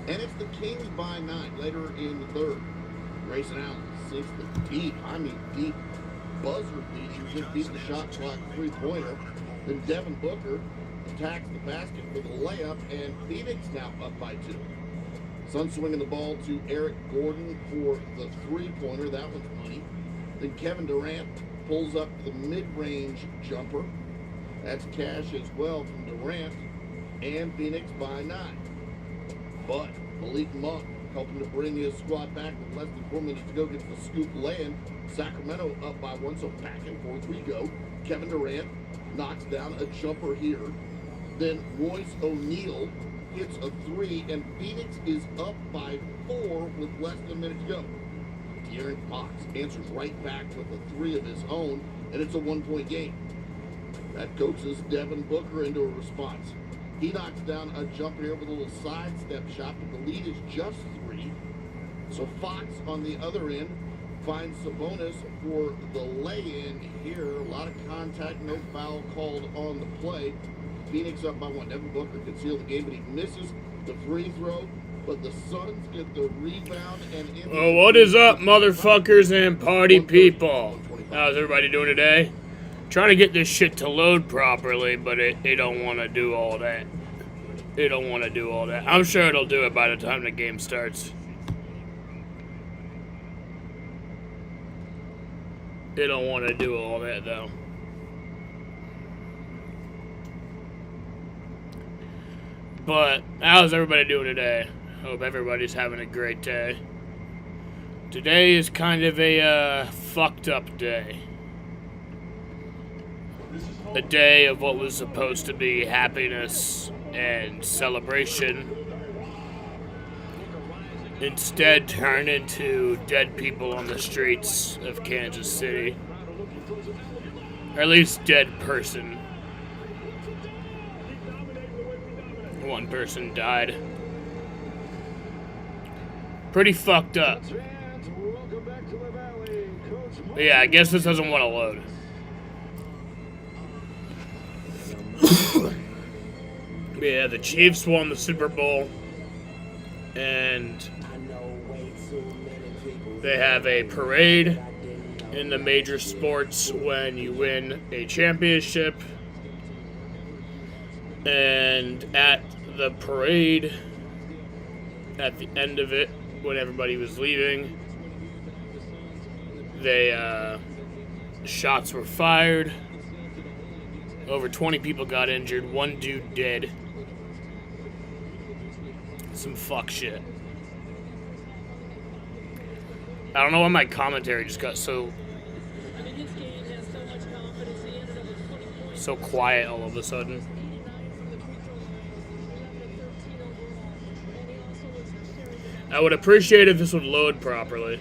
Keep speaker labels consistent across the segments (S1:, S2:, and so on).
S1: And it's the Kings by 9 later in the third. Grayson Allen sinks the deep buzzer beating, just beat the shot clock three-pointer. Then Devin Booker attacks the basket for the layup, and Phoenix now up by 2. Suns swinging the ball to Eric Gordon for the three-pointer. That one's money. Then Kevin Durant pulls up the mid-range jumper. That's cash as well from Durant, and Phoenix by 9. But Malik Monk helping to bring his squad back with less than 4 minutes to go, gets the scoop lay-in. Sacramento up by 1, so back and forth we go. Kevin Durant knocks down a jumper here. Then Royce O'Neal hits a 3, and Phoenix is up by 4 with less than a minute to go. De'Aaron Fox answers right back with a 3 of his own, and it's a 1-point game. That coaxes Devin Booker into a response. He knocks down a jumper here with a little sidestep shot, but the lead is just 3. So Fox on the other end finds Sabonis for the lay-in here. A lot of contact, no foul called on the play. Phoenix up by 1. Devin Booker can seal the game, but he misses the free throw. But the Suns get the rebound and in.
S2: Well, what is up, motherfuckers and party people? How's everybody doing today? Trying to get this shit to load properly, but they don't want to do all that. They don't want to do all that. I'm sure it'll do it by the time the game starts. They don't want to do all that, though. But, how's everybody doing today? Hope everybody's having a great day. Today is kind of a fucked up day. A day of what was supposed to be happiness and celebration instead turned into dead people on the streets of Kansas City. Or at least dead person. One person died. Pretty fucked up. But yeah, I guess this doesn't want to load. Yeah, the Chiefs won the Super Bowl, and they have a parade in the major sports when you win a championship. And at the parade, at the end of it, when everybody was leaving, shots were fired. Over 20 people got injured. One dude dead. Some fuck shit. I don't know why my commentary just got so quiet all of a sudden. I would appreciate if this would load properly.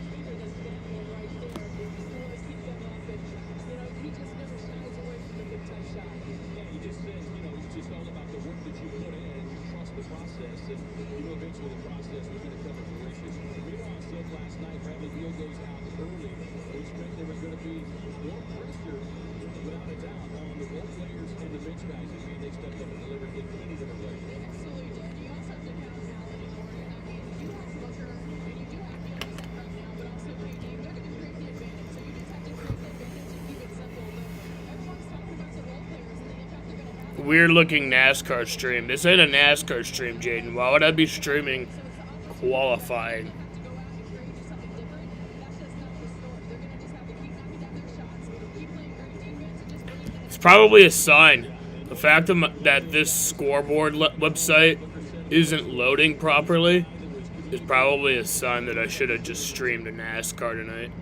S2: Weird looking NASCAR stream. This ain't a NASCAR stream, Jaden. Why would I be streaming qualifying? It's probably a sign. The fact that this scoreboard website isn't loading properly is probably a sign that I should have just streamed a NASCAR tonight.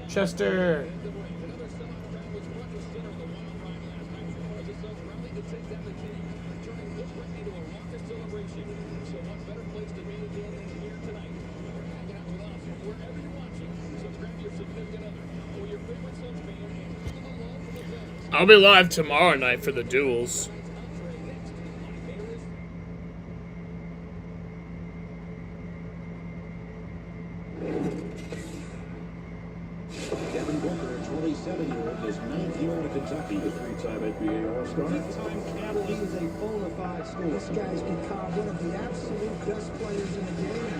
S2: Chester. I'll be live tomorrow night for the duels.
S3: his ninth year out of Kentucky, the three-time NBA All-Star.
S4: Big-time catalyst. He is a bona fide scorer. This guy's become one of the absolute best players in the game.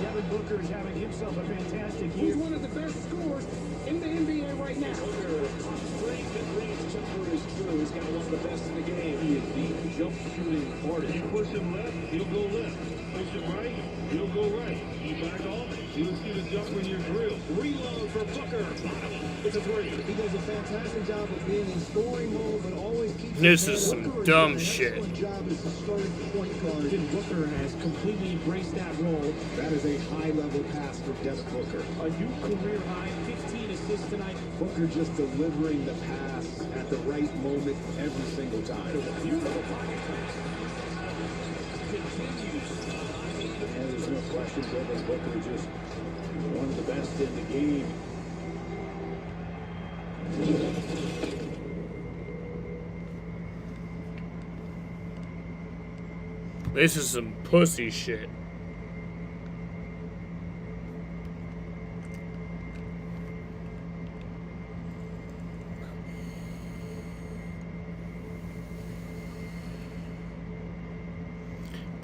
S4: Devin Booker is having himself a fantastic year. He's one of the best scorers in the NBA right now.
S3: Straight mid-range jumper is true. He's got one of the best in the game. He is the jump shooting artist. You push him left, he'll go left. Push him right, he'll go right. You back off, he'll shoot a jumper in your drill. Reload for Booker. It's a three.
S4: He does a fantastic job of being in scoring mode, but always keeps.
S2: This is some dumb shit.
S4: His job is to start point guard.
S3: Devin Booker has completely embraced that role. That is a high-level pass for Devin Booker.
S4: A new career high, 15 assists tonight.
S3: Booker just delivering the pass at the right moment every single time.
S4: Beautiful pocket pass.
S3: Continues. And there's no question Devin Booker is just one of the best in the game.
S2: This is some pussy shit.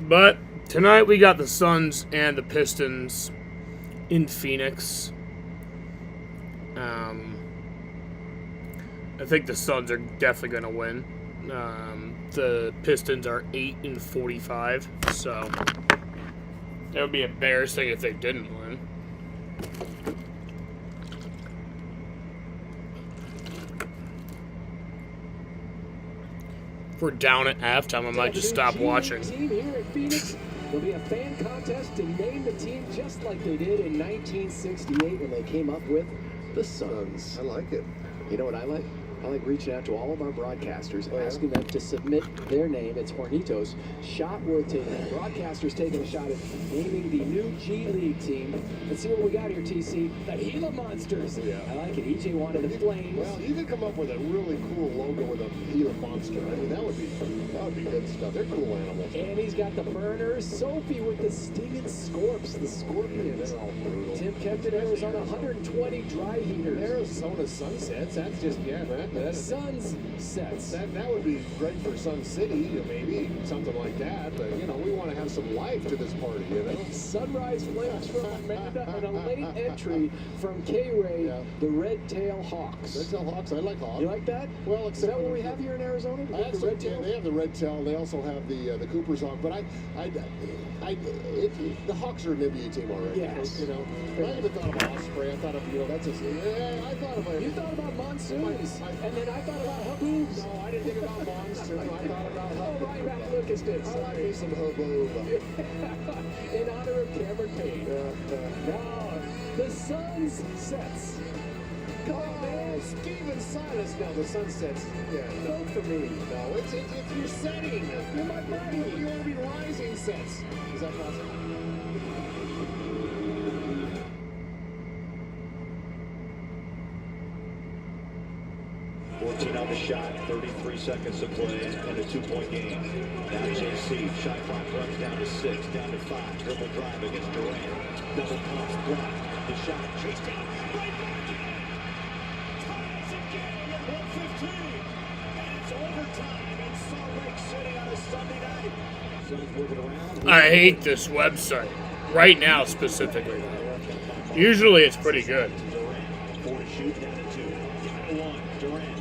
S2: But tonight we got the Suns and the Pistons in Phoenix. I think the Suns are definitely going to win. The Pistons are 8-45, so that would be embarrassing if they didn't win. If we're down at halftime, I might just stop watching.
S5: Team here at Phoenix. There'll be a fan contest to name the team just like they did in 1968 when they came up with the Suns.
S1: I like it.
S5: You know what I like? I like reaching out to all of our broadcasters, asking them to submit their name. It's Hornitos. Shot worth taking. Broadcasters taking a shot at naming the new G League team. Let's see what we got here, TC. The Gila Monsters.
S1: Yeah.
S5: I like it. EJ wanted the Flames.
S1: Well, you could come up with a really cool logo with a Gila monster. I mean, that would be good stuff. They're cool animals.
S5: And he's got the Burners. Sophie with the Stinging Scorps, the Scorpions.
S1: They're all brutal.
S5: Tim Kempton, Arizona, 120 dry heaters.
S1: Arizona Sunsets. That's just man.
S5: Suns sets.
S1: That would be great for Sun City, maybe something like that. But we want to have some life to this party.
S5: Sunrise flames from Amanda and a late entry from K-Ray, the Red Tail Hawks.
S1: Red Tail Hawks. I like Hawks.
S5: You like that?
S1: Well,
S5: Is that what we have here in Arizona?
S1: The Red Tail. They have the Red Tail. They also have the Cooper's Hawk. But the Hawks are an NBA team already.
S5: Yes.
S1: But I even thought of Osprey. I thought of that's a. I thought of
S5: You thought about monsoons, and then I thought about haboobs.
S1: No, I didn't think about monsoon. I thought about
S5: Oh, Ryan Matt Lucas did.
S1: I like me some haboob.
S5: In honor of Cameron Payne. Now, the Suns sets. Come on, man.
S1: Steven Silas. No, the Sunsets. Yeah.
S5: Vote for me.
S1: No, it's your setting.
S5: You're my buddy.
S1: You want to be rising sets. Is that possible?
S3: 14 on the shot, 33 seconds to play, and a 2-point game. Now JC, shot clock runs down to 6, down to 5. Dribble drive against Durant. Double pump, block. The shot chased down. Right back in. Ties again at 1:15. And it's overtime in Salt Lake City on a Sunday night. Suns moving around.
S2: I hate this website. Right now, specifically. Usually it's pretty good.
S3: Durant, 4 to shoot, down to 2. Down to 1. Durant.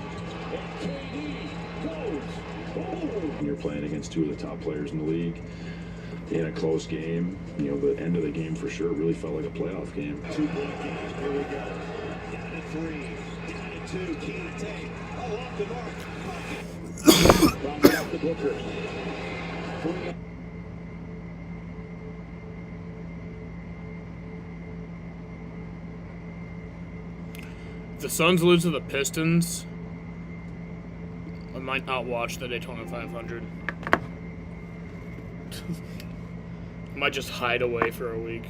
S6: You're playing against two of the top players in the league in a close game. The end of the game for sure really felt like a playoff game.
S3: 2-point game. Here we go. Down to 3. Down to 2. Key to take. Oh, off the mark.
S5: Bounce it up to Booker.
S2: If the Suns lose to the Pistons, I might not watch the Daytona 500. I might just hide away for a week.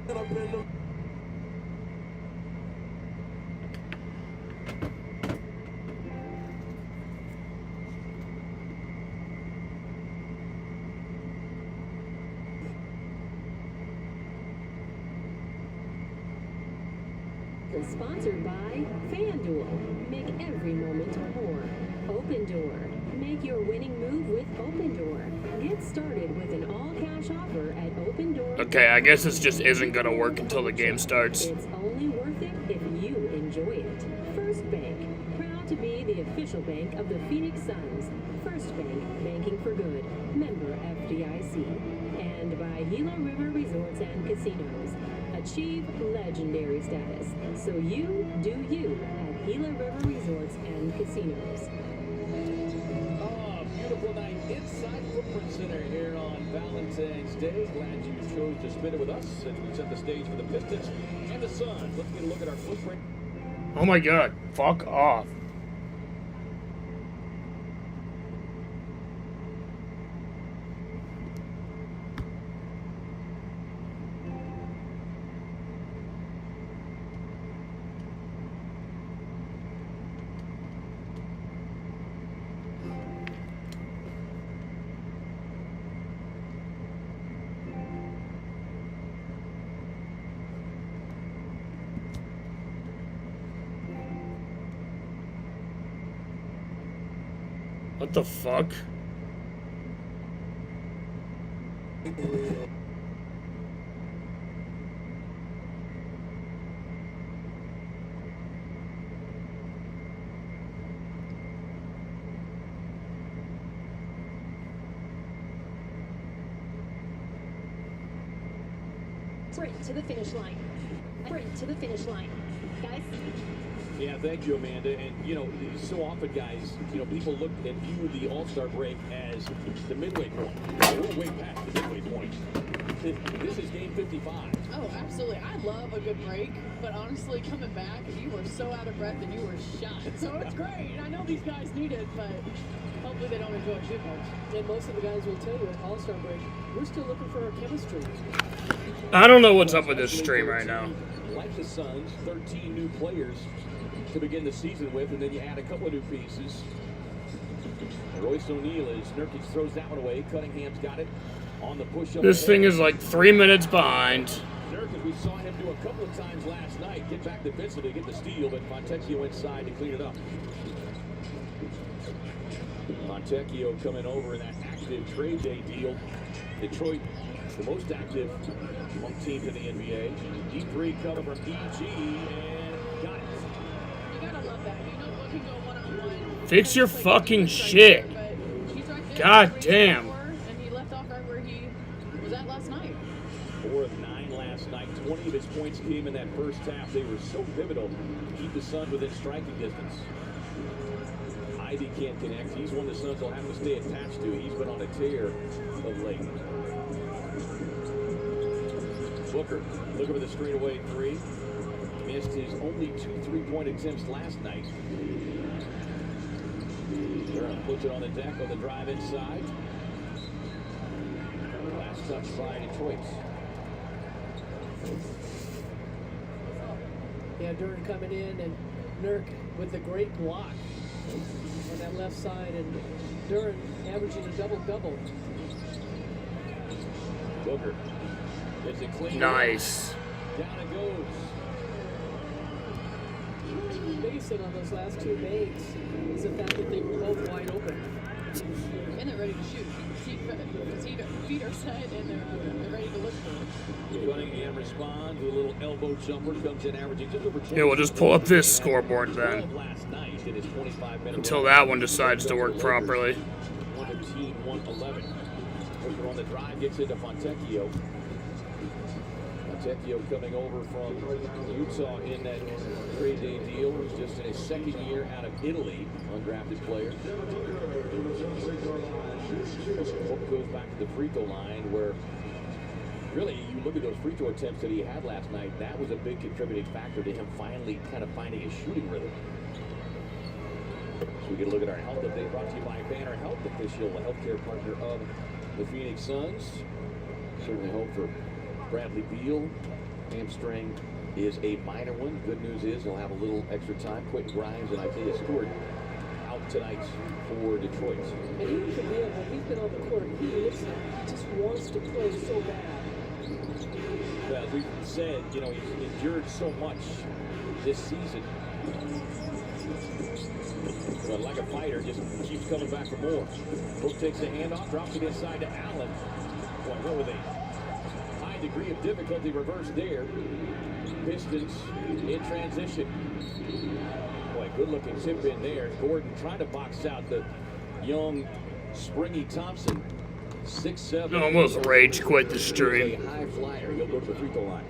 S7: Is sponsored by FanDuel. Make every moment more. Open Door. Make your winning move with Open Door. Get started with an all-cash offer at Open Door.
S2: Okay, I guess this just isn't gonna work until the game starts.
S7: It's only worth it if you enjoy it. First Bank. Proud to be the official bank of the Phoenix Suns. First Bank. Banking for good. Member FDIC. And by Gila River Resorts and Casinos. Achieve legendary status. So you do you at Gila River Resorts and Casinos.
S8: Oh, beautiful night inside Footprint Center here on Valentine's Day. Glad you chose to spend it with us as we set the stage for the Pistons and the Suns. Let's get a look at our footprint.
S2: Oh my god, fuck off. What the fuck?
S7: Sprint to the finish line. Sprint to the finish line. Guys.
S8: Yeah, thank you, Amanda. And, you know, so often, guys, you know, people look and view the All-Star break as the midway point. We're way past the midway point. This is game 55.
S9: Oh, absolutely. I love a good break, but honestly, coming back, you were so out of breath and you were shot. So it's great. I know these guys need it, but hopefully they don't enjoy it too much.
S10: And most of the guys will tell you at All-Star break, we're still looking for our chemistry.
S2: I don't know what's up with this stream right now.
S8: Like the Suns, 13 new players to begin the season with, and then you add a couple of new pieces. Royce O'Neal as Nurkic throws that one away. Cunningham's got it on the push-up.
S2: This thing is like 3 minutes behind.
S8: Nurkic, we saw him do a couple of times last night. Get back defensively, get the steal, but Fontecchio inside to clean it up. Fontecchio coming over in that active trade day deal. Detroit, the most active among teams in the NBA. Deep three cover from EG, and got it.
S9: You gotta love that. You know what can go one-on-one.
S2: Fix your fucking shit. God damn.
S9: And he left off right where he was at last night.
S8: 4 of 9 last night. 20 of his points came in that first half. They were so pivotal to keep the Suns within striking distance. Ivy can't connect. He's one the Suns will have to stay attached to. He's been on a tear of late. Booker looking for the straightaway three. Missed his only 2 3-point attempts last night. Durham puts it on the deck on the drive inside. Last touch by Detroit.
S10: Yeah, Durham coming in and Nurk with the great block on that left side, and Durham averaging a double-double.
S8: Booker. It's a clean.
S2: Nice.
S8: Down it goes.
S10: Based on those last 2 makes is the fact that they were both wide open.
S9: And they're ready to shoot. Feet are set and they're ready to look for it.
S8: Cunningham responds with a little elbow jumper. Comes in averaging just over 20.
S2: Yeah, we'll just pull up this scoreboard then.
S8: Last night in his 25-minute
S2: Until that one decides to work properly.
S8: 115, 111. Booker on the drive gets into Fontecchio. Fontecchio coming over from Utah in that trade day deal. He's just in his second year out of Italy, undrafted player. Hook goes back to the free throw line where really you look at those free throw attempts that he had last night. That was a big contributing factor to him finally kind of finding his shooting rhythm. So we get a look at our health update brought to you by Banner Health, official healthcare partner of the Phoenix Suns. Certainly hope for Bradley Beal hamstring is a minor one. Good news is he'll have a little extra time. Quentin Grimes and Isaiah Stewart out tonight for Detroit.
S10: And he could be, when he's been on the court, he looks like he just wants to play so bad.
S8: Well, we've said, you know, he's endured so much this season. But like a fighter, just keeps coming back for more. Book takes the handoff, drops it inside to Allen. Boy, what were they? High degree of difficulty reversed there. Pistons in transition. Boy, good looking tip in there. Gordon trying to box out the young, springy Thompson. 6'7".
S2: Almost rage quit the stream.
S8: A high flyer. He'll go to the free throw line.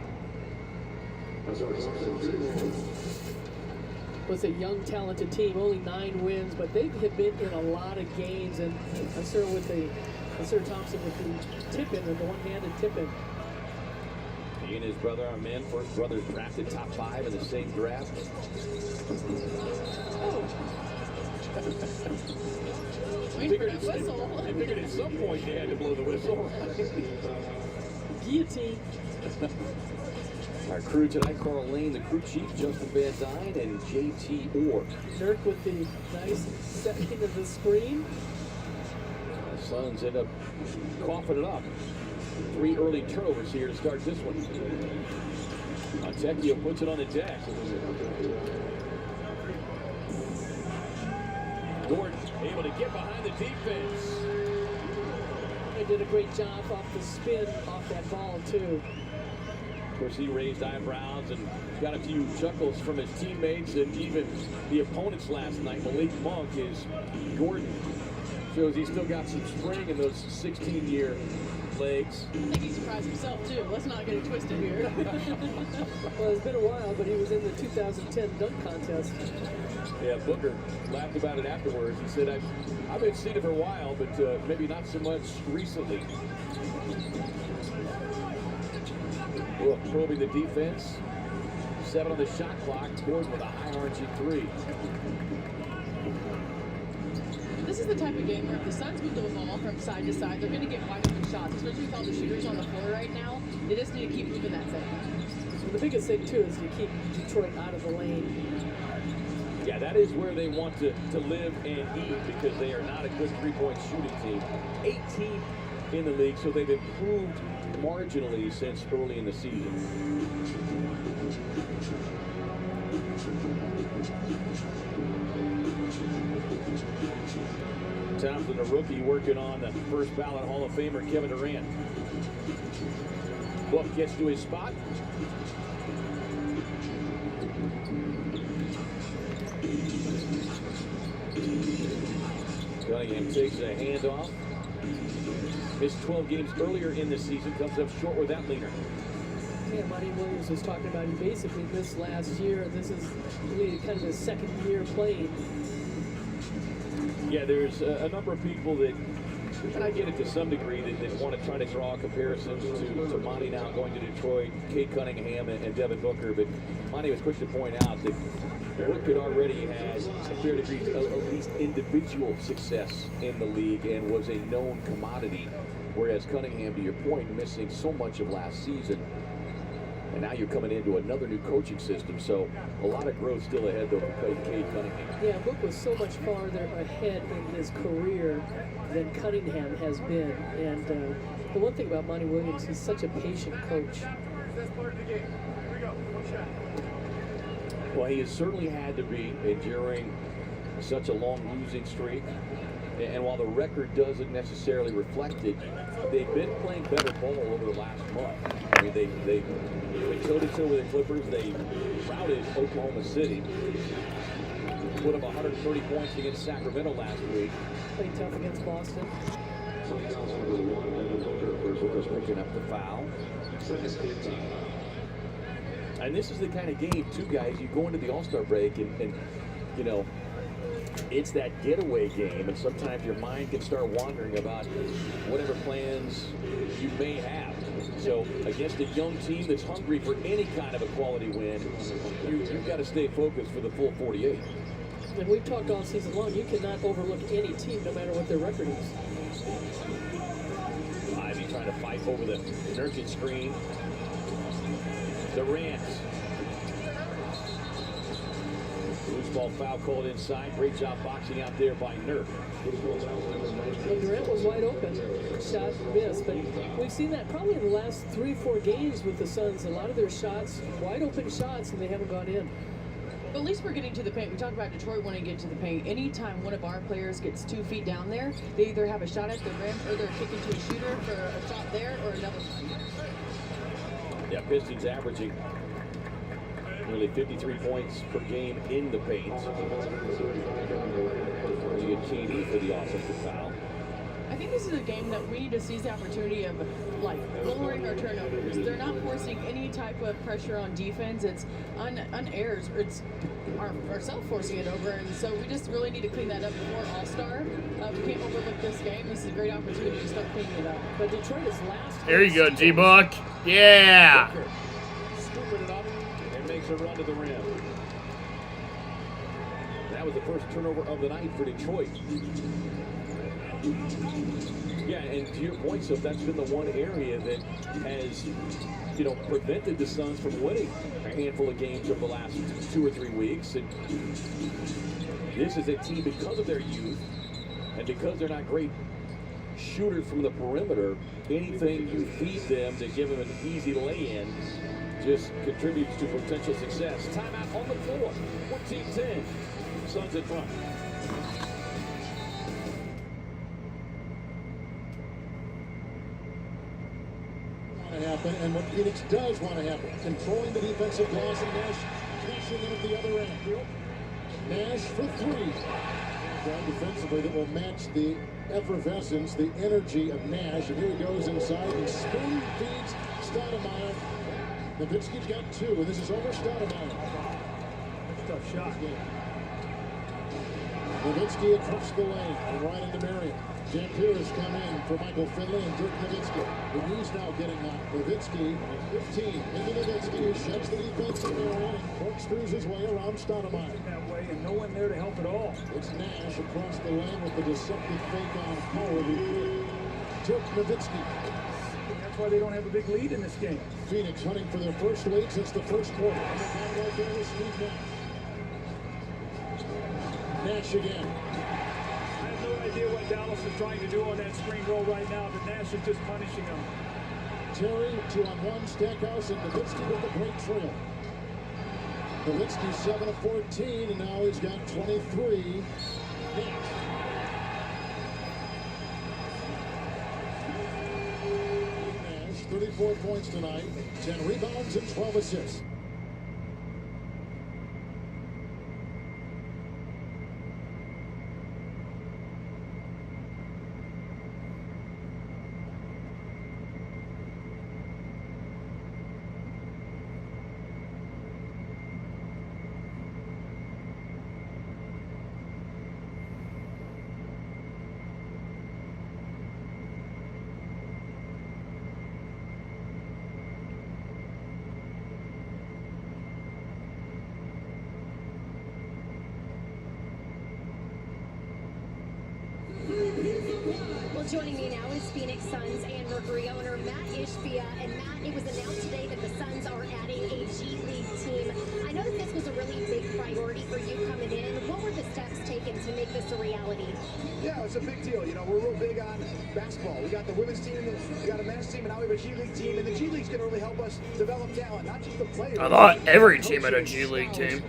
S10: Was a young, talented team, only 9 wins, but they have been in a lot of games, and I'm sure with Thompson with the tip-in, or the one-handed tip-in.
S8: He and his brother are men. First brothers drafted top 5 in the same draft.
S9: Oh.
S8: I figured at some point they had to blow the whistle.
S10: Guillotine.
S8: Our crew tonight, Carl Lane, the crew chief, Justin Van Dyne, and JT Orr.
S10: Dirk with the nice setting of the screen.
S8: The Suns end up coughing it up. 3 early turnovers here to start this one. Montecchio puts it on the deck. Gordon able to get behind the defense.
S10: They did a great job off the spin off that ball, too.
S8: Of course, he raised eyebrows and got a few chuckles from his teammates and even the opponents last night. Malik Monk is Gordon. Shows he's still got some spring in those 16-year legs.
S9: I think he surprised himself, too. Let's not get it twisted here.
S10: Well, it's been a while, but he was in the 2010 dunk contest.
S8: Yeah, Booker laughed about it afterwards. He said, I've been seeing it for a while, but maybe not so much recently. Well, probing the defense. 7 on the shot clock. Gordon with a high arching 3.
S9: This is the type of game where if the Suns move the ball from side to side, they're going to get wide open shots, especially with all the shooters on the floor right now. They just need to keep moving that thing.
S10: The biggest thing, too, is to keep Detroit out of the lane.
S8: Yeah, that is where they want to live and eat because they are not a good three-point shooting team. 18th in the league, so they've improved marginally since early in the season. Thompson, a rookie, working on the first ballot Hall of Famer Kevin Durant. Book gets to his spot. Cunningham takes a handoff. Missed 12 games earlier in the season. Comes up short with that leader.
S10: Yeah, Monty Williams was talking about he basically missed last year. This is really kind of his second year playing.
S8: Yeah, there's a number of people that, and I get it to some degree, that want to try to draw comparisons to Monty now going to Detroit, Kate Cunningham, and Devin Booker. But Monty was quick to point out that Book had already had a fair degree of at least individual success in the league and was a known commodity. Whereas Cunningham, to your point, missing so much of last season. And now you're coming into another new coaching system, so a lot of growth still ahead, though, for Cade Cunningham.
S10: Yeah, Book was so much farther ahead in his career than Cunningham has been. And the one thing about Monty Williams, he's such a patient coach.
S8: Well, he has certainly had to be enduring such a long losing streak. And while the record doesn't necessarily reflect it, they've been playing better ball over the last month. I mean, they went toe-to-toe with the Clippers. They routed Oklahoma City. Put up 130 points against Sacramento last week.
S10: Played tough against Boston.
S8: Booker's picking up the foul. And this is the kind of game, too, guys, you go into the All-Star break and you know, it's that getaway game, and sometimes your mind can start wandering about whatever plans you may have. So against a young team that's hungry for any kind of a quality win, you've got to stay focused for the full 48.
S10: And we've talked all season long, you cannot overlook any team no matter what their record is.
S8: Ivy trying to fight over the Nurkic screen. Durant. Loose ball foul called inside. Great job boxing out there by Nurk.
S10: Well, Durant was wide open. Shot missed. But we've seen that probably in the last 3-4 games with the Suns. A lot of their shots, wide open shots, and they haven't gone in.
S9: But at least we're getting to the paint. We talk about Detroit wanting to get to the paint. Anytime one of our players gets 2 feet down there, they either have a shot at the rim or they're kicking to a shooter for a shot there or another shot.
S8: Yeah, Pistons averaging nearly 53 points per game in the paint. You get KD for the offensive foul.
S9: I think this is a game that we need to seize the opportunity of, like, lowering our turnovers. They're not forcing any type of pressure on defense. It's unerrs, or it's ourselves forcing it over. And so we just really need to clean that up before All-Star. We can't overlook this game. This is a great opportunity to start cleaning it up.
S10: But Detroit is last.
S2: There you go, D-Buck. Yeah.
S8: Scooping it up and makes a run to the rim. That was the first turnover of the night for Detroit. Yeah, and to your point, so that's been the one area that has, prevented the Suns from winning a handful of games over the last 2 or 3 weeks. And this is a team, because of their youth and because they're not great shooters from the perimeter, anything you feed them to give them an easy lay-in just contributes to potential success. Timeout on the floor. 14-10. Suns in front.
S11: Happen, and what Phoenix does want to happen, controlling the defensive glass, and Nash cashing in at the other end. Nash for 3. Defensively, that will match the effervescence, the energy of Nash. And here he goes inside and spoon feeds Stoudemire. Nowitzki's got 2, and this is over Stoudemire.
S4: Tough shot.
S11: Nowitzki across the lane and right into Marion. Dampier has come in for Michael Finley and Dirk Nowitzki. The News now getting on Nowitzki. 15 into Nowitzki, who shuts the defense in Marion and corkscrews his way around Stoudemire.
S4: That way, and no one there to help at all.
S11: It's Nash across the lane with the deceptive fake on Howard. Dirk Nowitzki.
S4: That's why they don't have a big lead in this game.
S11: Phoenix hunting for their first lead since the first quarter. And the ball right there is Steve Nash. Nash again.
S4: I have no idea what Dallas is trying to do on that screen roll right now, but Nash is just punishing them.
S11: Terry, 2-on-1, Stackhouse, and Nowitzki with the great trail. Nowitzki 7 of 14, and now he's got 23. Nash. Nash, 34 points tonight, 10 rebounds and 12 assists.
S12: Well, joining me now is Phoenix Suns and Mercury owner Matt Ishbia. And Matt, it was announced today that the Suns are adding a G League team. I know that this was a really big priority for you coming in. What were the steps taken to make this a reality?
S13: Yeah, it's a big deal. We're real big on basketball. We got the women's team, we got a men's team, and now we have a G League team. And the G League's going to really help us develop talent, not just the players.
S2: I thought every team had a G League team.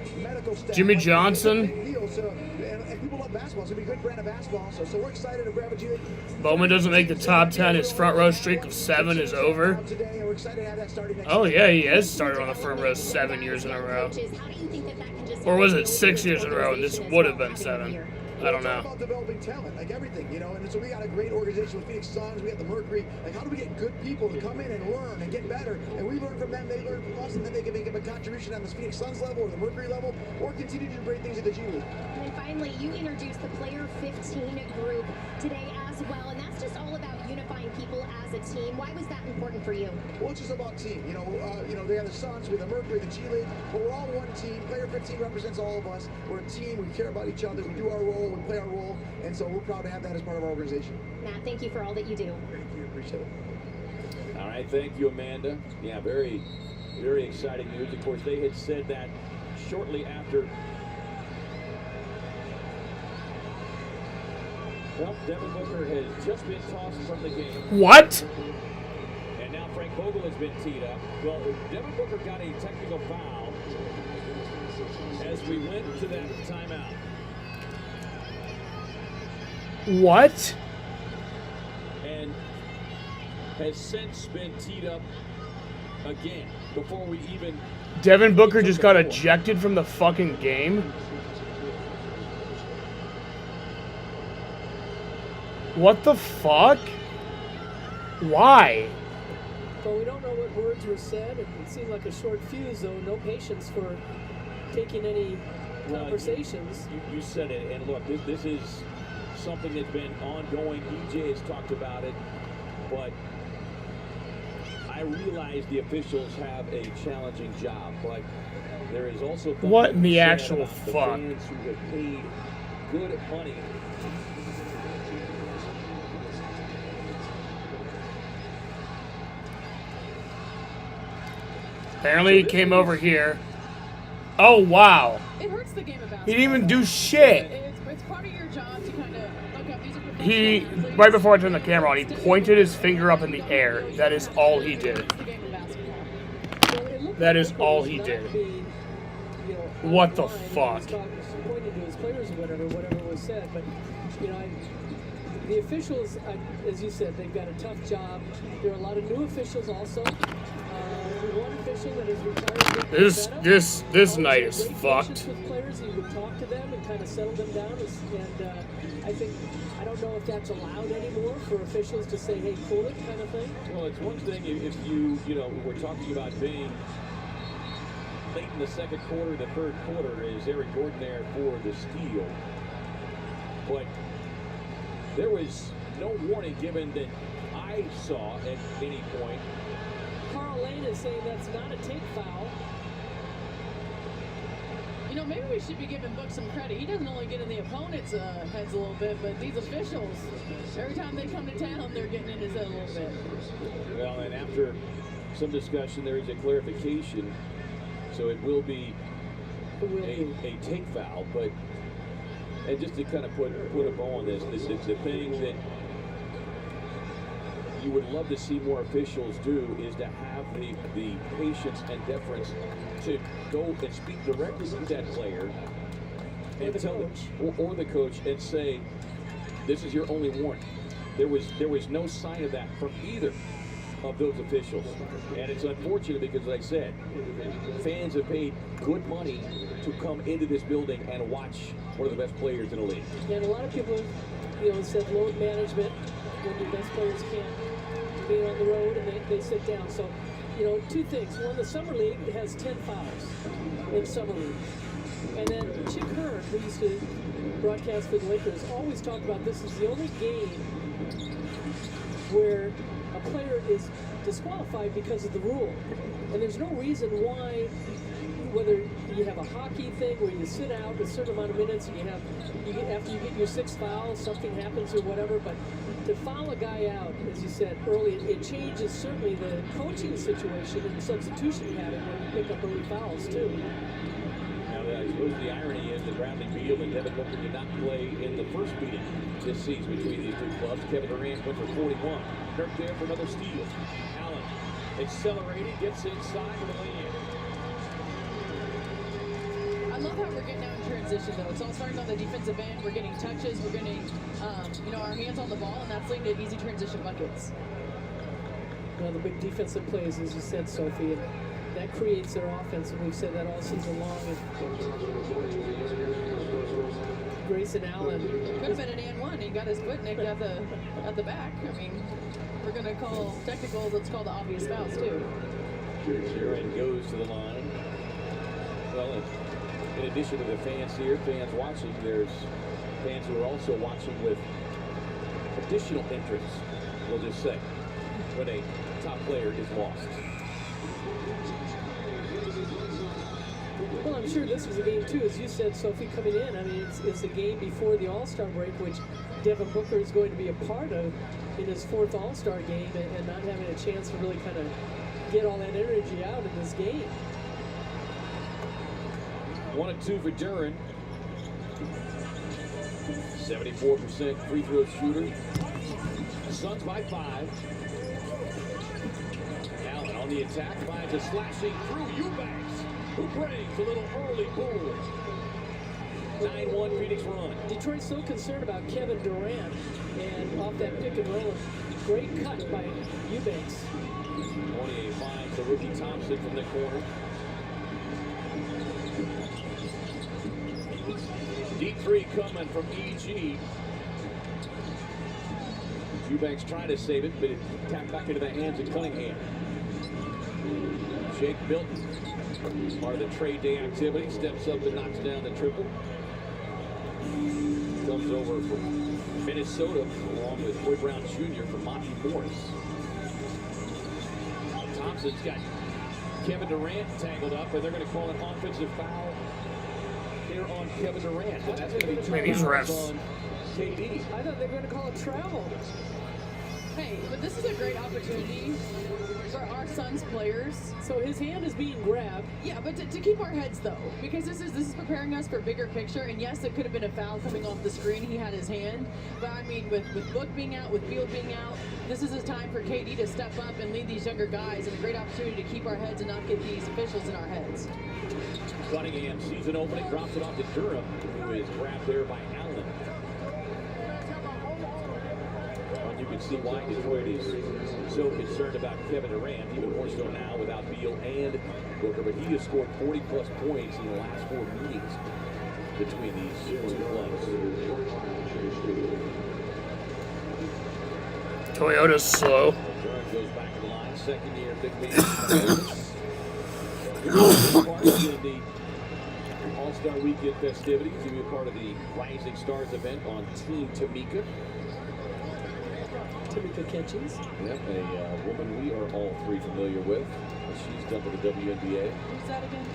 S2: Jimmy Johnson.
S13: And people love basketball. It's going to be a good brand of basketball. So we're excited to grab a G League.
S2: Bowman doesn't make the top 10. His front row streak of 7 is over. Oh, yeah, he has started on the front row 7 years in a row. Or was it 6 years in a row, and this would have been 7? I don't know.
S13: It's about developing talent, like everything, and so we got a great organization with Phoenix Suns. We got the Mercury. Like, how do we get good people to come in and learn and get better? And we learn from them, they learn from us, and then they can make a contribution on the Phoenix Suns level or the Mercury level, or continue to do great things at the G League.
S12: And then finally, you introduced the Player 15 group today as well, and that's just all about unifying people as a team. Why was that important for you?
S13: Well, it's just about team. They have the Suns, we have the Mercury, the G League, but we're all one team. Player 15 represents all of us. We're a team. We care about each other. We do our role. We play our role, and so we're proud to have that as part of our organization.
S12: Matt, thank you for all that you do.
S13: Thank you. Appreciate it.
S8: All right, thank you, Amanda. Yeah, very Very exciting news. Of course, they had said that shortly after. Well, Devin Booker has just been tossed from the game.
S2: What?
S8: And now Frank Vogel has been teed up. Well, Devin Booker got a technical foul as we went to that timeout.
S2: What?
S8: And has since been teed up again before we even.
S2: Devin Booker just got ejected from the fucking game? What the fuck? Why?
S10: Well, we don't know what words were said. It seemed like a short fuse, though. No patience for taking any conversations.
S8: You said it, and look, this is something that's been ongoing. EJ has talked about it, but I realize the officials have a challenging job, but there is also
S2: what in the
S8: said
S2: actual
S8: about the
S2: fuck?
S8: fans who have paid good money.
S2: Apparently he came over here. Oh, wow.
S9: It hurts the game of basketball.
S2: He didn't even do shit.
S9: It's part of your job to kind of look up. These are professional
S2: He,
S9: athletes.
S2: right before I turned the camera on, he pointed his finger up in the air. That is all he did.
S9: It's the game of basketball.
S2: That is all he did. What the fuck?
S10: Pointing to his players or whatever was said. But, you know, the officials, as you said, they've got a tough job. There are a lot of new officials also. One official that is retired.
S2: This night is fucked.
S10: With players, he would talk to them and kind of settle them down. And I don't know if that's allowed anymore for officials to say, "Hey, cool it," kind of thing.
S8: Well, it's one thing if you we're talking about being late in the second quarter, the third quarter, is Eric Gordon there for the steal, but there was no warning given that I saw at any point.
S10: Carl Lane is saying that's not a take foul.
S9: You know, maybe we should be giving Book some credit. He doesn't only get in the opponent's heads a little bit, but these officials, every time they come to town, they're getting in his head a little bit.
S8: Well, and after some discussion, there is a clarification, so it will be a take foul. But and just to kind of put a bow on this, the thing that you would love to see more officials do is to have the patience and deference to go and speak directly to that player and tell or the coach and say, this is your only warning. There was no sign of that from either of those officials, and it's unfortunate because, like I said, fans have paid good money to come into this building and watch one of the best players in the league.
S10: And a lot of people, said load management when your best players can't be on the road and they sit down. So, two things. One, the Summer League has 10 fouls in Summer League. And then Chick Hearn, who used to broadcast for the Lakers, always talked about this is the only game where a player is disqualified because of the rule. And there's no reason why, whether you have a hockey thing where you sit out a certain amount of minutes and after you get your sixth foul, something happens or whatever, but to foul a guy out, as you said earlier, it changes certainly the coaching situation and the substitution pattern when you pick up early fouls too.
S8: Now, I suppose the irony is that Bradley Beal and Devin Booker did not play in the first meeting this season between these two clubs. Kevin Durant went for 41. Dirk there for another steal. Allen accelerating, gets inside for the lead.
S9: I love how we're getting out in transition, though. It's all starting on the defensive end. We're getting touches. We're getting, our hands on the ball, and that's leading to easy transition buckets.
S10: The big defensive plays, as you said, Sophie, and that creates their offense, and we've said that all season long. And Grayson Allen
S9: could have been an and one. He got his foot nicked at the back. I mean, we're going to call technicals. Let's call the obvious fouls too.
S8: Sheeran goes to the line. Well, in addition to the fans here, fans watching, there's fans who are also watching with additional interest, we'll just say, when a top player is lost.
S10: Well, I'm sure this was a game, too, as you said, Sophie, coming in. I mean, it's a game before the All-Star break, which Devin Booker is going to be a part of in his fourth All-Star game, and not having a chance to really kind of get all that energy out in this game.
S8: 1 and 2 for Duran. 74% free throw shooter. Suns by 5. Allen on the attack finds a slashing through Eubanks, who breaks a little early pull. 9-1 Phoenix run.
S10: Detroit's so concerned about Kevin Durant, and off that pick and roll, great cut by Eubanks.
S8: 28 finds the rookie Thompson from the corner. Deep three coming from E.G. Eubanks trying to save it, but it tapped back into the hands of Cunningham. Jake Milton, part of the trade day activity, steps up and knocks down the triple. Comes over from Minnesota, along with Troy Brown Jr. from Monty Morris. Thompson's got Kevin Durant tangled up, and they're going to call an offensive foul here on Kevin Durant. And that's going to be 2 fouls on KD.
S10: I thought they were going to call it travel.
S9: Hey, but this is a great opportunity for our Suns players.
S10: So his hand is being grabbed.
S9: Yeah, but to keep our heads though, because this is preparing us for bigger picture. And yes, it could have been a foul coming off the screen. He had his hand, but I mean, with Book being out, with Field being out, this is a time for KD to step up and lead these younger guys, and a great opportunity to keep our heads and not get these officials in our heads.
S8: Cunningham sees an opening, drops it off to Durham, who is grabbed there by Allen. And you can see why Detroit is so concerned about Kevin Durant, even more so now without Beal and Booker. But he has scored 40-plus points in the last 4 meetings between these two clubs.
S2: Toyota's slow.
S8: Durham goes back to the line, second year, big man. Part of the All-Star Weekend festivities. He'll be a part of the Rising Stars event on Team Tamika.
S10: Tamika Catchings.
S8: Yep, a woman we are all three familiar with. She's done with the WNBA.
S9: Who's that again?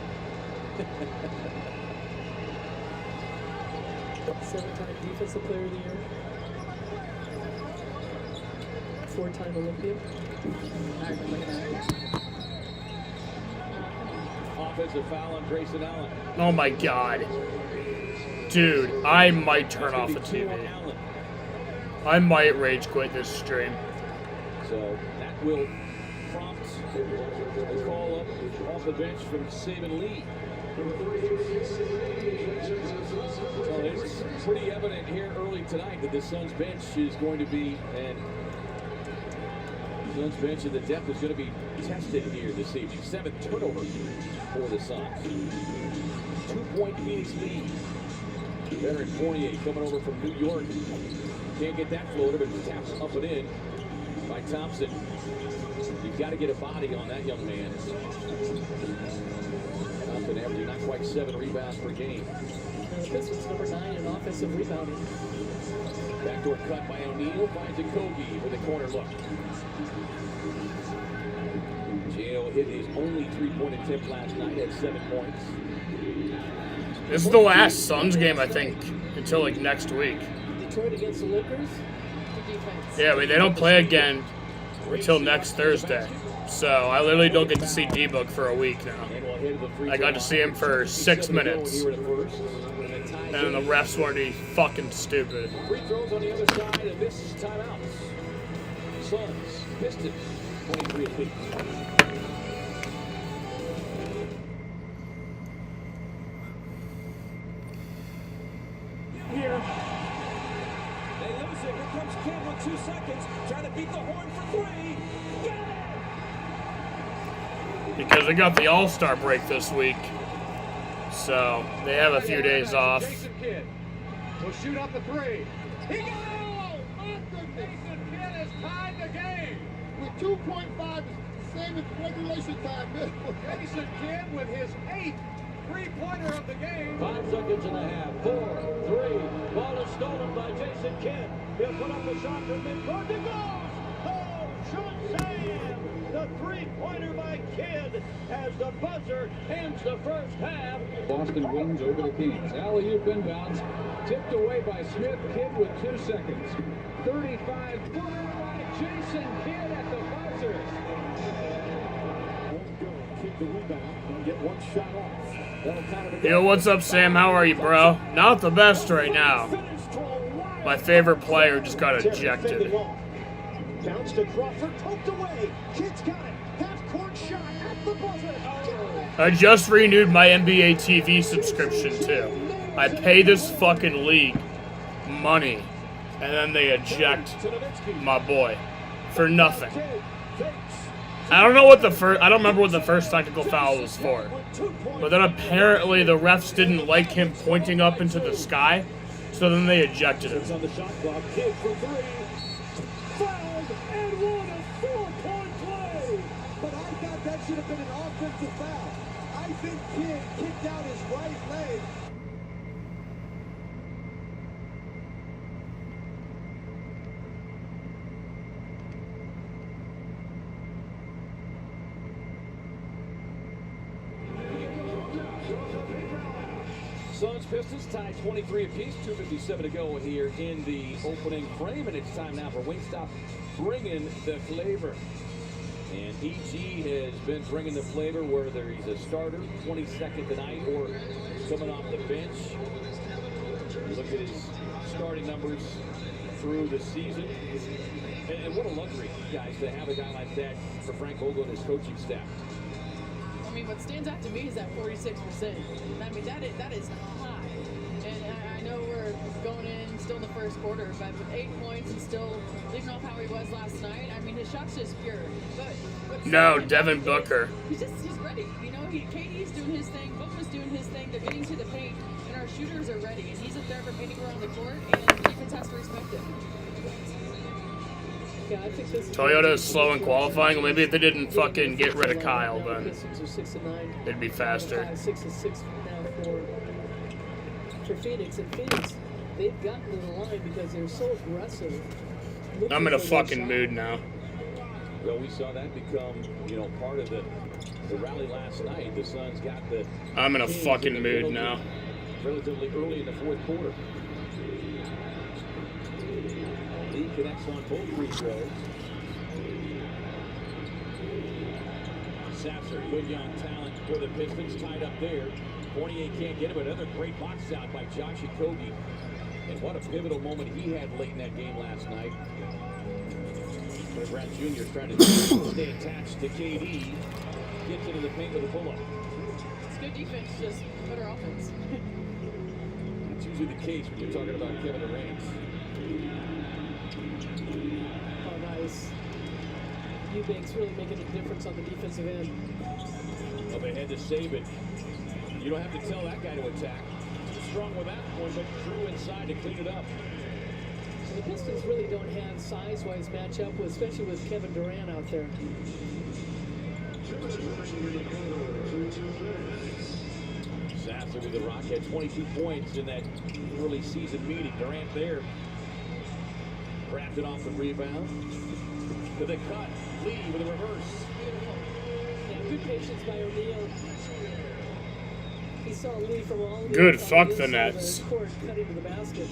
S10: 7-time Defensive Player of the Year. 4-time Olympian.
S8: Offensive foul on Grayson Allen.
S2: Oh my god. Dude, I might turn off the TV. I might rage quit this stream.
S8: So that will prompt a call up off the bench from Saban Lee. So it's pretty evident here early tonight that the Suns bench is going to be, and the Suns bench and the depth is going to be tested here this evening. 7th turnover for the Suns. 2-point Phoenix lead. Veteran Fournier coming over from New York. Can't get that floater, but it taps up and in by Thompson. You've got to get a body on that young man. Thompson averaging not quite 7 rebounds per game.
S10: This was number 9 in offensive rebounding.
S8: Backdoor cut by O'Neal, finds a Kogi with a corner look. J.O. hit his only 3-point attempt last night at 7 points.
S2: This is the last Suns game, I think, until like next week.
S10: Detroit against the Lakers.
S2: Yeah, but they don't play again until next Thursday. So I literally don't get to see D-Book for a week now. I got to see him for 6 minutes. And the refs weren't any fucking stupid.
S8: Free throws on the other side of this timeout. Suns, Pistons, 23 apiece.
S14: Here. They lose it. Here comes Kidd with 2 seconds. Trying to beat the horn for 3. Get it!
S2: Because they got the All-Star break this week. So they have a few days off.
S15: Jason Kidd will shoot up a 3. He got it! Jason Kidd has tied the game with 2.5 same as regulation time. Jason Kidd with his 8th three-pointer of the game.
S14: 5 seconds and a half. 4, 3. Ball is stolen by Jason Kidd. He'll put up a shot from midcourt. It goes! Oh, Shazam! The three-pointer by Kidd as the buzzer ends the first half.
S16: Boston wins over the Kings. Alley-oop inbounds. Tipped away by Smith. Kidd with 2 seconds. 35-footer by Jason Kidd at the buzzer.
S3: the rebound and get one shot off. That'll count it.
S2: Yo, what's up, Sam? How are you, bro? Not the best right now. My favorite player just got ejected.
S3: Bounce to Crawford, poked away. Kid's got it. Half-court shot at the buzzer.
S2: I just renewed my NBA TV subscription, too. I pay this fucking league money, and then they eject my boy for nothing. I don't know what the first. I don't remember what the first technical foul was for, but then apparently the refs didn't like him pointing up into the sky, so then they ejected him.
S3: On the shot clock, Kid for three. Fouled and won a 4-point play. But I thought that should have been an offensive foul. I think Kid kicked out his right leg.
S8: Suns Pistons tied 23 apiece, 2:57 to go here in the opening frame, and it's time now for Wingstop bringing the flavor. And EG has been bringing the flavor whether he's a starter, 22nd tonight, or coming off the bench. You look at his starting numbers through the season. And what a luxury, guys, to have a guy like that for Frank Vogel and his coaching staff.
S9: I mean, what stands out to me is that 46%. I mean, that is high. And I know we're going in still in the first quarter, but with 8 points and still leaving off how he was last night, I mean, his shot's just pure. But
S2: No, Devin Booker.
S9: He's ready. You know, KD's doing his thing, Booker's doing his thing. They're getting to the paint, and our shooters are ready. And he's up there for anywhere on the court, and the defense has to respect it.
S10: Yeah, I think this
S2: Toyota is slow in qualifying. Maybe if they didn't fucking get rid of Kyle, then
S10: Pistons are 6-9.
S2: it'd be faster.
S10: 6-6 now for Phoenix. And Phoenix, they've gotten to the line because they're so aggressive.
S2: I'm in a fucking mood now.
S8: Well, we saw that become, part of the rally last night. The Suns got the...
S2: I'm in a fucking mood now.
S8: Relatively early in the fourth quarter. Lee connects on both free throws. Sasser, good young talent for the Pistons, tied up there. Fournier can't get him. Another great box out by Josh Okogie. And what a pivotal moment he had late in that game last night. Brown Jr. is trying to stay attached to KD. Gets into the paint with a pull-up.
S9: It's good defense, just better offense.
S8: It's usually the case when you're talking about Kevin Durant.
S10: Oh, nice. Eubanks really making a difference on the defensive end.
S8: Up ahead to save it. You don't have to tell that guy to attack. Strong with that one, but Drew inside to clean it up.
S10: And the Pistons really don't have size-wise matchup, especially with Kevin Durant out there.
S8: Sasser with the Rock had 22 points in that early season meeting. Durant there. Grabbed it off the rebound. To the cut. Lee with a reverse.
S10: Yeah, good patience by O'Neal. He saw Lee from all the
S2: Good,
S10: way
S2: fuck the
S10: inside
S2: Nets.
S10: the court, cut into the basket.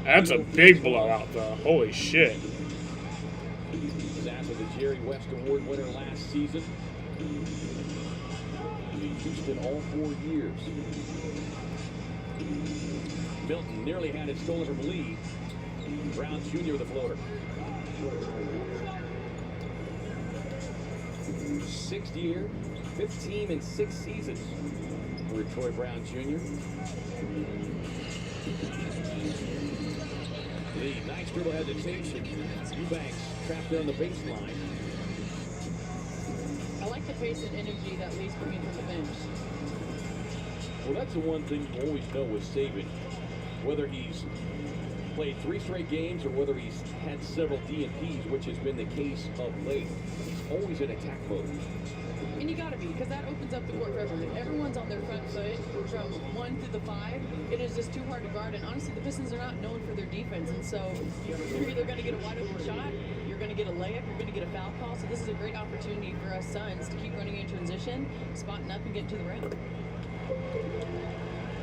S2: That's a big blowout, though. Holy shit.
S8: Sasser, the Jerry West Award winner last season. In Houston all 4 years. Milton nearly had it stolen from Lee. Brown Jr. with a floater. 6th year, 5th team in 6 seasons for Troy Brown Jr. Lee, nice dribble hesitation. Eubanks trapped there on the baseline.
S9: I like the pace and energy that Lee's bringing from the bench.
S8: Well, that's the one thing you always know with Saban, whether he's played 3 straight games or whether he's had several DNPs, which has been the case of late. He's always in attack mode.
S9: And you gotta be, because that opens up the court for everyone. If everyone's on their front foot from 1 through the 5, it is just too hard to guard. And honestly, the Pistons are not known for their defense. And so you're either going to get a wide open shot, you're going to get a layup, you're going to get a foul call. So this is a great opportunity for us Suns to keep running in transition, spotting up and getting to the rim.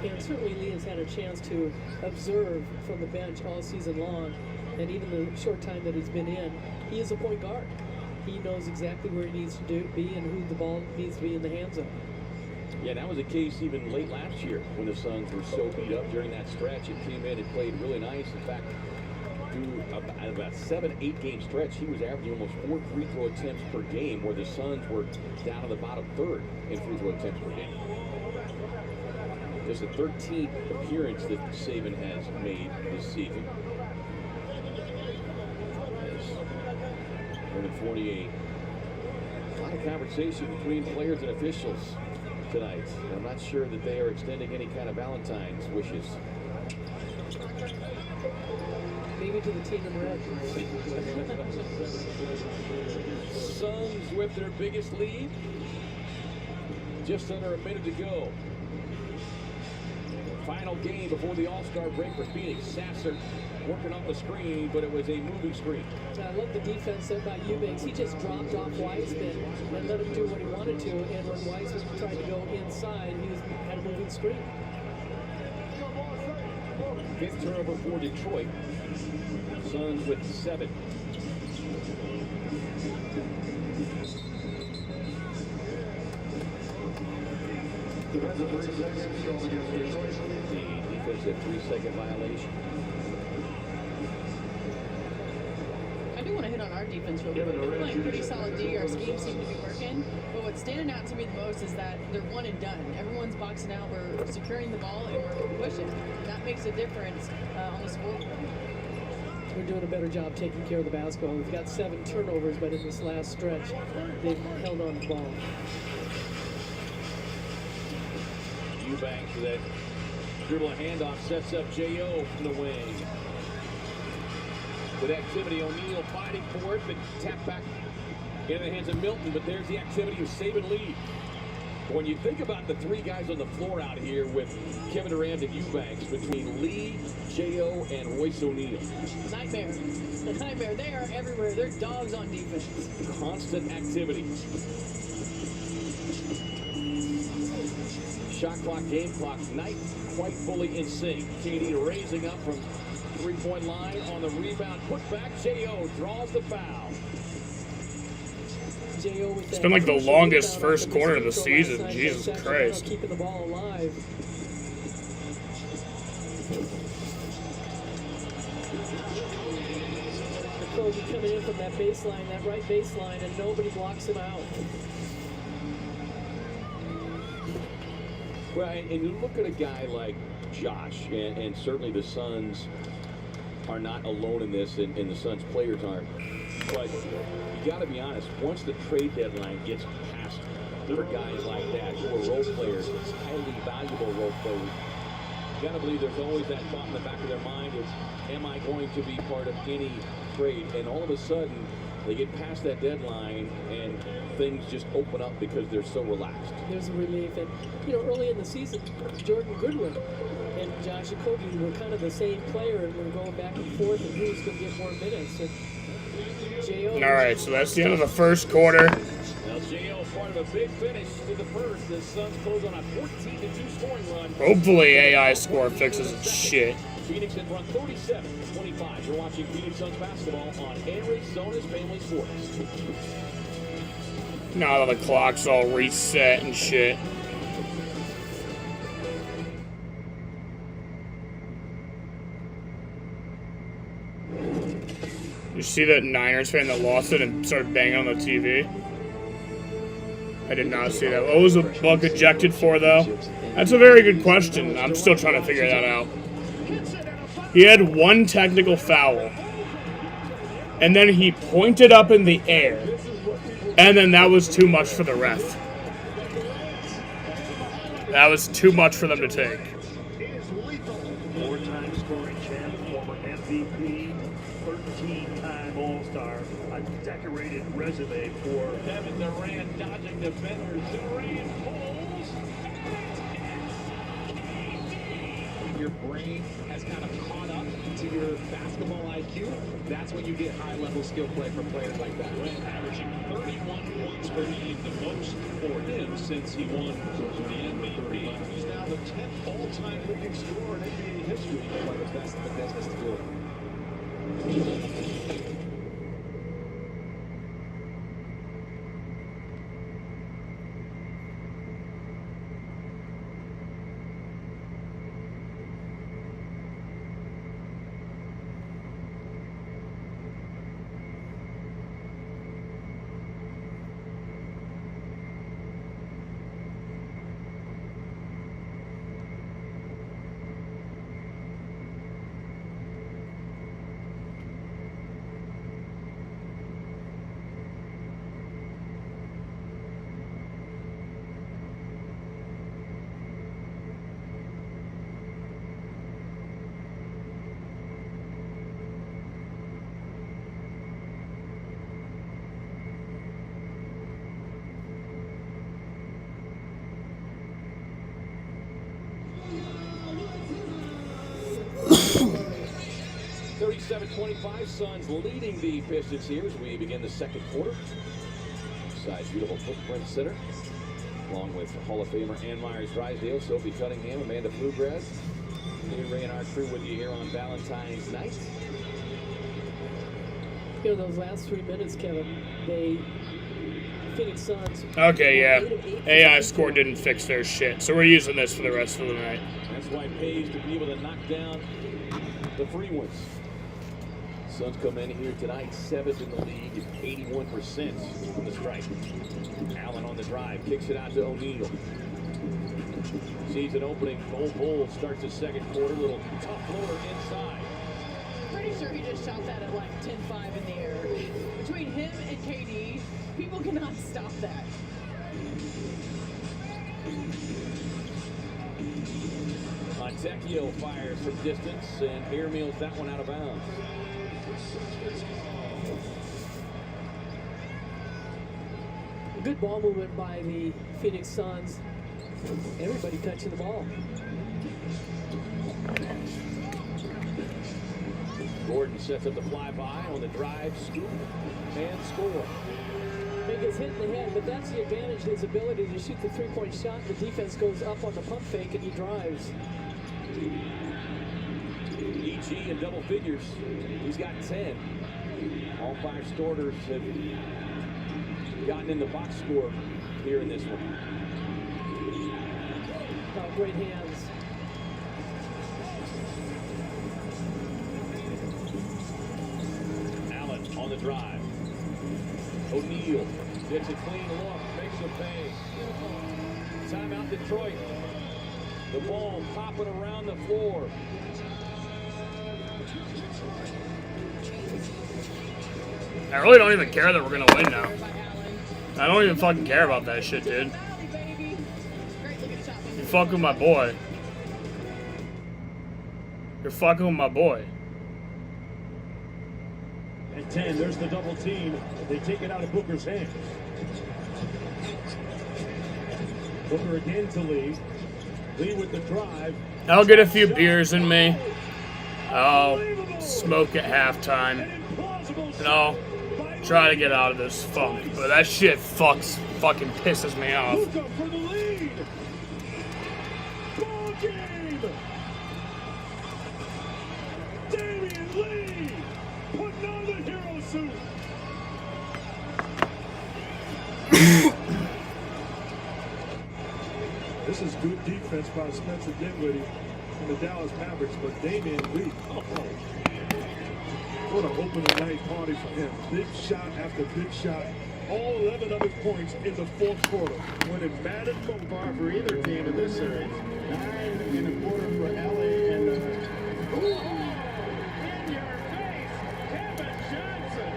S10: And certainly Lee has had a chance to observe from the bench all season long. And even the short time that he's been in, he is a point guard. he knows exactly where he needs to be and who the ball needs to be in the hands of.
S8: Yeah, that was the case even late last year when the Suns were so beat up during that stretch, and came in and played really nice. In fact, through about 7-8 game stretch, he was averaging almost 4 free throw attempts per game, where the Suns were down in the bottom third in free throw attempts per game. Just a 13th appearance that Saban has made this season. More than 48. A lot of conversation between players and officials tonight. I'm not sure that they are extending any kind of Valentine's wishes.
S10: Maybe to the team in red.
S8: Suns with their biggest lead. Just under a minute to go. Final game before the All-Star break for Phoenix. Sasser working off the screen, but it was a moving screen.
S10: I love the defense set by Eubanks. He just dropped off Wiseman and let him do what he wanted to. And when Wiseman tried to go inside, he had a moving screen.
S8: 5th turnover for Detroit. Suns with 7. The defensive 3-second violation.
S9: I do want to hit on our defense real quick. We're playing pretty solid D. Our schemes seem to be working. But what's standing out to me the most is that they're one and done. Everyone's boxing out. We're securing the ball and we're pushing. And that makes a difference on the scoreboard.
S10: We're doing a better job taking care of the basketball. We've got 7 turnovers, but in this last stretch, they've held on to the ball.
S8: Eubanks with that dribble handoff sets up J.O. from the wing. With activity, O'Neal fighting for it, but tap back into the hands of Milton. But there's the activity of Saban Lee. When you think about the 3 guys on the floor out here with Kevin Durant and Eubanks, between Lee, J.O., and Royce O'Neal.
S9: Nightmare. The nightmare. They are everywhere. They're dogs on defense.
S8: Constant activity. Shot clock, game clock, night quite fully in sync. KD raising up from 3-point line on the rebound. Put back, J.O. draws the foul.
S2: It's been like the longest first quarter of the season. Jesus Christ.
S10: Keeping the ball alive. Kobe coming in from that baseline, that right baseline, and nobody blocks him out.
S8: Well, and you look at a guy like Josh, and certainly the Suns are not alone in this, and the Suns players aren't. But you got to be honest, once the trade deadline gets passed for guys like that, who are role players, highly valuable role players, you got to believe there's always that thought in the back of their mind is, am I going to be part of any trade? And all of a sudden, they get past that deadline, and things just open up because they're so relaxed.
S10: There's a relief. And, you know, early in the season, Jordan Goodwin and Josh Okogie were kind of the same player, and we were going back and forth, and who's going to get more minutes. And J.O.
S2: All right, so that's the end of the first quarter.
S8: Now J.O. part of a big finish to the first. The Suns close on a 14-2 scoring run.
S2: Hopefully AI score fixes its shit.
S8: Phoenix in front 37-25. You're watching Phoenix Suns basketball on Arizona's Family Sports.
S2: Now that the clock's all reset and shit. You see that Niners fan that lost it and started banging on the TV? I did not see that. What was the buck ejected for, though? That's a very good question. I'm still trying to figure that out. He had one technical foul, and then he pointed up in the air, and then that was too much for the ref. That was too much for them to take.
S14: Four-time scoring champ, former MVP, 13-time All-Star, a decorated resume for Kevin Durant, dodging defenders. Durant pulls.
S17: Your brain has kind of caught up to your basketball IQ. That's when you get high-level skill play from players like that.
S14: Durant averaging 31 points per game, the most for him since he won the MVP. He's now the 10th all-time leading scorer in NBA history.
S17: One of the best in the business to do it.
S8: 27-25, Suns leading the Pistons here as we begin the second quarter. Side beautiful footprint center, along with Hall of Famer Ann Myers-Drysdale, Sophie Cunningham, Amanda Bluegrass. Ray and our crew with you here on Valentine's night.
S10: You know, those last 3 minutes, Kevin, Phoenix Suns.
S2: Okay, yeah. AI score didn't fix their shit, so we're using this for the rest of the night.
S8: That's why it pays to be able to knock down the free ones. Suns come in here tonight, 7th in the league, 81% from the strike. Allen on the drive, kicks it out to O'Neal. Sees an opening. Bull starts the second quarter. Little tough floater inside.
S9: Pretty sure he just shot that at like 10-5 in the air. Between him and KD, people cannot stop that.
S8: Montecchio fires from distance and airmails that one out of bounds.
S10: Good ball movement by the Phoenix Suns. Everybody touching the ball.
S8: Gordon sets up the flyby on the drive, scoop, and score.
S10: He gets hit in the head, but that's the advantage, his ability to shoot the three-point shot. The defense goes up on the pump fake, and he drives.
S8: EG in double figures. He's got 10. All 5 starters have gotten in the box score here in this one.
S10: Oh, great hands.
S8: Allen on the drive. O'Neal gets a clean look, makes a pay. Timeout Detroit. The ball popping around the floor.
S2: I really don't even care that we're gonna win now. I don't even fucking care about that shit, dude. You're fucking with my boy. You're fucking with my boy.
S18: At 10, there's the double team. They take it out of Booker's hand. Booker again to Lee. Lee with the drive.
S2: I'll get a few beers in me. I'll smoke at halftime. And I'll try to get out of this funk. But that shit fucking pisses me off.
S18: Luka for the lead. Ball game. Damian Lee putting on the hero suit. This is good defense by Spencer Dinwiddie and the Dallas Mavericks, but Damian Lee, what an opening night party for him. Big shot after big shot. All 11 of his points in the fourth quarter. When it mattered so far for either team in this series. 9 in the quarter for LA and in your face, Kevin Johnson.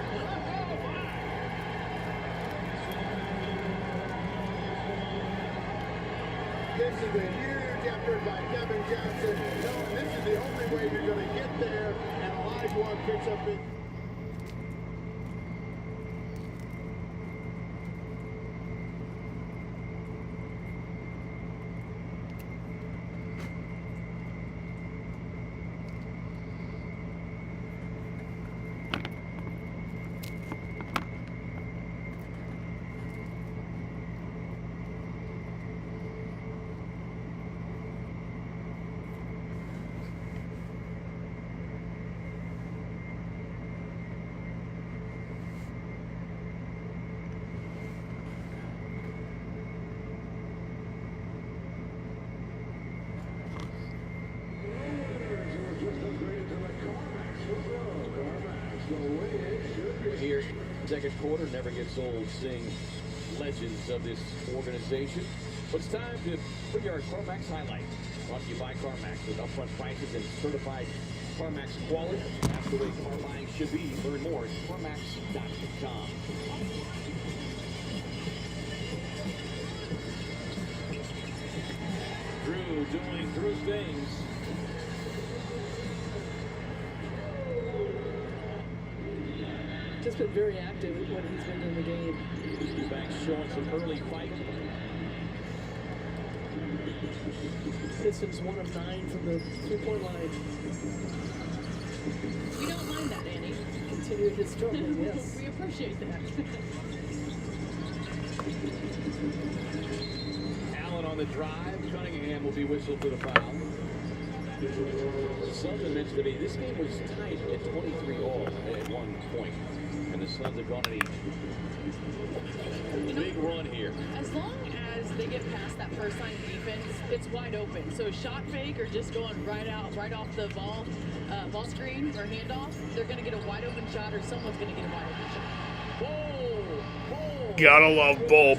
S11: This is a huge effort by Kevin Johnson. Knowing this is the only way you're going to get there, and Olajuwon picks up it.
S8: Here, second quarter, never gets old seeing legends of this organization. But it's time to bring you our CarMax highlight. Brought to you by CarMax with upfront prices and certified CarMax quality. That's the way car buying should be. Learn more at CarMax.com. Drew doing Drew things.
S10: Just been very active when he's been in the game.
S8: Eubanks showing some early fight.
S10: Pistons 1 of 9 from the three-point line.
S9: We don't mind that, Annie.
S10: Continue his struggle, yes.
S9: We appreciate that.
S8: Allen on the drive. Cunningham will be whistled for the foul. Suns mentioned to me this game was tight at 23 all at one point, and the Suns have gone on a big run here.
S9: As long as they get past that first line defense, it's wide open. So shot fake or just going right off the ball screen or handoff, they're going to get a wide open shot or someone's going to get a wide open shot.
S2: Gotta love Bol.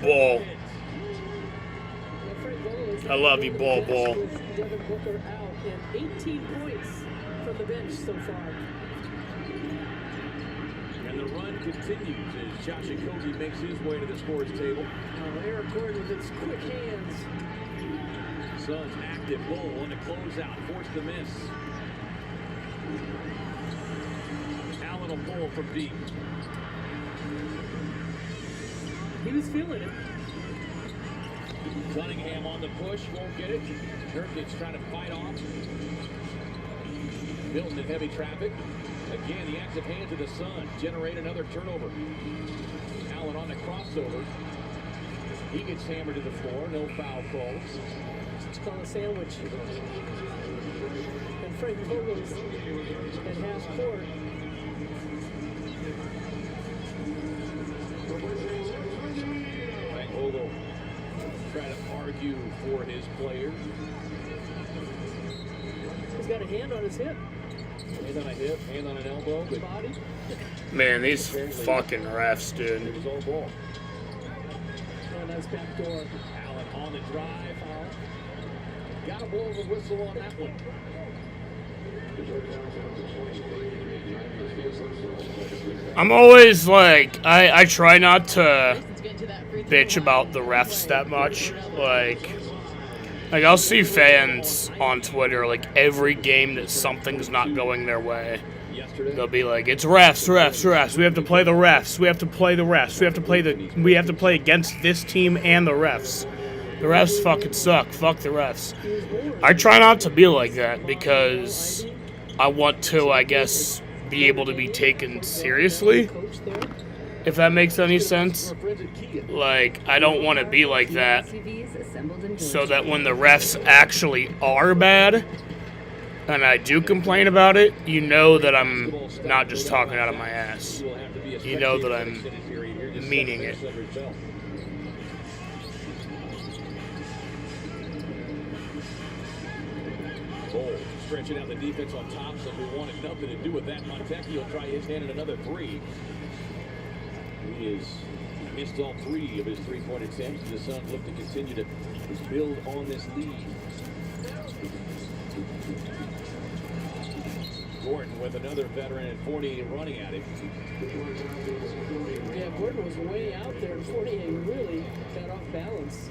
S2: I love you, Bol.
S10: Devin Booker out and 18 points from the bench so far.
S8: And the run continues as Josh Okogie makes his way to the scores table.
S10: Eric Gordon with his quick hands.
S8: Suns active. Bull on the closeout, forced to miss. Allen will pull from deep.
S10: He was feeling it.
S8: Cunningham on the push, won't get it. Nurkic trying to fight off. Milton in heavy traffic. Again, the active hands of the Suns generate another turnover. Allen on the crossover. He gets hammered to the floor. No foul calls.
S10: It's called a sandwich. And Frank Vogel's at half court.
S8: Frank Vogel trying to argue for his player.
S10: He's got a hand on his hip.
S8: Hand on a hip, hand on an elbow. Good
S10: body.
S2: Man, these fucking refs, dude.
S8: It was all ball.
S10: Oh, nice back door.
S8: Allen on the drive. Got to blow the whistle on that one.
S2: I'm always like, I try not to bitch about the refs that much. Like I'll see fans on Twitter, like, every game that something's not going their way, they'll be like, it's refs. We have to play the refs. We have to play against this team and the refs. The refs fucking suck. Fuck the refs. I try not to be like that because I want to, I guess, be able to be taken seriously, if that makes any sense. Like, I don't want to be like that so that when the refs actually are bad and I do complain about it, you know that I'm not just talking out of my ass. You know that I'm meaning it.
S8: Bull stretching out the defense on Thompson, who wanted nothing to do with that. Montecchio will try his hand at another three. He has missed all three of his three-point attempts. The Suns look to continue to build on this lead. Gordon with another veteran and 48 running at him.
S10: Yeah, Gordon was way out there, and 48 really got off balance.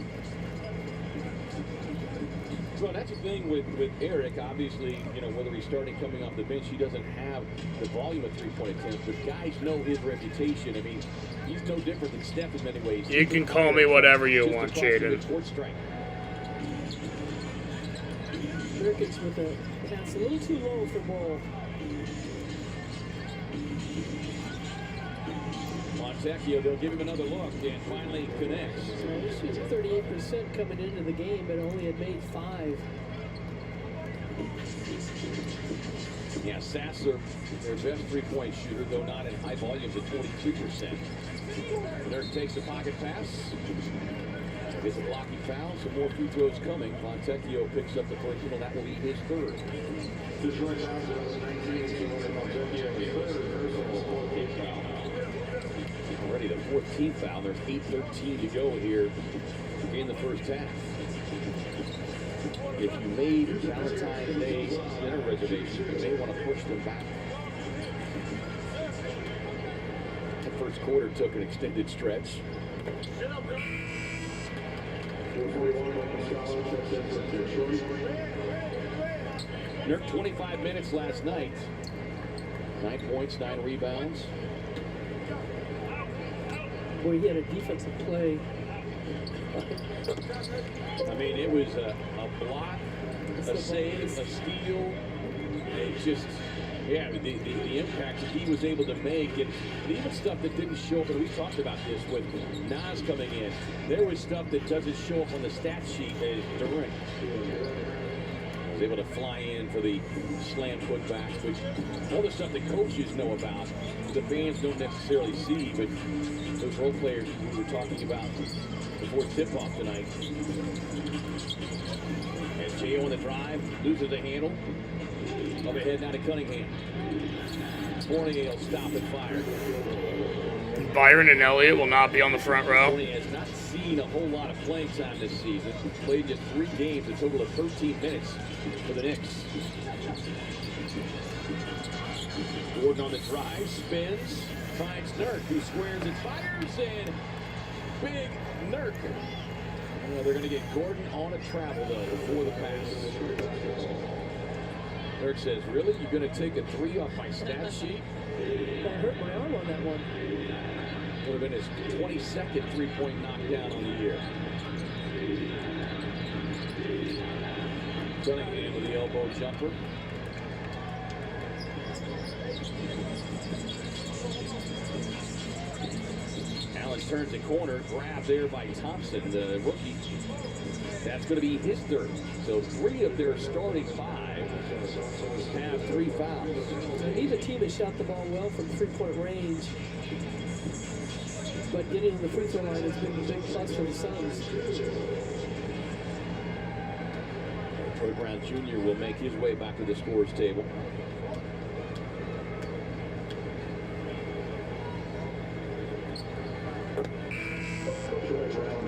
S8: Well, that's the thing with Eric. Obviously, you know, whether he's starting coming off the bench, he doesn't have the volume of three-point attempts, but guys know his reputation. I mean, he's no different than Steph in many ways.
S2: You can call me whatever you want, Jaden.
S10: Nurkic with a pass a little too low for Ball.
S8: Montecchio, they'll give him another look, and finally connects.
S10: He shoots 38% coming into the game, but only had made 5.
S8: Yeah, Sasser, their best three-point shooter, though not in high volumes at 22%. Nurk takes a pocket pass. Gets a blocking foul, some more free throws coming. Montecchio picks up the first one, and that will be his third. Already the 14th foul. There's 8:13 to go here in the first half. If you made Valentine's Day dinner reservations, you may want to push them back. The first quarter took an extended stretch. Nurk 25 minutes last night. 9 points, 9 rebounds.
S10: Boy, he had a defensive play.
S8: I mean, it was a block, a save, a steal. It just Yeah, the impact that he was able to make, and even stuff that didn't show up, and we talked about this with Nas coming in. There was stuff that doesn't show up on the stat sheet. Durant was able to fly in for the slam putbacks, which all the stuff that coaches know about, the fans don't necessarily see, but those role players we were talking about before tip-off tonight. As J.O. on the drive, loses the handle. Overhead now to Cunningham. Fournier stop and fire.
S2: Byron and Elliott will not be on the front row.
S8: Fournier has not seen a whole lot of playing time this season. Played just 3 games, a total of 13 minutes for the Knicks. Gordon on the drive, spins, finds Nurk, who squares and fires, and big Nurk. Well, they're going to get Gordon on a travel, though, before the pass. Nurk says, really? You're going to take a 3 off my stat sheet?
S10: I hurt my arm on that one.
S8: Would have been his 22nd three-point knockdown on the year. Cunningham with the elbow jumper. Allen turns the corner, grabbed there by Thompson, the rookie. That's going to be his 3rd. So 3 of their starting 5 have 3 fouls.
S10: He's a team that shot the ball well from three-point range. But getting to the free throw line has been a big plus for the Suns.
S8: Troy Brown Jr. will make his way back to the scorers table.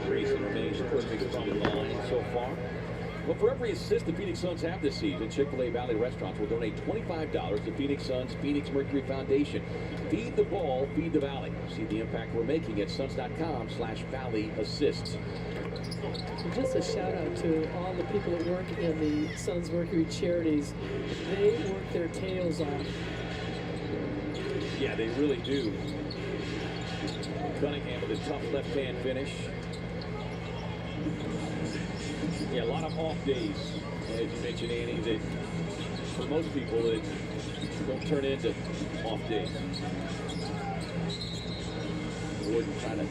S8: Grayson remains perfect from the line so far. Well, for every assist the Phoenix Suns have this season, Chick-fil-A Valley Restaurants will donate $25 to Phoenix Suns Phoenix Mercury Foundation. Feed the ball, feed the Valley. See the impact we're making at Suns.com/Valley Assists.
S10: And just a shout out to all the people that work in the Suns Mercury charities. They work their tails off.
S8: Yeah, they really do. Cunningham with a tough left-hand finish. Yeah, a lot of off days, as you mentioned, Annie, that for most people that don't turn into off days. Gordon trying to.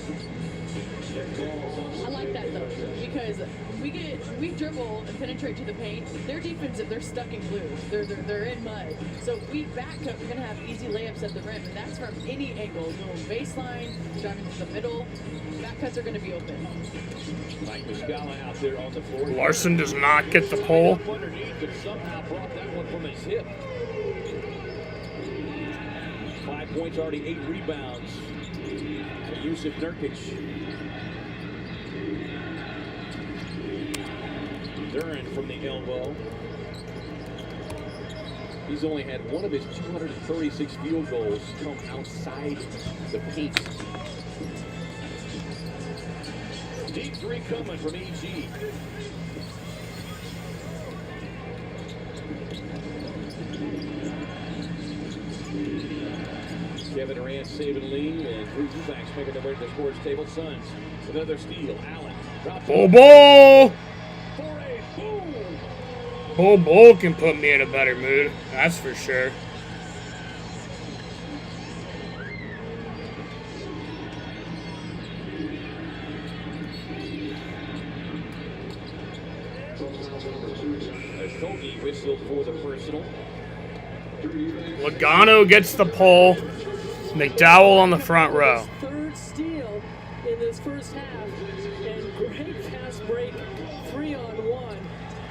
S9: I like that though, because we dribble and penetrate to the paint. Their defense, they're stuck in glue. They're in mud. So if we back up, we're gonna have easy layups at the rim, and that's from any angle. Going baseline, driving to the middle. Back cuts are gonna be open.
S8: Mike Muscala out there on the floor.
S2: Larson does not get the pole.
S8: Underneath, but somehow brought that one from his hip. 5 points, already 8 rebounds. So Yusuf Nurkic. Duran from the elbow. He's only had one of his 236 field goals come outside the paint. Deep 3 coming from EG. Kevin Durant saving the lead, and 3 two-backs making their way to the scores table. Suns with another steal. Allen drops
S2: Bull Bull! Bull Bull can put me in a better mood, that's for sure.
S8: Kogi whistled for the personal.
S2: Logano gets the pole. McDowell on the front row.
S10: 3rd steal in this first half, and great fast break, 3-on-1,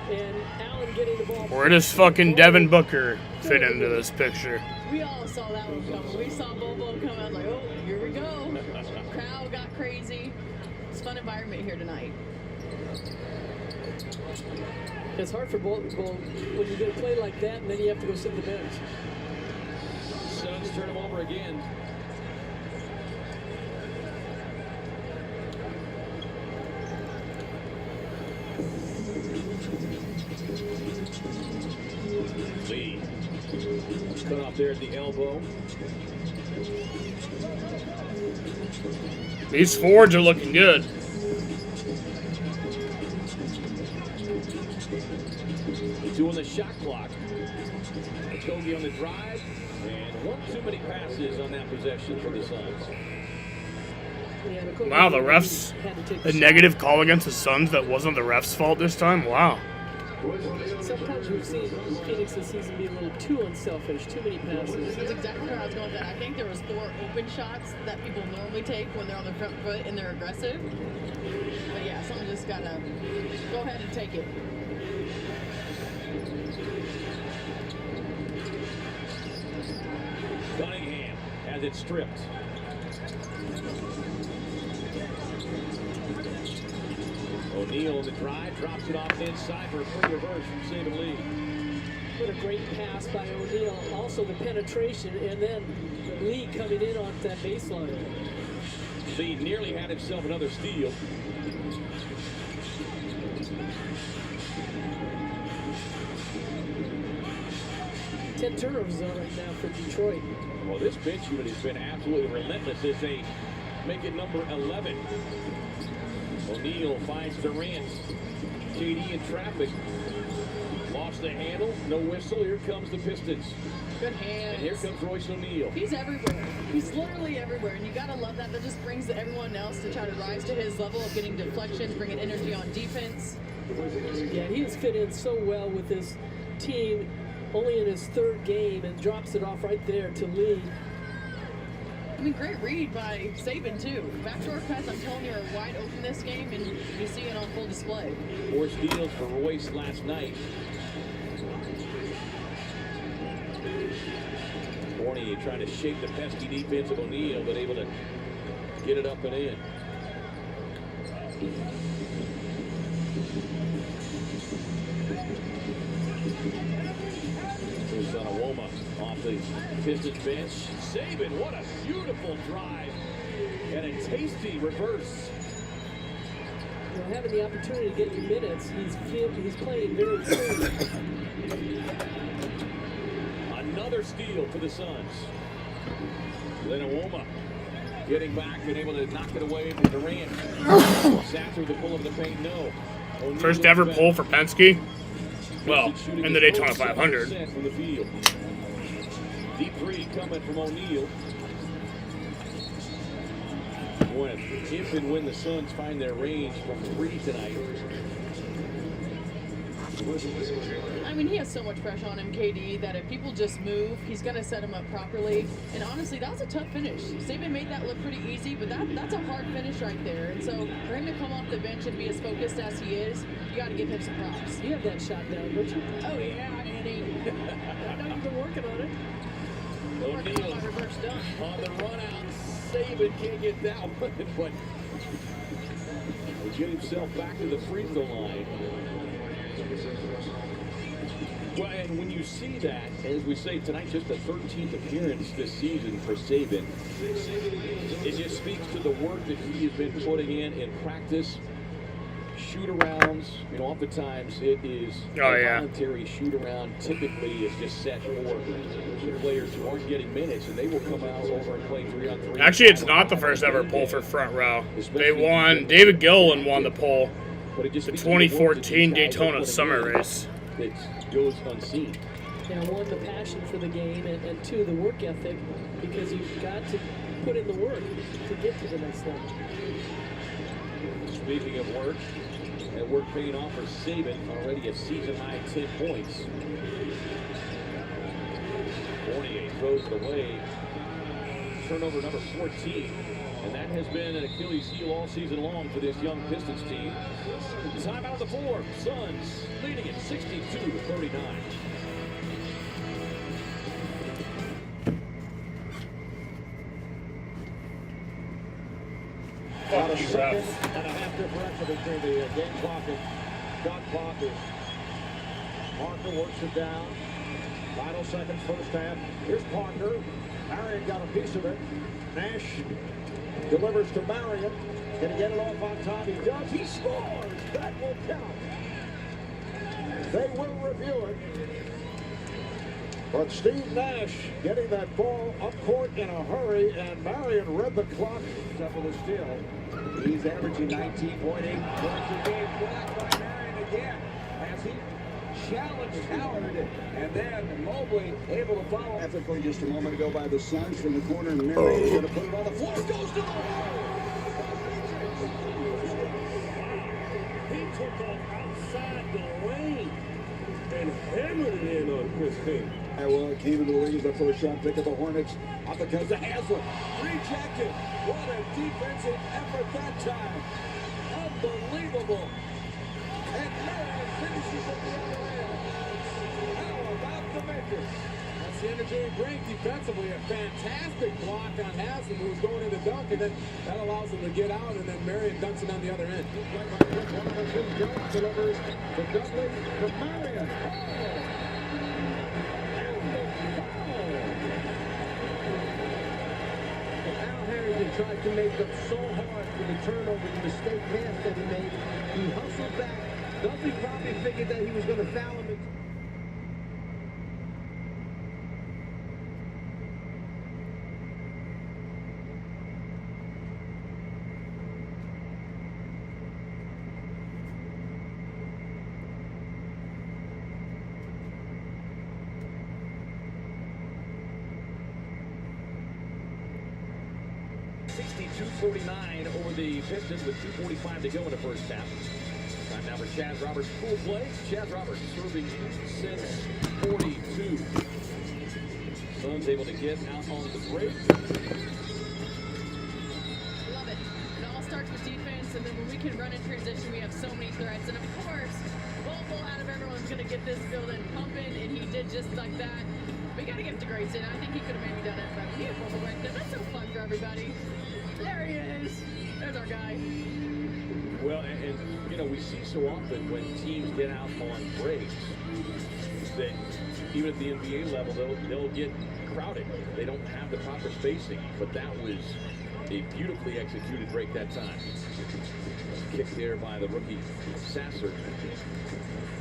S10: and Allen getting the ball.
S2: Where does fucking Devin Booker fit into this picture?
S9: We all saw that one coming. We saw Bobo come out like, oh, here we go. Crowd got crazy. It's a fun environment here tonight.
S10: It's hard for both when you get a play like that, and then you have to go sit on the bench.
S8: Suns turn him over again. Lee cut off there at the elbow.
S2: These forwards are looking good.
S8: Doing the shot clock. Kogi on the drive, and one too many passes on that possession for the Suns.
S2: Wow, the refs, a negative call against the Suns that wasn't the refs' fault this time? Wow.
S10: Sometimes we've seen Phoenix this season be a little too unselfish, too many passes.
S9: That's exactly where I was going with that. I think there was 4 open shots that people normally take when they're on their front foot and they're aggressive. But yeah, someone just got to go ahead and take it.
S8: Cunningham has it stripped. O'Neal on the drive, drops it off inside for a free reverse from Saban Lee.
S10: What a great pass by O'Neal. Also the penetration, and then Lee coming in off that baseline.
S8: Lee nearly had himself another steal.
S10: Ten turnovers right now for Detroit.
S8: Well, this bench unit has been absolutely relentless as they make it number 11. O'Neal finds Durant. KD in traffic. Lost the handle. No whistle. Here comes the Pistons.
S9: Good hands.
S8: And here comes Royce O'Neal.
S9: He's everywhere. He's literally everywhere. And you got to love that. That just brings everyone else to try to rise to his level of getting deflections, bringing energy on defense.
S10: Yeah, he has fit in so well with this team. Only in his 3rd game, and drops it off right there to Lee.
S9: I mean, great read by Saban, too. Backdoor cuts, I'm telling you, are wide open this game, and you see it on full display.
S8: 4 steals for Royce last night. Fournier trying to shape the pesky defense of O'Neal, but able to get it up and in. Here's Zanawoma off the Pistons bench. Saban, what a beautiful drive. And a tasty reverse.
S10: You know, having the opportunity to get the minutes, he's playing very free.
S8: Another steal for the Suns. Zanawoma getting back and able to knock it away from Durant. Sat through the pull of the paint, no. O'Neal
S2: First ever pull for Penske. Well, in the Daytona 500.
S8: From the field. Deep 3 coming from O'Neal. If and when the Suns find their range from 3 tonight.
S9: I mean, he has so much pressure on him, KD, that if people just move, he's going to set him up properly. And honestly, that was a tough finish. Saban made that look pretty easy, but that's a hard finish right there. And so for him to come off the bench and be as focused as he is, you got to give him some props.
S10: You have that shot down, don't you?
S9: Oh, yeah, Andy.
S10: I know you've been working on it.
S8: O'Neal
S9: on reverse dunk.
S8: On the run out, Saban can't get that one, but he'll get himself back to the free throw line. Well, and when you see that, as we say tonight, just the 13th appearance this season for Saban, it just speaks to the work that he has been putting in practice. Shoot-arounds, you know, oftentimes it is a voluntary shoot-around. Typically, it's just set for players who aren't getting minutes, and they will come out over and play 3-on-3.
S2: Actually, it's not the first ever poll for front row. They won. David Gilliland won the poll. The 2014 Daytona Summer Race.
S8: It goes unseen.
S10: And 1, the passion for the game, and 2, the work ethic, because you've got to put in the work to get to the next level.
S8: Speaking of work, that work paying off for Saban, already a season-high 10 points. Fournier throws it away. Turnover number 14. And that has been an Achilles heel all season long for this young Pistons team. Time out of the 4. Suns leading it 62-39.
S14: About a second and a half differential between the game clock and shot clock. Parker works it down. Final seconds, first half. Here's Parker. Marion got a piece of it. Nash delivers to Marion. Can he get it off on time? He does. He scores. That will count. They will review it. But Steve Nash getting that ball up court in a hurry, and Marion read the clock. Except with a steal. He's averaging 19.8 points a game. Blocked by Marion again as he Mobley able to follow. Effort play just a moment ago by the Suns from the corner. Murray's going to put it on the floor. Goes to the hole.
S18: He took off outside the lane and hammered it in on Chris King.
S14: Iowa came into the league as the first round pick of the Hornets. Up it comes to Haslem. Rejected. What a defensive effort that time. Unbelievable. And Murray finishes at the other end. How about the maker?
S19: That's the energy they bring defensively. A fantastic block on Haslem, who was going in the dunk, and then that allows him to get out, and then Marion dunks it on the other end.
S14: Jones delivers to Dudley for Marion.
S20: Al Harrington tried to make up so hard for the turnover, the mistake pass that he made. He hustled back. Dudley probably figured that he was going to foul him.
S8: $62-49 over the Pistons with 2:45 to go in the first half. Time now for Chaz Roberts' full play. Chaz Roberts serving since 42. Suns able to get out on the break.
S9: Love it. It all starts with defense, and then when we can run in transition, we have so many threats. And of course, Bobo out of everyone's going to get this building pumping, and he did just like that. We got to give it to Grayson. I think he could have maybe done it, but he had Bobo right there. That's so fun for everybody. There he is. There's our guy.
S8: Well, and you know, we see so often when teams get out on breaks that even at the NBA level, they'll get crowded. They don't have the proper spacing, but that was a beautifully executed break that time. Kicked there by the rookie Sasser.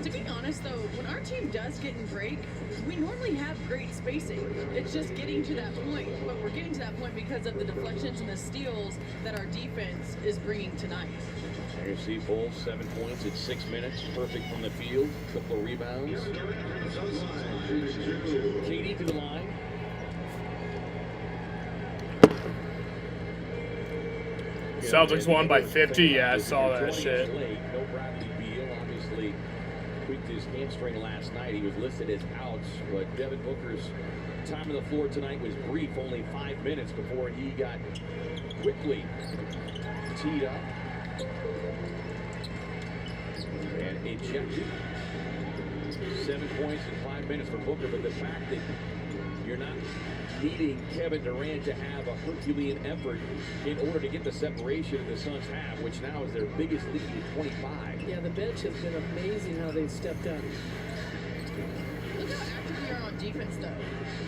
S9: To be honest, though, when our team does get in break, we normally have great spacing. It's just getting to that point, but we're getting to that point because of the deflections and the steals that our defense is bringing tonight.
S8: There you see Bulls, 7 points in 6 minutes, perfect from the field, couple of rebounds. KD to the line.
S2: Celtics won by 50. Yeah, I saw that shit.
S8: No Bradley Beal, obviously tweaked his hamstring last night. He was listed as out, but Devin Booker's time on the floor tonight was brief, only 5 minutes before he got quickly teed up and ejected. 7 points in 5 minutes for Booker, but the fact that you're not needing Kevin Durant to have a Herculean effort in order to get the separation that the Suns have, which now is their biggest lead at 25.
S10: Yeah, the bench has been amazing how they've stepped up.
S9: Look how active we are on defense, though.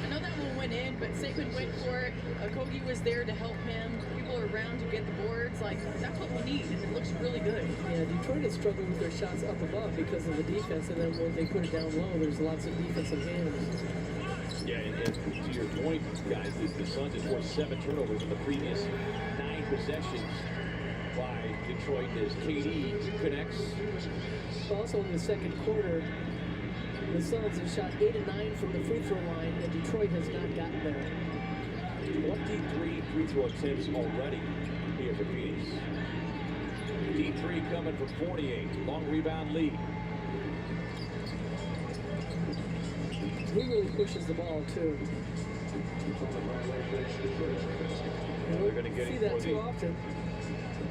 S9: I know that one went in, but Saban went for it. Kogi was there to help him. People are around to get the boards. Like, that's what we need, and it looks really good.
S10: Yeah, Detroit has struggled with their shots up above because of the defense, and then when they put it down low, there's lots of defensive hands.
S8: Yeah, and to your point, guys, the Suns have forced 7 turnovers in the previous 9 possessions by Detroit as KD connects.
S10: Also in the second quarter, the Suns have shot 8 of 9 from the free throw line, and Detroit has not gotten there.
S8: 23 free throw attempts already here for Phoenix. D3 coming for 48. Long rebound lead.
S10: He really pushes the ball, too.
S8: They're going to get
S10: see that too often.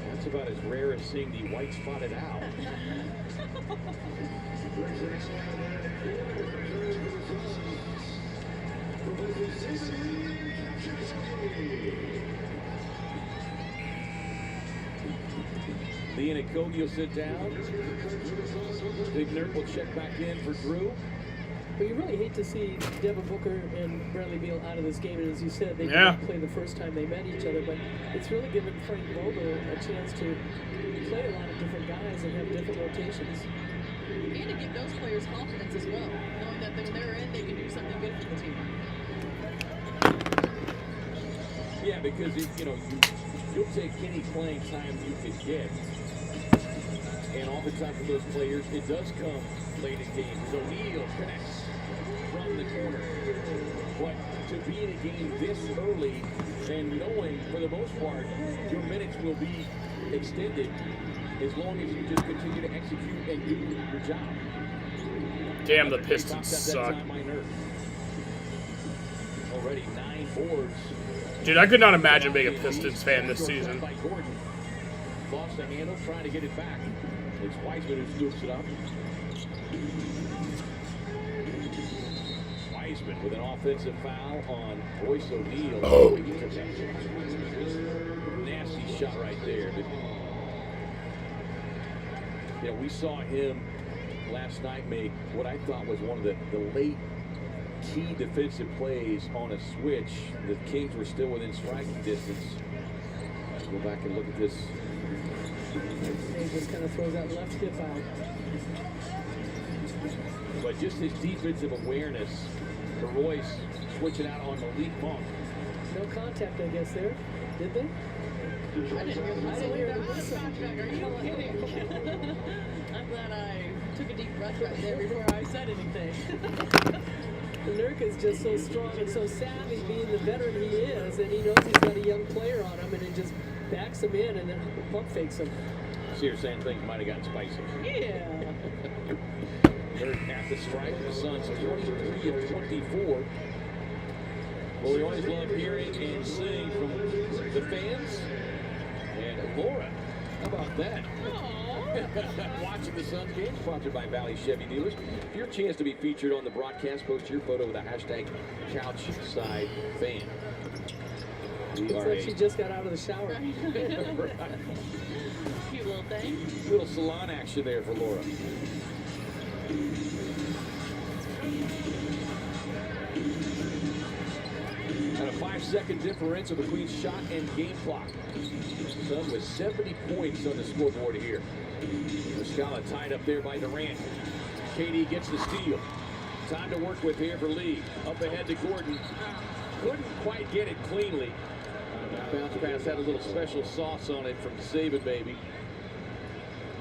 S8: That's about as rare as seeing the white-spotted owl. Lee and Kogi will sit down. Big Nerd will check back in for Drew.
S10: But you really hate to see Devin Booker and Bradley Beal out of this game. And as you said, they didn't play the first time they met each other. But it's really given Frank Vogel a chance to play a lot of different guys and have different rotations.
S9: And to give those players confidence as well, knowing that when they're in, they can do something good for the team.
S8: Yeah, because you'll take any playing time you can get. And oftentimes for those players, it does come late in games. O'Neal connects from the corner. But to be in a game this early and knowing, for the most part, your minutes will be extended as long as you just continue to execute and do your job.
S2: Damn, the Pistons suck.
S8: Already 9 boards.
S2: Dude, I could not imagine being a Pistons fan this season.
S8: Lost the handle, trying to get it back. It's Wiseman who scoops it up. Wiseman with an offensive foul on Royce O'Neal.
S2: Oh.
S8: Nasty shot right there. But, you know, we saw him last night make what I thought was one of the late key defensive plays on a switch. The Kings were still within striking distance. Let's go back and look at this.
S10: They just kind of throws that left hip out.
S8: But just his defensive awareness for Royce switching out on Malik Monk.
S10: No contact, I guess, there. Did they?
S9: I didn't hear the whistle. Are you kidding? I'm glad I took a deep breath right there before I said anything.
S10: Nurk is just so strong and so savvy, being the veteran he is, and he knows he's got a young player on him, and it just backs him in and then pump fakes him.
S8: So you're saying things might have gotten spicy.
S10: Yeah.
S8: Nurk at the strike. The Suns 23 of 24. Well, we always love hearing and seeing from the fans. And Laura, how about that? Watching the Suns games, sponsored by Valley Chevy Dealers. For your chance to be featured on the broadcast, post your photo with the hashtag CouchSideFan.
S10: Looks like she just got out of the shower.
S8: Right.
S9: Cute little thing.
S8: Little salon action there for Laura. And a 5-second differential between shot and game clock. Sun with 70 points on the scoreboard here. Muscala tied up there by Durant. KD gets the steal. Time to work with here for Lee. Up ahead to Gordon. Couldn't quite get it cleanly. Bounce pass had a little special sauce on it from Saban Baby.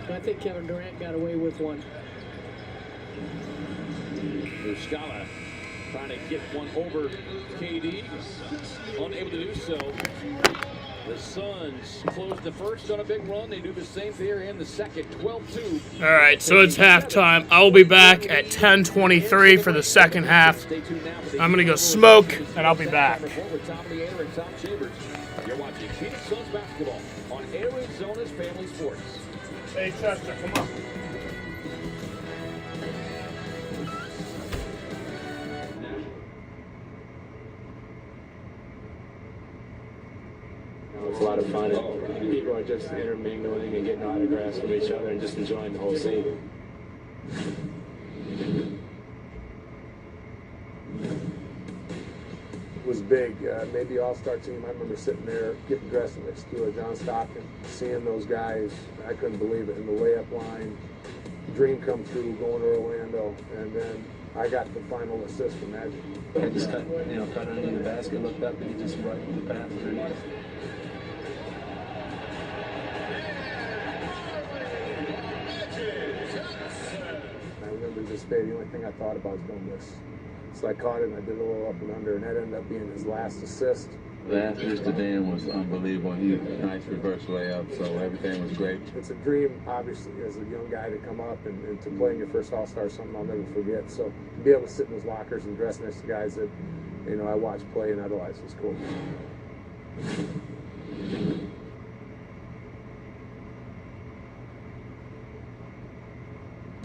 S10: I think Kevin Durant got away with one.
S8: Muscala trying to get one over KD. Unable to do so. The Suns closed the first on a big run. They do the same here in the second, 12-2.
S2: All right, so it's halftime. I will be back at 10:23 for the second half. I'm going to go smoke, and I'll be back.
S8: You're watching Phoenix Suns basketball on Arizona's Family Sports.
S2: Hey, Chester, come on.
S21: It's a lot of fun, and people are just intermingling and getting autographs from each other and just enjoying the whole scene.
S22: It was big. Made the All-Star team. I remember sitting there getting dressed next to John Stockton, seeing those guys. I couldn't believe it. In the layup line, dream come true, going to Orlando, and then I got the final assist from Magic.
S21: I just cut underneath the basket, looked up, and he just right in the path underneath.
S22: I remember this day, the only thing I thought about was going this. So I caught it and I did a little up and under, and that ended up being his last assist.
S21: That Mr. Dan was unbelievable. He nice reverse layup, so everything was great.
S22: It's a dream, obviously, as a young guy to come up and to play in your first All-Star is something I'll never forget. So to be able to sit in those lockers and dress next to guys that, you know, I watched play and idolize was cool.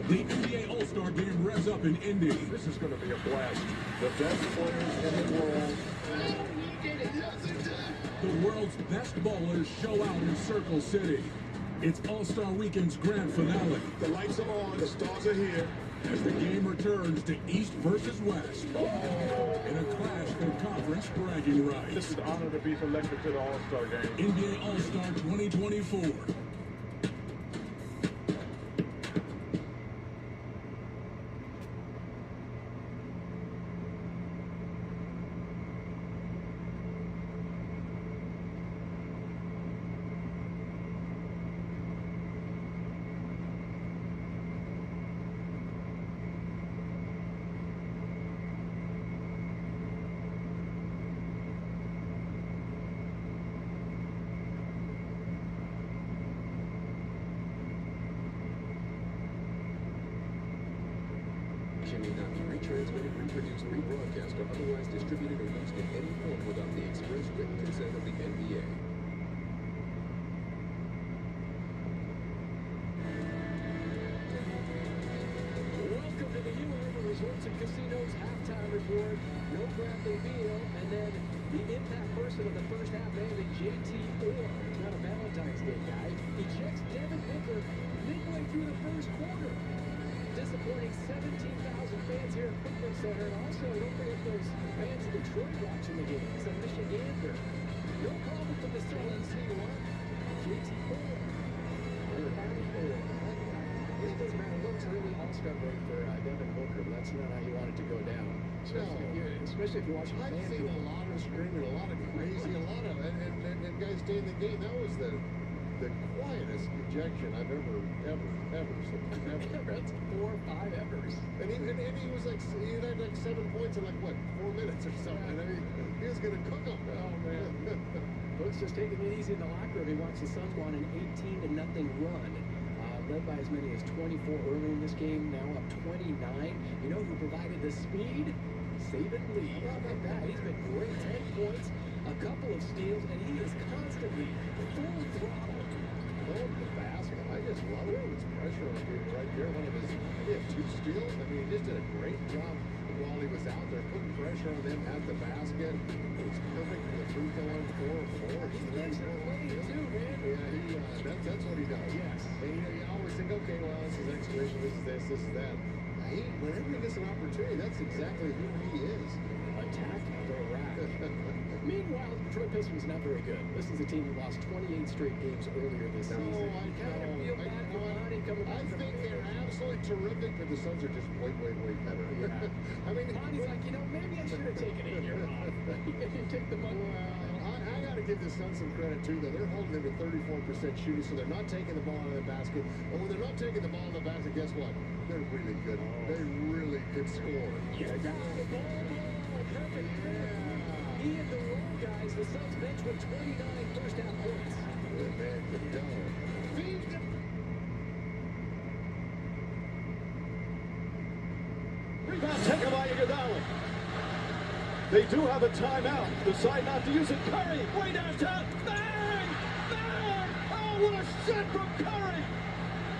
S23: The NBA All-Star Game revs up in Indy.
S18: This is going to be a blast. The best players in the world.
S23: The world's best ballers show out in Circle City. It's All-Star Weekend's grand finale.
S18: The lights are on. The stars are here.
S23: As the game returns to East versus West. In a clash for conference bragging rights.
S18: This is an honor to be selected to the All-Star Game.
S23: NBA All-Star 2024.
S1: transmission may not be retransmitted, reproduced, rebroadcast, or otherwise distributed or used in any form without the express written consent of the NBA.
S10: Welcome to the UR Resorts and Casinos halftime report. No Bradley Beal, and then the impact person of the first half, man, JT Orr. Not a Valentine's Day guy. He checks Devin Booker midway through the first quarter. Disappointing 17,000 fans here at Footprint Center, and also don't forget those fans of Detroit watching the game. It's a Michigander. No problem from the CNC1. JT Orr.
S5: It doesn't matter. It looks early all-star break for Devin Booker, but that's not how you want it to go down. Especially if you're watching
S11: I've seen a lot of screaming, a lot of crazy, a lot of and guys stay in the game. That was the quietest ejection I've ever seen.
S5: That's 4 or 5 evers.
S11: And he was like, he had like 7 points in like what, 4 minutes or something. I mean, he was gonna cook them.
S5: Oh man. Book's just taking it easy in the locker room. He wants the Suns go on an 18-0 run. Led by as many as 24 early in this game, now up 29. You know who provided the speed? Saban Lee. How about that? He's been great. 10 points, a couple of steals, and he is constantly full throttle.
S11: Going to the basket. I just love it. His pressure on people right there. One of his, he had 2 steals. I mean, he just did a great job while he was out there, putting pressure on them at the basket. It was perfect for the free throw line, 4 of 4.
S5: He lives in the lane too, man.
S11: Yeah, that's what he does. Yes. And you always think, okay, well, this is exhibition, this is that. Whenever he gets an opportunity, that's exactly who he is.
S5: Attack the rack. Meanwhile, the Detroit Pistons not very good. This is a team who lost 28 straight games earlier this season.
S11: I
S5: feel bad for Monty coming back.
S11: I think they're absolutely terrific, but the Suns are just way better.
S5: Yeah. I mean, Monty's like, maybe I should have taken a year off. Take the money.
S11: Well, I got to give the Suns some credit too, though. They're holding them to 34% shooting, so they're not taking the ball out of the basket. And when they're not taking the ball in the basket, guess what? They're really good. They really can score.
S5: You got the ball. Perfect. He and the roll guys. The Suns bench with 29 first half points.
S11: Good man, good dog.
S14: Rebound taken by Iguodala. They do have a timeout. Decide not to use it. Curry, way downtown. Bang! Bang! Oh, what a shot from Curry!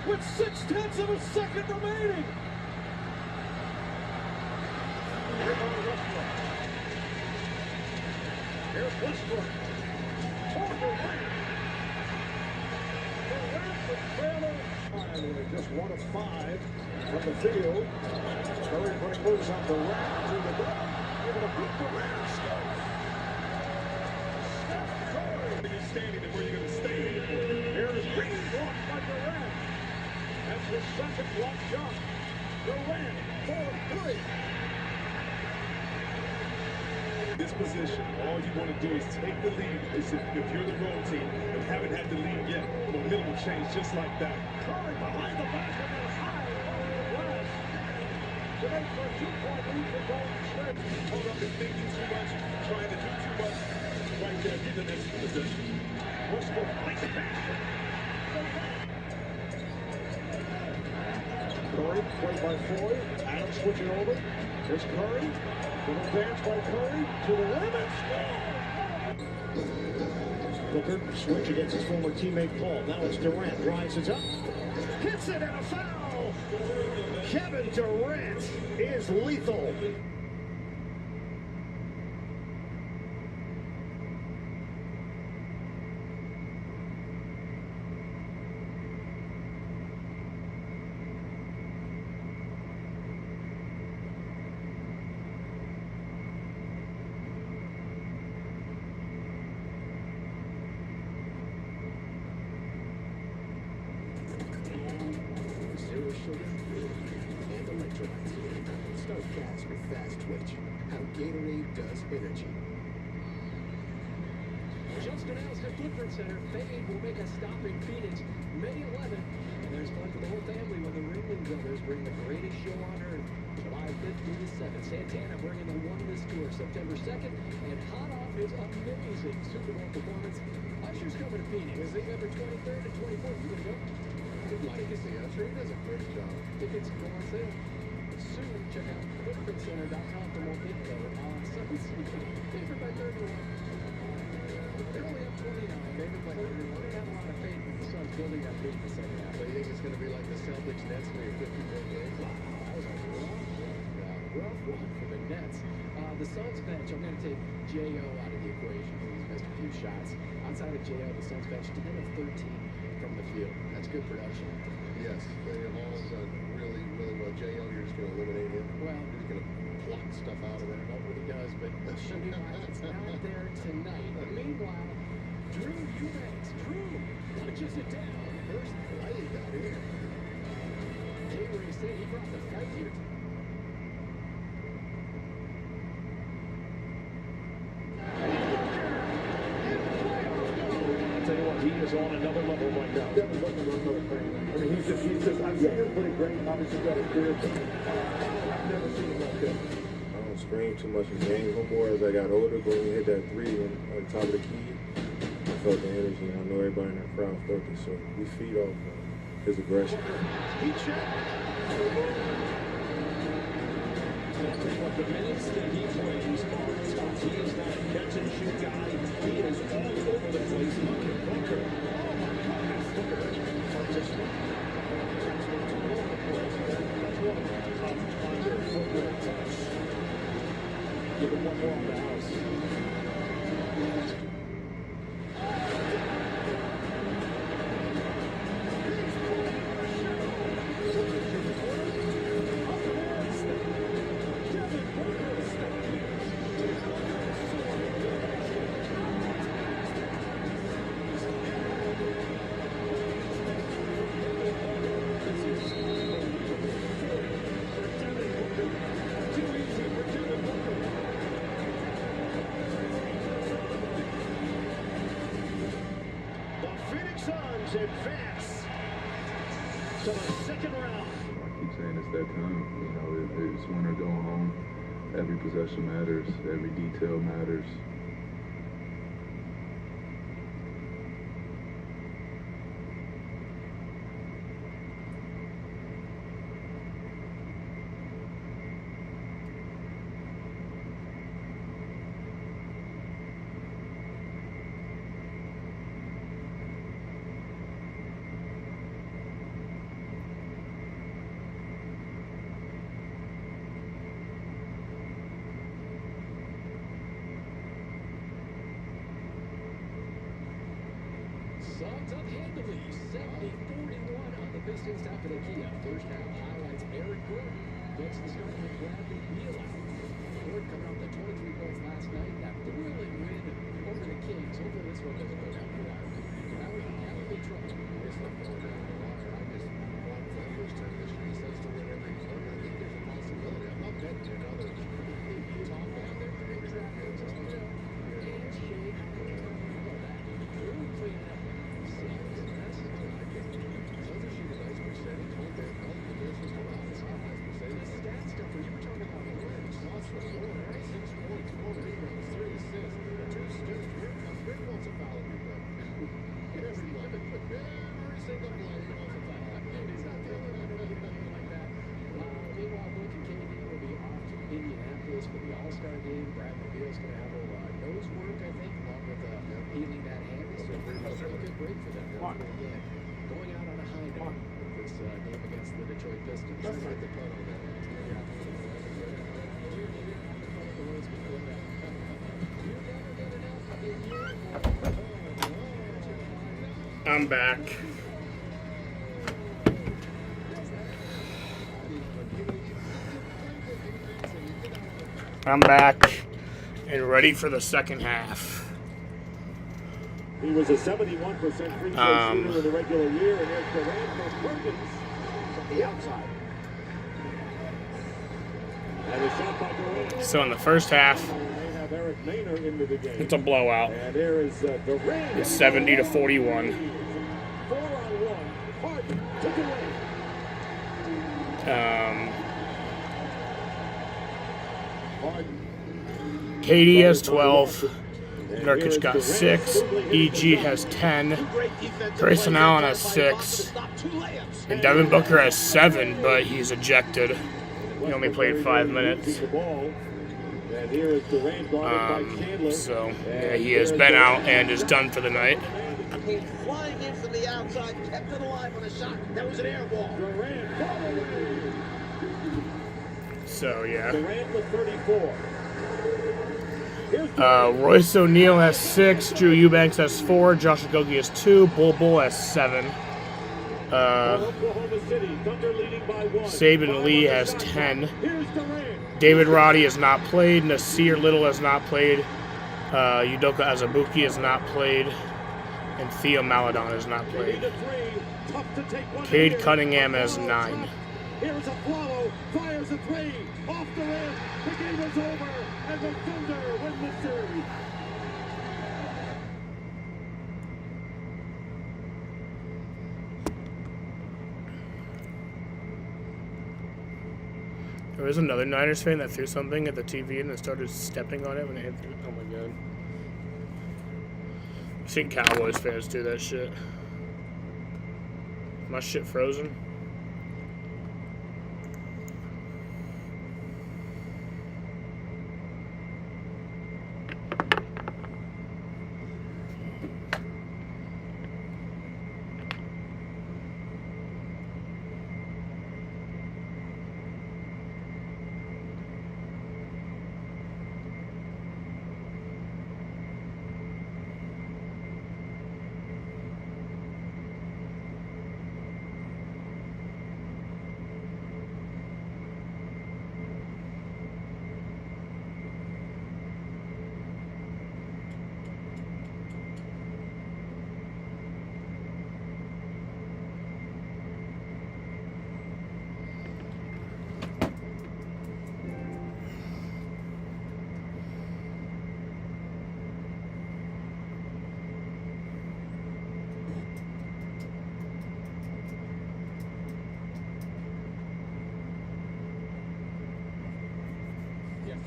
S14: With 0.6 of a second remaining. Here's Westbrook. Just 1 of 5 from the field. Curry putting moves on the rack to the goal. Able to beat the man. Steph Curry. You're standing and where you're going to stay. Here's Green blocked by Durant. That's his second block shot. Durant, 4 of 3.
S18: This position, all you want to do is take the lead. If you're the road team and haven't had the lead yet, momentum will change just like that.
S14: Curry behind the basket and high over the glass. To make for a 2-point lead for Golden State.
S18: Hold up and thinking too much, trying to do too much. Right there, get the next possession.
S14: Westbrook likes the basket. Curry, played by Floyd. Adams switching over. Here's Curry. Little dance by Curry to the rim and score! Booker switch against his former teammate Paul. Now it's Durant. Drives it up. Hits it and a foul! Kevin Durant is lethal.
S1: Zero sugar and electrolytes. Start fast with Fast Twitch. How Gatorade does energy.
S5: Just announced at Footprint Center, Fade will make a stop in Phoenix May 11th. And there's fun for the whole family when the Ringling Brothers bring the greatest show on earth, July 5th through the 7th. Santana bringing the One List Tour September 2nd. And hot off his amazing Super Bowl performance, Usher's coming to Phoenix. November 23rd and 24th. You gonna go?
S11: I'd like to see Usher. He does a great job.
S5: Tickets go on sale. soon. Check out footprintcenter.com for more info on Suns. Favored by 31. They're only up 29. Favored by 31. They have a lot of faith in the Suns building that lead in the second half.
S13: So you think it's going to be like the Celtics Nets for your 50-point game?
S5: Wow, that was a rough one for the Nets. The Suns bench, I'm going to take J.O. out of the equation. He's missed a few shots. Outside of J.O., the Suns bench 10 of 13 from the field. That's good production.
S13: Yes, they have all done really, really well. J.O., you're just going to eliminate him.
S5: Well,
S13: you're just going to block stuff out of there.
S5: I don't know what he does, but should be why it's not there tonight. Meanwhile, Drew Eubanks. Drew punches it down. First play got in. J-Ray said he brought the fight here.
S3: Tell you what, he is on another level right now.
S11: Devin's looking for another thing. I mean, he's just, I've seen him play great. Obviously, got a career. I've never seen him like this.
S4: I don't scream too much in games no more as I got older, but when we hit that three on top of the key, I felt the energy. I know everybody in that crowd felt it, so we feed off his aggression.
S8: But the minutes that he plays, he is not a catch-and-shoot guy. He is all over the place. Booker. Oh, my goodness. Booker. Just under football touch. Give him one more on the house. Advance to the second round.
S6: I keep saying it's that time. You know, it's win or go home. Every possession matters. Every detail matters.
S5: Suns up handily, 70-41 on the Pistons top of the key. First half highlights Eric Gordon gets the start with Bradley Beal out. Gordon coming off the 23 points last night. That thrilling win over the Kings. Hopefully this one doesn't go down the wire. That would be trouble.
S13: It's not going down the wire. I just want for the first time this year he says to win every game. I think there's a possibility. I'm not betting another top down there for big draft picks.
S5: Handshake. Drew cleaning up. Indianapolis for the All-Star game. Bradley Beal's going to have a nose work, I think, along with healing that hand. So it's a good break for them. Again, going out on a high note with this game against the Detroit Pistons. That's like the punt on that.
S2: I'm back. I'm back and ready for the second half.
S3: He was a 71% free throw shooter in the regular year, and there's Durant from Perkins from the outside. And a shot by Durant.
S2: So in the first half,
S3: They have Eric Maynard into the game.
S2: it's a blowout.
S3: And there is Durant.
S2: It's 70-41.
S3: 4-on-1. Harden took it away.
S2: KD has 12. Nurkic got 6. EG has 10. Grayson Allen has 6. And Devin Booker has 7, but he's ejected. He only played 5 minutes.
S3: And here is Durant guarded by Chandler.
S2: So, yeah, he has been out and is done for the night.
S20: Came flying in from the outside, kept it alive on a shot. That was an air ball.
S3: Durant,
S2: So, yeah.
S3: Durant with 34.
S2: Royce O'Neal has 6, Drew Eubanks has 4, Josh Okogie has 2, Bull has 7.
S3: Oklahoma City, Thunder leading by 1.
S2: Sabin Lee has 10. David Roddy has not played. Nasir Little has not played. Udoka Azubuike has not played. And Theo Maledon has not played. Cade Cunningham has 9.
S3: Here's a follow, fires a 3, off the rim. The game is over, and the Thunder win the series.
S2: There was another Niners fan that threw something at the TV and then started stepping on it when it hit. Oh my god. I've seen Cowboys fans do that shit. My shit frozen.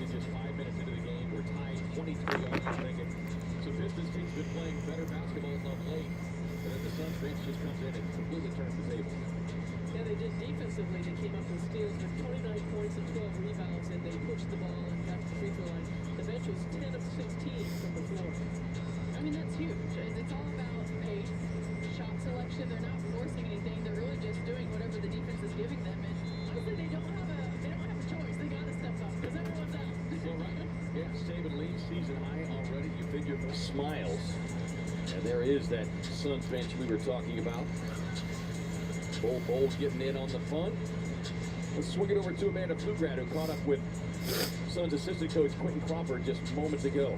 S8: Just 5 minutes into the game, we're tied 23 all you're thinking. So Pistons team's been playing better basketball of late, but then the Suns bench just comes in and completely turns the table.
S10: Yeah, they did defensively. They came up with steals with 29 points and 12 rebounds, and they pushed the ball and got to the free throw line. The bench was 10 of 16 from the floor.
S9: I mean, that's huge. It's all about pace, shot selection. They're not forcing anything. They're really just doing whatever the defense is giving them. And honestly, they don't have a choice. They got to step up because everyone's out.
S8: Yeah, Sabin Lee, season high already. You figure for smiles. And there is that Suns bench we were talking about. Bowles getting in on the fun. Let's swing it over to Amanda Pflugrad, who caught up with Suns assistant coach Quentin Crawford just moments ago.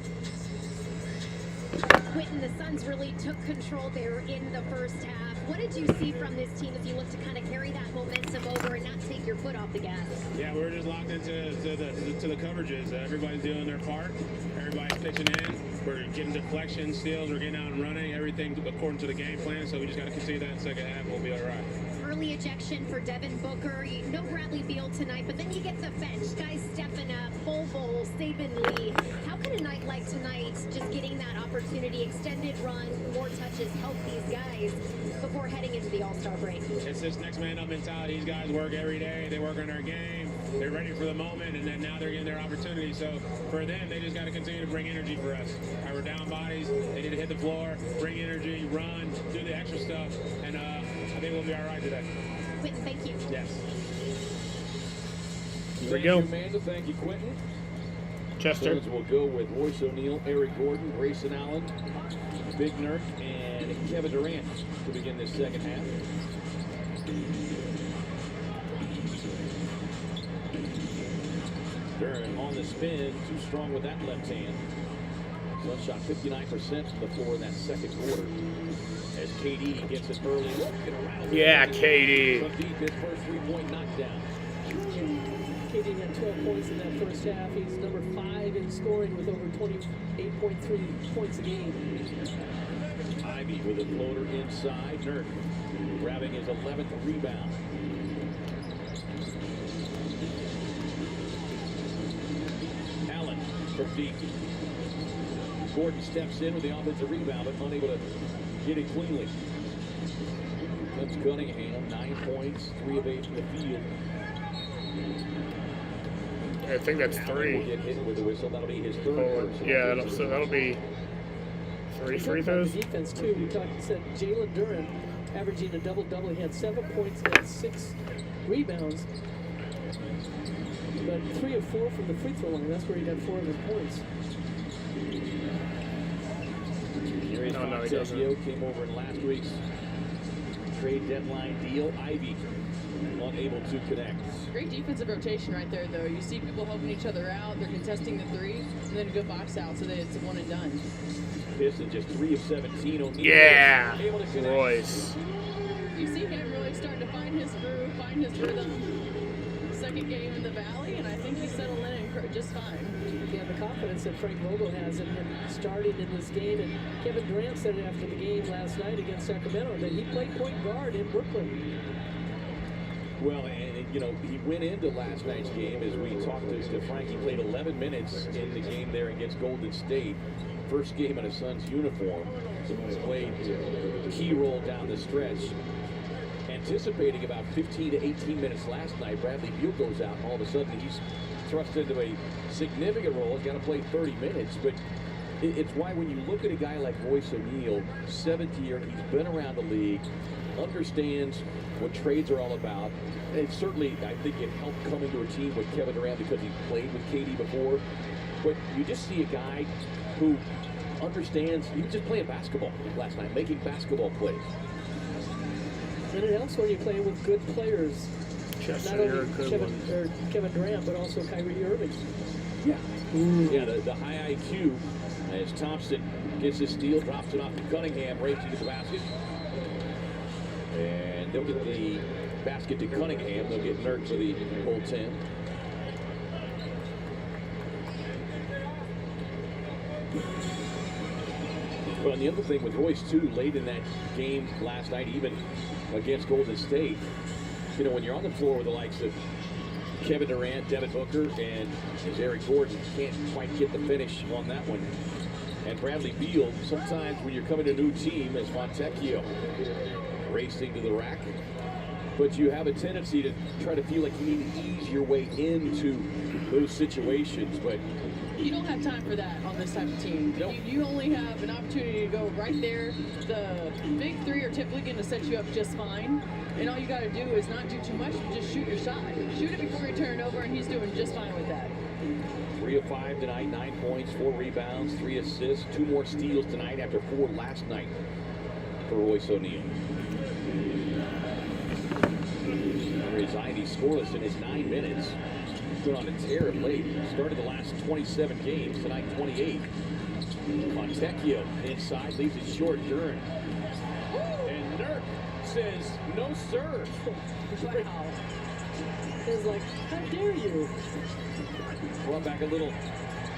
S7: Quentin, the Suns really took control there in the first half. What did you see from this team as you look to kind of carry that momentum over and not take your foot off the gas?
S12: Yeah, we're just locked into the coverages. Everybody's doing their part. Everybody's pitching in. We're getting deflections, steals. We're getting out and running. Everything according to the game plan. So we just got to continue that in the second half. We'll be all right.
S7: Early ejection for Devin Booker. No Bradley Beal tonight, but then you get the bench. Guys stepping up. Bowles, Sabin Lee. How can a night like tonight, just getting that opportunity, extended run, more touches, help these guys before heading into the All-Star break?
S12: It's this next man up mentality. These guys work every day. They work on their game. They're ready for the moment, and then now they're getting their opportunity. So for them, they just got to continue to bring energy for us. We're down bodies. They need to hit the floor, bring energy, run, do the extra stuff, and I think we'll be all right today.
S7: Quentin, thank you.
S12: Yes.
S2: Here we go.
S8: Amanda, thank you, Quentin.
S2: Chester.
S8: Suns will go with Royce O'Neal, Eric Gordon, Grayson Allen, Big Nurk, and Kevin Durant to begin this second half. Durant on the spin, too strong with that left hand. Suns shot 59% from the floor in that second quarter. As KD gets it early, looking around.
S2: Yeah, KD.
S8: From deep, his first three-point knockdown.
S10: KD had 12 points in that first half. He's number 5 in scoring with over 28.3 points a game.
S8: Ivy with a floater inside. Nurk grabbing his 11th rebound. Allen from deep. Gordon steps in with the offensive rebound, but unable to get it cleanly. Comes Cunningham, 9 points, 3 of 8 in the field.
S2: I think that's
S8: Allen
S2: 3.
S8: will get hit with a whistle. That'll be his third.
S2: Oh,
S8: personal.
S2: yeah, that'll be 3 free throws.
S10: Defense too. We said Jalen Duren averaging a double-double. He had 7 points and 6 rebounds, but 3 of 4 from the free throw line. That's where he got 4 of his points.
S2: No, he doesn't.
S8: Came over in last week's trade deadline deal. Ivy unable to connect.
S9: Great defensive rotation right there, though. You see people helping each other out. They're contesting the 3, and then a good box out, so that it's a one and done.
S8: Pistons just 3 of 17. O'Neal
S2: Yeah,
S8: able to connect.
S2: Royce.
S9: You see him really starting to find his groove, find his rhythm. Second game in the Valley, and I think he's settled in just fine.
S10: Yeah, the confidence that Frank Vogel has in him starting in this game, and Kevin Durant said it after the game last night against Sacramento that he played point guard in Brooklyn.
S8: Well, and you know, he went into last night's game, as we talked to Frank. He played 11 minutes in the game there against Golden State. First game in a Suns uniform. He's played a key role down the stretch. Anticipating about 15 to 18 minutes last night, Bradley Beal goes out, and all of a sudden he's thrust into a significant role. He's got to play 30 minutes, but it's why when you look at a guy like Royce O'Neal, 7th year, he's been around the league, understands what trades are all about. And certainly, I think it helped coming to a team with Kevin Durant because he played with KD before. But you just see a guy who understands. He was just playing basketball last night, making basketball plays.
S10: And it helps when you're playing with good players. Not only Kevin Durant, but also Kyrie Irving.
S8: Yeah. Yeah, the high IQ as Thompson gets his steal, drops it off to Cunningham, racing to the basket. And they'll get the basket to Cunningham. They'll get Nurk for the whole 10. Well, and the other thing with Royce, too, late in that game last night, even against Golden State, you know, when you're on the floor with the likes of Kevin Durant, Devin Booker, and as Eric Gordon can't quite get the finish on that one. And Bradley Beal, sometimes when you're coming to a new team as Fontecchio, racing to the rack, but you have a tendency to try to feel like you need to ease your way into those situations. But
S9: you don't have time for that on this type of team. Nope. You only have an opportunity to go right there. The big 3 are typically going to set you up just fine. And all you got to do is not do too much, just shoot your shot. Shoot it before you turn it over, and he's doing just fine with that.
S8: 3 of 5 tonight, 9 points, 4 rebounds, 3 assists, 2 more steals tonight after 4 last night for Royce O'Neal. Ivy scoreless in his 9 minutes. He's been on a tear of late. Started the last 27 games, tonight 28. Fontecchio inside, leaves it short. Duren. And Nurk says, no, sir.
S9: Wow.
S10: It's like, how dare you?
S8: Brought back a little.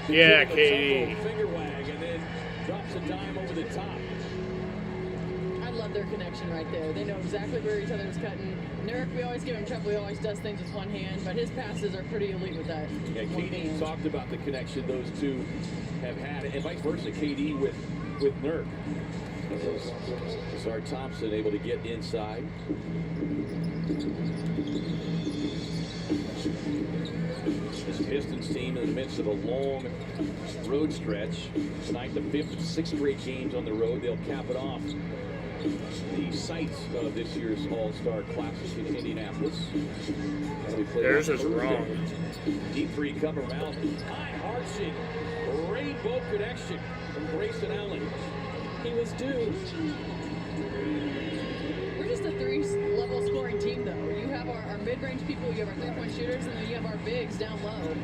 S2: Yeah, KD.
S8: Finger wag, and then drops a dime over the top.
S9: I love their connection right there. They know exactly where each other is cutting. Nurk, we always give him trouble. He always does things with one hand, but his passes are pretty elite with that.
S8: Yeah, KD talked about the connection those two have had, and vice versa, KD with Nurk. Sorry, Thompson able to get inside. This Pistons team in the midst of a long road stretch. Tonight, the 5th of 6 straight games on the road. They'll cap it off. The site of this year's All-Star Classic in Indianapolis.
S2: Theirs is wrong.
S8: Deep 3 cover out. High arching rainbow connection from Grayson Allen.
S10: He was due.
S9: We're just a 3-level scoring team, though. You have our mid-range people, you have our 3-point shooters, and then you have our bigs down low.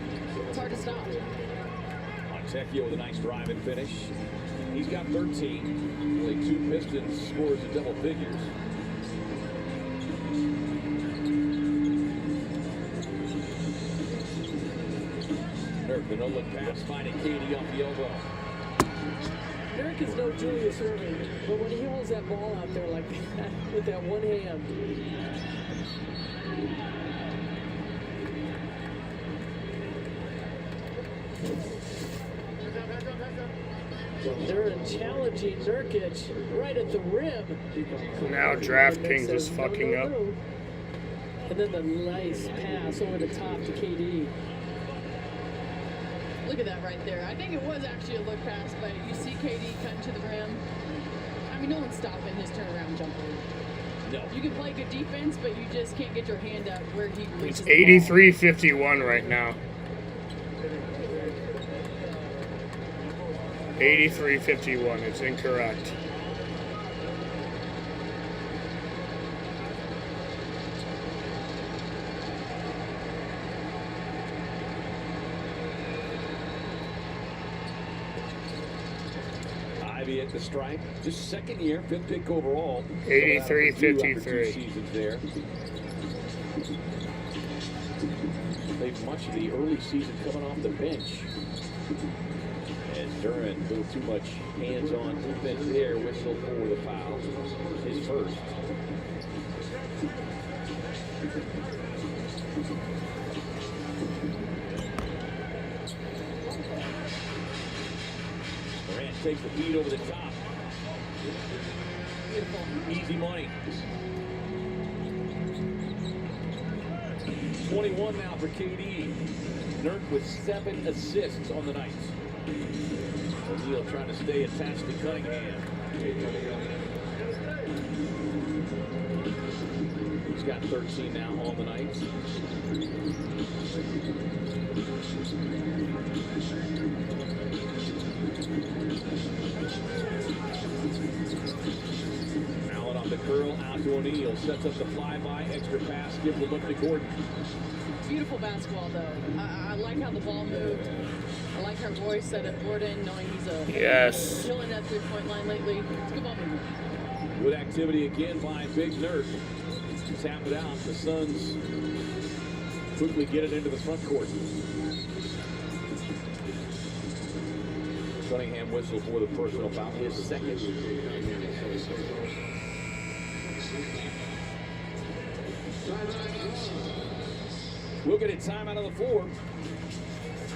S9: It's hard to stop.
S8: Fontecchio with a nice drive and finish. He's got 13. Only 2 Pistons scores in double figures. Nurk, the no-look pass, finding KD off the elbow.
S10: Nurk is no Julius Irving, but when he holds that ball out there like that, with that one hand, they're challenging Nurkic right at the rim.
S2: Now DraftKings is fucking up.
S10: And then the nice pass over the top to KD.
S9: Look at that right there. I think it was actually a look pass, but you see KD come to the rim. I mean, no one's stopping his turnaround jumper.
S8: No.
S9: You can play good defense, but you just can't get your hand up where he reaches
S2: It's
S9: the ball.
S2: 83-51 right now. 83-51. It's incorrect.
S8: Ivy at the stripe. Just second year, 5th pick overall.
S2: 83-53.
S8: Seasons there. Played much of the early season coming off the bench. As Duran, a little too much hands-on defense there, whistle for the foul. His first. Durant takes the feed over the top. Easy money. 21 now for KD. Nurk with 7 assists on the night. O'Neal trying to stay attached to Cunningham. He's got 13 now on the night. Allen on the curl, out to O'Neal. Sets up the flyby, extra pass, gives the look to Gordon.
S9: Beautiful basketball, though. I like how the ball moved. I like how Roy set up Gordon, knowing he's a killing that three-point line lately. It's good ball movement.
S8: Good activity again by Big Nurk. Tap it out. The Suns quickly get it into the front court. Cunningham whistle for the personal foul. His second. We'll get a timeout on the floor.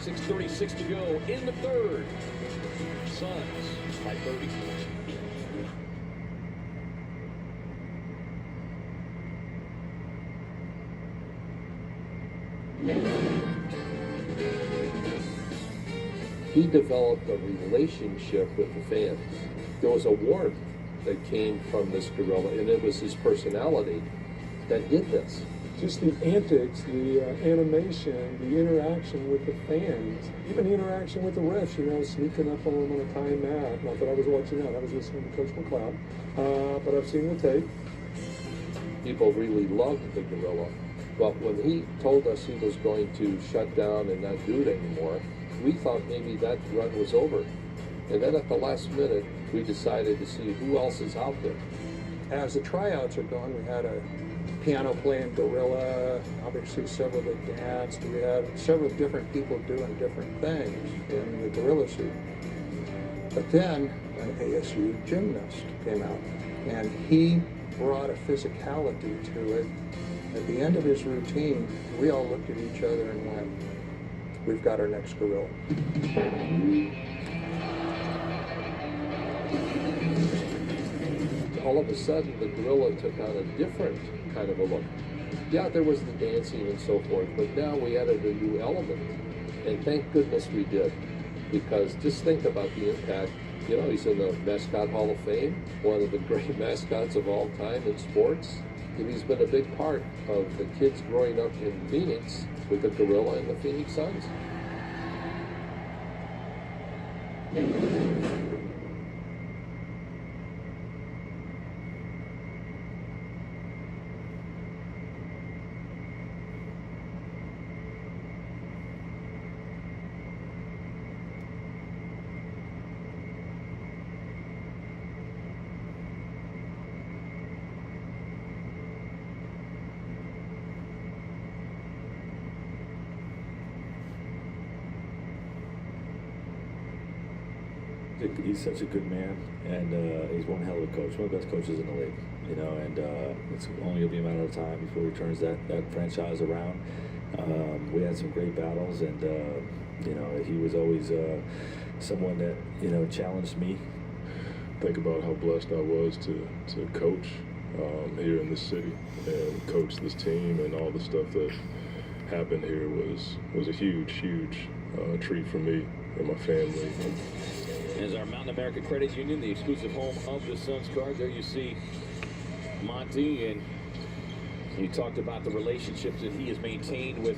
S8: 6:36 to go in the third. Suns by 30.
S15: He developed a relationship with the fans. There was a warmth that came from this gorilla, and it was his personality that did this.
S16: Just the antics, the animation, the interaction with the fans, even the interaction with the refs, sneaking up on them on a timeout. Not that I was watching that, I was listening to Coach McLeod, but I've seen the tape.
S15: People really loved the gorilla, but when he told us he was going to shut down and not do it anymore, we thought maybe that run was over. And then at the last minute, we decided to see who else is out there.
S16: As the tryouts are going, we had a piano playing gorilla, obviously several that danced. We had several different people doing different things in the gorilla suit. But then an ASU gymnast came out, and he brought a physicality to it. At the end of his routine, we all looked at each other and went, "We've got our next gorilla."
S15: All of a sudden, the gorilla took on a different kind of a look. Yeah, there was the dancing and so forth, but now we added a new element. And thank goodness we did, because just think about the impact. He's in the Mascot Hall of Fame, one of the great mascots of all time in sports. And he's been a big part of the kids growing up in Phoenix with the gorilla and the Phoenix Suns.
S17: He's such a good man, and he's one hell of a coach, one of the best coaches in the league, and it's only going to be a matter of time before he turns that franchise around. We had some great battles, and he was always someone that challenged me.
S6: Think about how blessed I was to coach
S19: here in this city and coach this team, and all the stuff that happened here was a huge treat for me and my family.
S8: As our Mountain America Credit Union, the exclusive home of the Suns card, there you see Monty, and he talked about the relationships that he has maintained with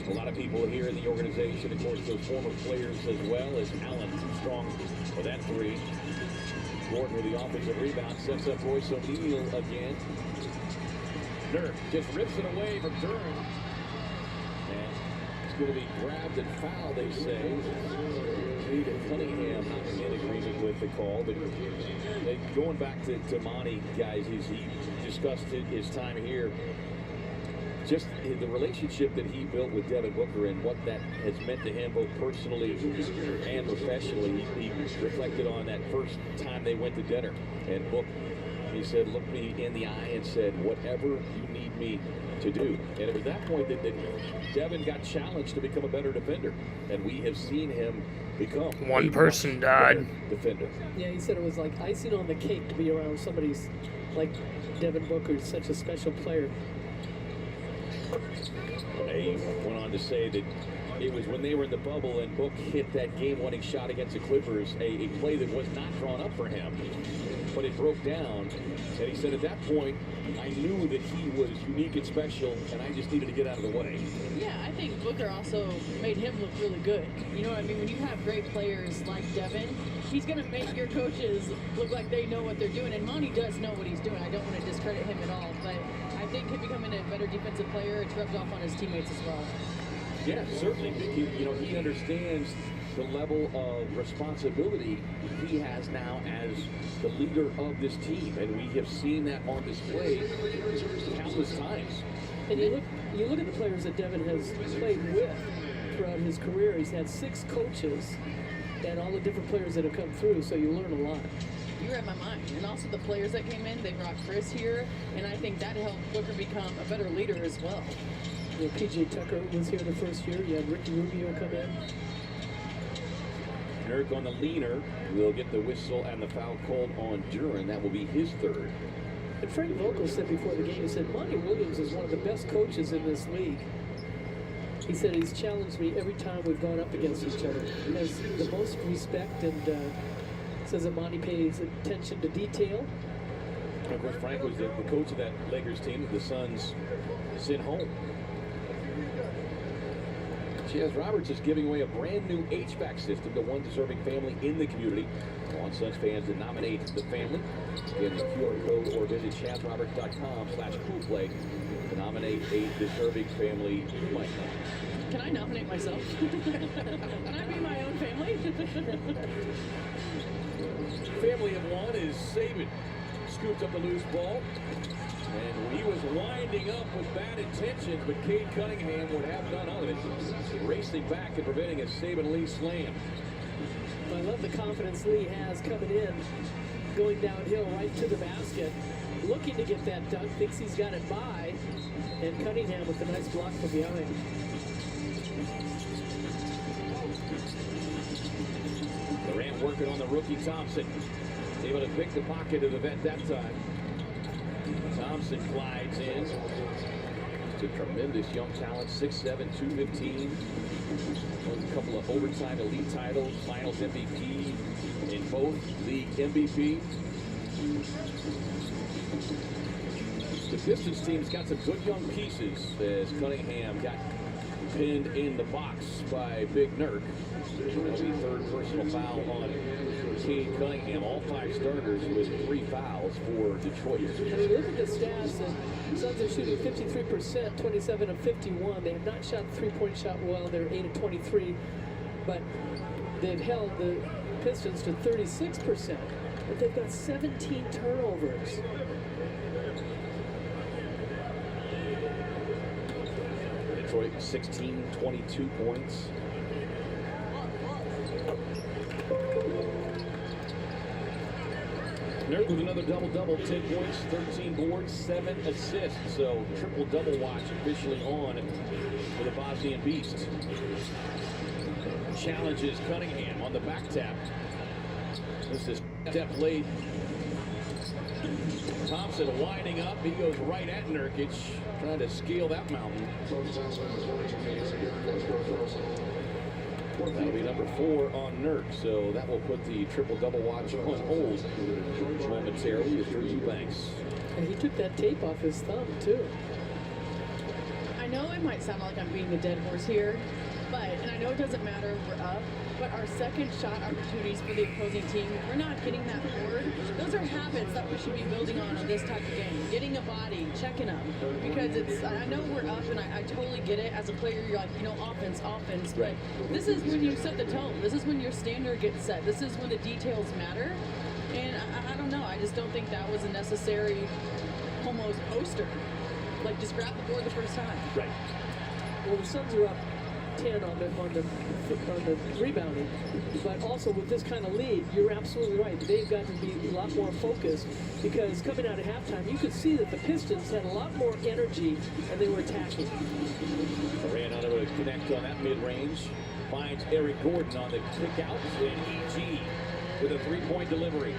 S8: a lot of people here in the organization. Of course, those former players as well as Allen strong for that three. Gordon with the offensive rebound, sets up Royce O'Neal again. Nurk just rips it away from Duran. And it's going to be grabbed and fouled, they say. David Cunningham not in agreement with the call. But going back to Monty, guys, he discussed his time here. Just the relationship that he built with Devin Booker and what that has meant to him both personally and professionally. He reflected on that first time they went to dinner. And Book, he said, looked me in the eye and said, whatever you need me to do. And it was that point that Devin got challenged to become a better defender. And we have seen him become
S2: one person died.
S8: Defender.
S10: Yeah, he said it was like icing on the cake to be around somebody like Devin Booker, such a special player.
S8: He went on to say that it was when they were in the bubble and Book hit that game-winning shot against the Clippers, a play that was not drawn up for him, but it broke down. And he said at that point, I knew that he was unique and special, and I just needed to get out of the way.
S9: Yeah, I think Booker also made him look really good. You know what I mean? When you have great players like Devin, he's going to make your coaches look like they know what they're doing. And Monty does know what he's doing. I don't want to discredit him at all, but I think him becoming a better defensive player, it's rubbed off on his teammates as well.
S8: Yeah, certainly. He understands the level of responsibility he has now as the leader of this team, and we have seen that on display countless times.
S10: And you look at the players that Devin has played with throughout his career. He's had 6 coaches and all the different players that have come through, so you learn a lot.
S9: You read my mind. And also the players that came in, they brought Chris here, and I think that helped Booker become a better leader as well.
S10: Yeah, P.J. Tucker was here the first year. You had Ricky Rubio come in.
S8: Nurk on the leaner will get the whistle and the foul called on Duran. That will be his third.
S10: And Frank Vogel said before the game, he said, Monty Williams is one of the best coaches in this league. He said he's challenged me every time we've gone up against each other. He has the most respect and says that Monty pays attention to detail.
S8: Of course, Frank was the coach of that Lakers team that the Suns sent home. Chaz Roberts is giving away a brand new HVAC system to one deserving family in the community. I want Suns fans to nominate the family. Get the QR code or visit ChazRoberts.com/coolplay to nominate a deserving family you might know.
S9: Can I nominate myself? Can I be my own family?
S8: Family of one is Saban. Scoops up the loose ball. And he was winding up with bad intentions, but Cade Cunningham would have none of it. Racing back and preventing a Saban Lee slam.
S10: I love the confidence Lee has coming in, going downhill right to the basket, looking to get that dunk, thinks he's got it by, and Cunningham with a nice block from behind.
S8: Durant working on the rookie Thompson. Able to pick the pocket of the vet that time. Thompson glides in. Just a tremendous young talent, 6'7", 215. Won a couple of overtime elite titles, finals MVP in both league MVP. The Pistons team's got some good young pieces as Cunningham got pinned in the box by Big Nurk. That'll be third personal foul on Cade Cunningham. All 5 starters with 3 fouls for Detroit.
S10: I mean, look at the stats. The Suns are shooting 53%, 27 of 51. They have not shot the three-point shot well. They're 8 of 23. But they've held the Pistons to 36%. But they've got 17 turnovers.
S8: Detroit 16, 22 points. Nurk with another double-double, 10 points, 13 boards, 7 assists. So triple-double watch officially on for the Bosnian Beast. Challenges Cunningham on the back tap. This is step late. Thompson winding up. He goes right at Nurkic, trying to scale that mountain. That'll be number 4 on Nurk, so that will put the triple-double watch on hold momentarily as Drew Eubanks.
S10: And he took that tape off his thumb, too.
S9: I know it might sound like I'm beating a dead horse here, and I know it doesn't matter if we're up, but our second shot opportunities for the opposing team, we're not getting that forward. Those are habits that we should be building on this type of game. Getting a body, checking up, because I know we're up, and I totally get it. As a player, you're like, offense, but this is when you set the tone. This is when your standard gets set. This is when the details matter, and I don't know. I just don't think that was a necessary almost poster. Like, just grab the board the first time.
S8: Right.
S10: Well, the Suns are up 10 on the rebounding, but also with this kind of lead, you're absolutely right. They've got to be a lot more focused, because coming out of halftime, you could see that the Pistons had a lot more energy and they were attacking.
S8: Durant unable to connect on that mid-range. Finds Eric Gordon on the kick out, and EG with a 3-point delivery.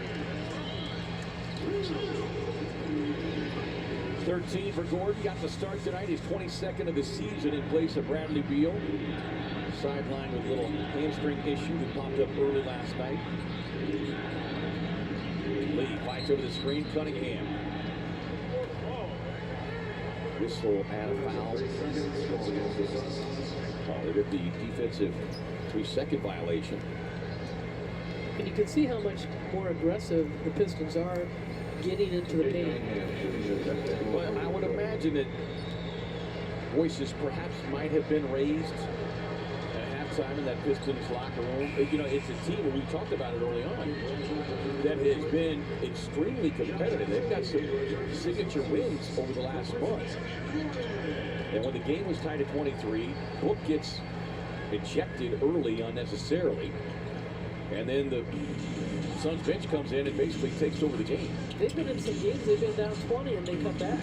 S8: 13 for Gordon, got the start tonight, his 22nd of the season in place of Bradley Beal. Sidelined with a little hamstring issue that popped up early last night. Lee fights over the screen, Cunningham. Whistle and a foul. Oh, they get the defensive 3-second violation.
S10: And you can see how much more aggressive the Pistons are getting into the paint.
S8: But I would imagine that voices perhaps might have been raised at halftime in that Pistons locker room. It's a team, and we talked about it early on, that has been extremely competitive. They've got some signature wins over the last month. And when the game was tied at 23, Book gets ejected early unnecessarily. And then the Suns bench comes in and basically takes over the game.
S10: They've been in some games, they've been down 20 and they come back.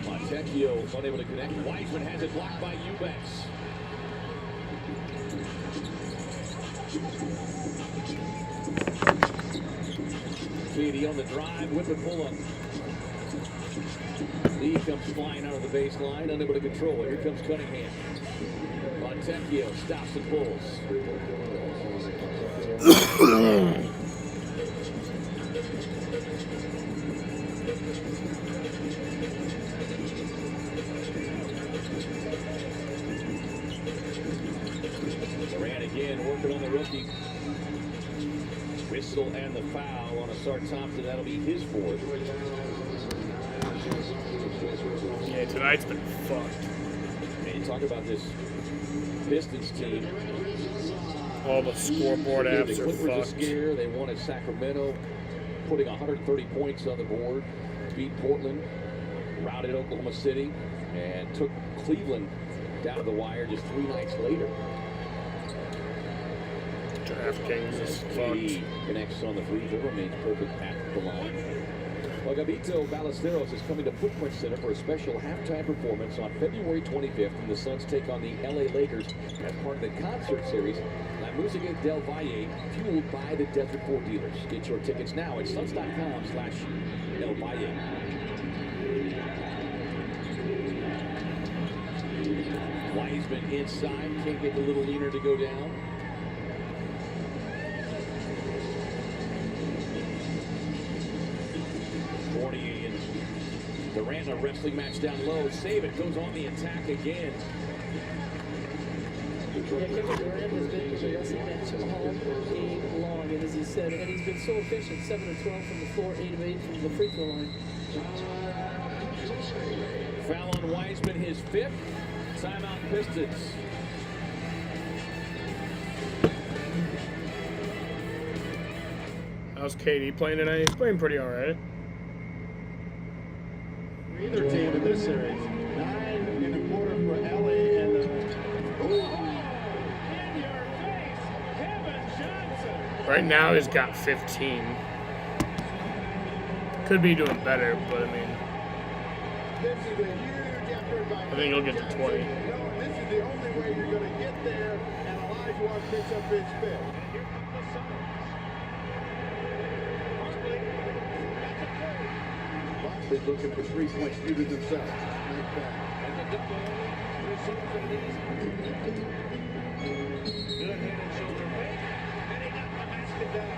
S8: Montecchio unable to connect. Wiseman has it blocked by Eubanks. Katie on the drive, whip and pull up. Lee comes flying out of the baseline, unable to control it. Here comes Cunningham. Montecchio stops and pulls. Durant again working on the rookie. Whistle and the foul on Asar Thompson. That'll be his 4th.
S2: Yeah, tonight's been fucked.
S8: Man, you talk about this Pistons team.
S2: All the scoreboard apps
S8: the
S2: are
S8: Clippers
S2: fucked.
S8: A scare. They won at Sacramento, putting 130 points on the board. Beat Portland, routed Oklahoma City, and took Cleveland down to the wire just 3 nights later.
S2: DraftKings is
S8: He
S2: fucked.
S8: connects on the free throw, remains perfect at the line. Well, Gabito Ballesteros is coming to Footprint Center for a special halftime performance on February 25th, when the Suns take on the LA Lakers as part of the concert series La Musica del Valle, fueled by the Desert 4 dealers. Get your tickets now at suns.com/El Valle. Wiseman inside, can't get the little leaner to go down. Durant, a wrestling match down low. Save it, goes on the attack again.
S10: Yeah, Kevin Durant has been in the wrestling match all game long, and as he said, and he's been so efficient, 7 of 12 from the floor, 8 of 8 from the free throw line.
S8: Foul on Wiseman, his 5th. Timeout Pistons.
S2: How's KD playing tonight? He's playing pretty alright.
S18: Either team in this series. 9 1/4 for LA and
S2: Right now he's got 15. Could be doing better, but I mean,
S18: this is a huge effort by
S2: I think he'll get to 20.
S18: This is the only way you're going to get there, and Elijah picks up his 5th.
S3: is looking for three-point shooters themselves. And the double results in these. Good head and shoulder fake, and he got the basket down.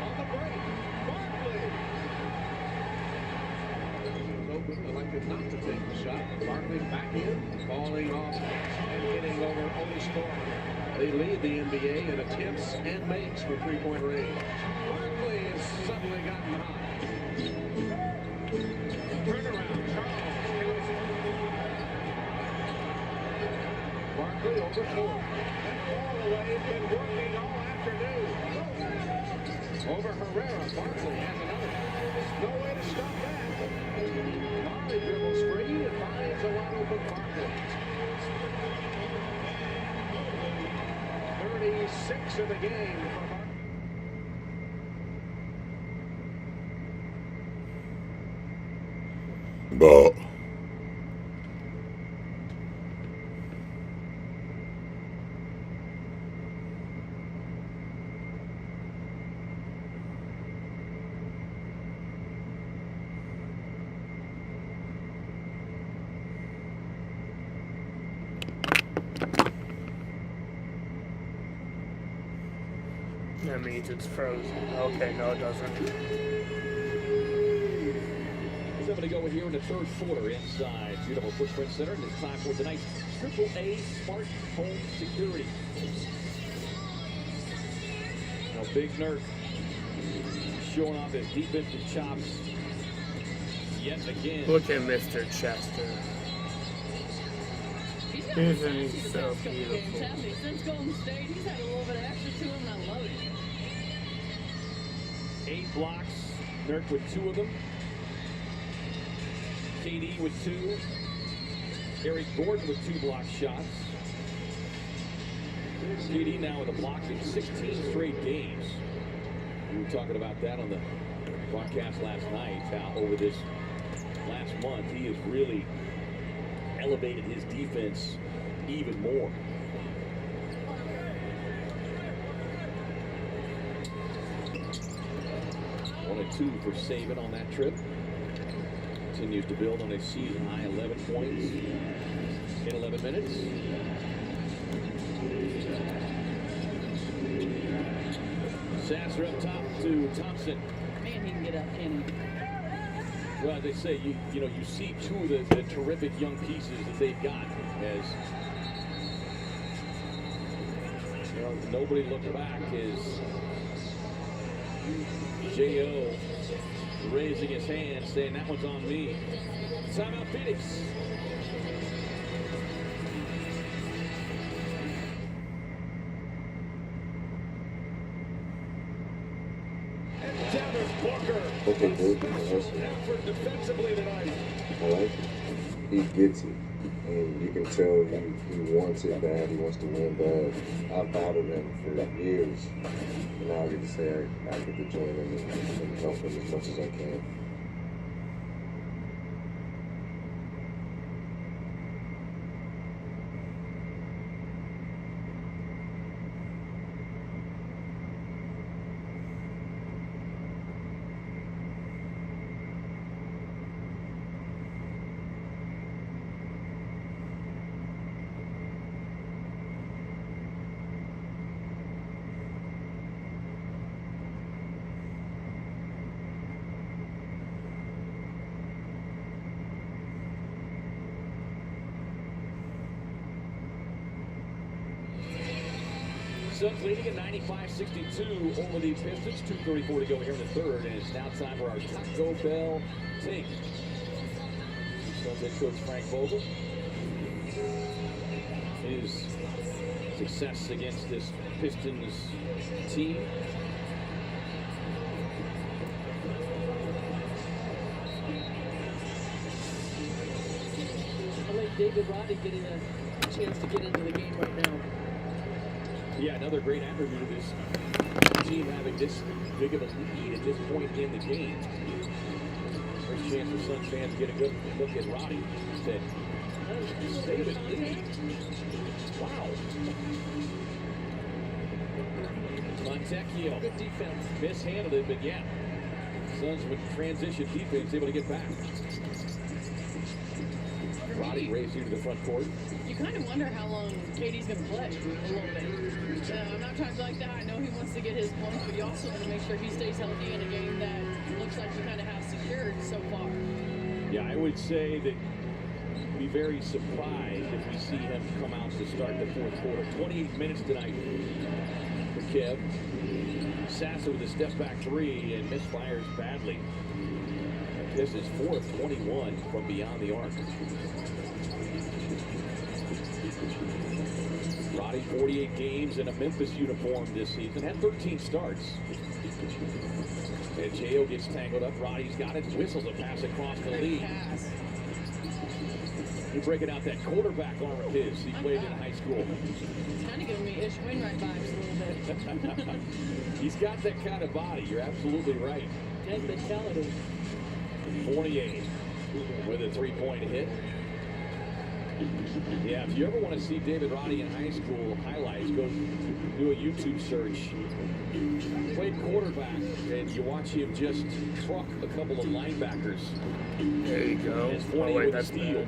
S3: On the break, Barkley. Open, elected not to take the shot. Barkley back in, falling off and getting over Oscar. They lead the NBA in attempts and makes for three-point range. Barkley has suddenly gotten hot. Turnaround, Charles. Barkley over four. And all the way has been working all afternoon. Over Herrera, Barkley has another. There's no way to stop that. Barkley dribbles free and finds a wide open Barkley. 36 in the game for Barkley.
S19: Ball.
S2: That means it's frozen. Okay, no, it doesn't.
S8: 7 to go here in the third quarter inside Beautiful Footprint Center. And it's time for tonight's AAA Smart Home Security. Now, Big Nurk showing off his defensive chops yet again.
S2: Look at Mr. Chester. Isn't he so beautiful?
S9: Since Golden State, he's had a little bit extra to him, and I love it.
S8: 8 blocks. Nurk with 2 of them. KD with 2. Eric Gordon with 2 block shots. KD now with a block in 16 straight games. We were talking about that on the broadcast last night. How over this last month, he has really elevated his defense even more. One and 2 for Saban on that trip. Continues to build on a season high 11 points in 11 minutes. Sasser up top to Thompson.
S9: Man, he can get up, can he?
S8: Well, as they say, you know, you see 2 of the terrific young pieces that they've got as, you know, nobody looked back as J.O. raising his hand, saying that one's on me. Timeout Phoenix. And Devin Booker. Effort defensively tonight.
S4: I like it. He gets it. And you can tell he wants it bad. He wants to win bad. I've battled him for years. And now I get to say I get to join him and help him as much as I can.
S8: Suns leading at 95-62 over the Pistons. 2:34 to go here in the third, and it's now time for our Taco Bell take. Suns head coach Frank Vogel. His success against this Pistons team.
S10: I like David Roddy getting a chance to get into the game right now.
S8: Yeah, another great attribute of this team having this big of a lead at this point in the game. First chance for Suns fans to get a good look at Roddy. Said, David Lee. Wow. Montecchio.
S10: Good defense.
S8: Mishandled it, but yeah. Suns with transition defense able to get back. Roddy raised here to the front court.
S9: You kind of wonder how long KD's going to play a little bit. I'm not trying to like that. I know he wants to get his points, but you also want to make sure he stays healthy in a game that looks like you kind of have secured so far.
S8: Yeah, I would say that be very surprised if we see him come out to start the fourth quarter. 28 minutes tonight for Kev. Sasser with a step back three and misfires badly. This is 4 of 21 from beyond the arc. Roddy, 48 games in a Memphis uniform this season, had 13 starts. And J.O. gets tangled up. Roddy's got it, whistles a pass across the lead. You're breaking out that quarterback arm of his. He played in high school.
S9: It's kind of giving me Ish Wainwright vibes a little bit.
S8: He's got that kind of body. You're absolutely right.
S10: That mentality.
S8: 48 with a three-point hit. Yeah, if you ever want to see David Roddy in high school highlights, go do a YouTube search. Played quarterback, and you watch him just truck a couple of linebackers.
S2: There you go.
S8: His 40 with a steal.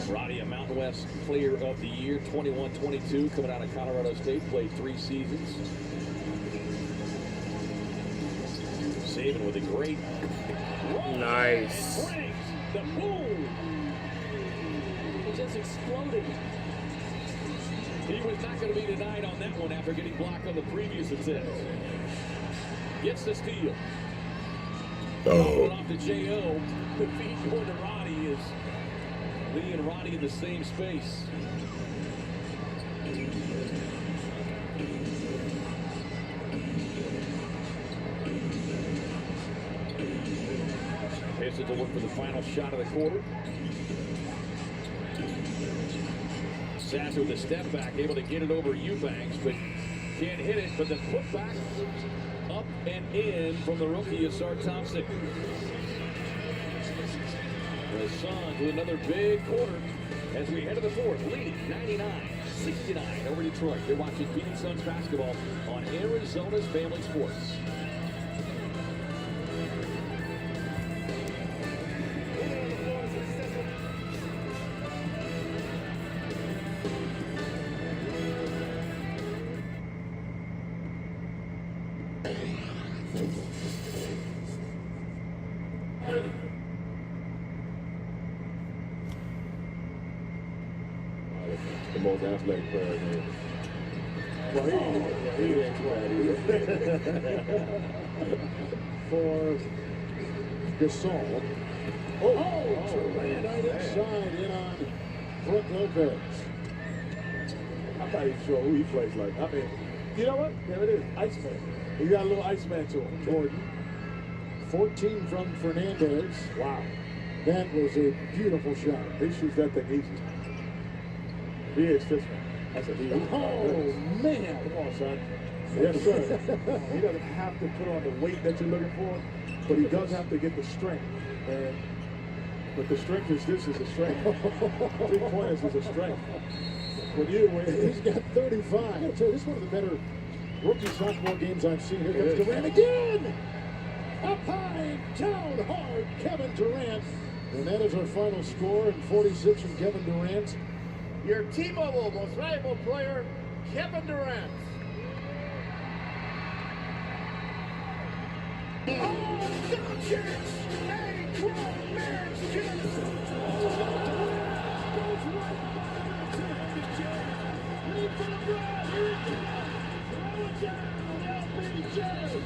S8: Roddy, a Mountain West Player of the Year, 21-22, coming out of Colorado State, played 3 seasons. Saban with a great
S2: nice.
S8: The boom.
S10: It just exploded.
S8: He was not going to be denied on that one after getting blocked on the previous attempt. Gets the steal. Off to J.O. The feed going to Roddy is Lee and Roddy in the same space. Pistons will look for the final shot of the quarter. Sasser with a step back, able to get it over Eubanks, but can't hit it. But the putback up and in from the rookie Asar Thompson. The Suns with another big quarter as we head to the fourth, leading 99-69 over Detroit. You're watching Phoenix Suns basketball on Arizona's Family Sports.
S18: The most athletic player in there. Well, he ain't bad either.
S11: For Gasol. Right inside in on Brook Lopez.
S18: I'm not even sure who he plays like. I mean, you know what? There it is. Iceman. He got a little Iceman to him.
S11: Jordan. 14 from Fernandez.
S18: Wow.
S11: That was a beautiful shot.
S18: He shoots that thing easy. He is this one. That's a he.
S11: Oh, man.
S18: Come on, son. Yes, sir. He doesn't have to put on the weight that you're looking for, but he does have to get the strength. But the strength is this is a strength. 3 pointers is a strength.
S11: He's got 35. This is one of the better rookie sophomore games I've seen. Here comes Durant again. Up high, down hard, Kevin Durant. And that is our final score, and 46 from Kevin Durant.
S14: Your T-Mobile most valuable player, Kevin Durant.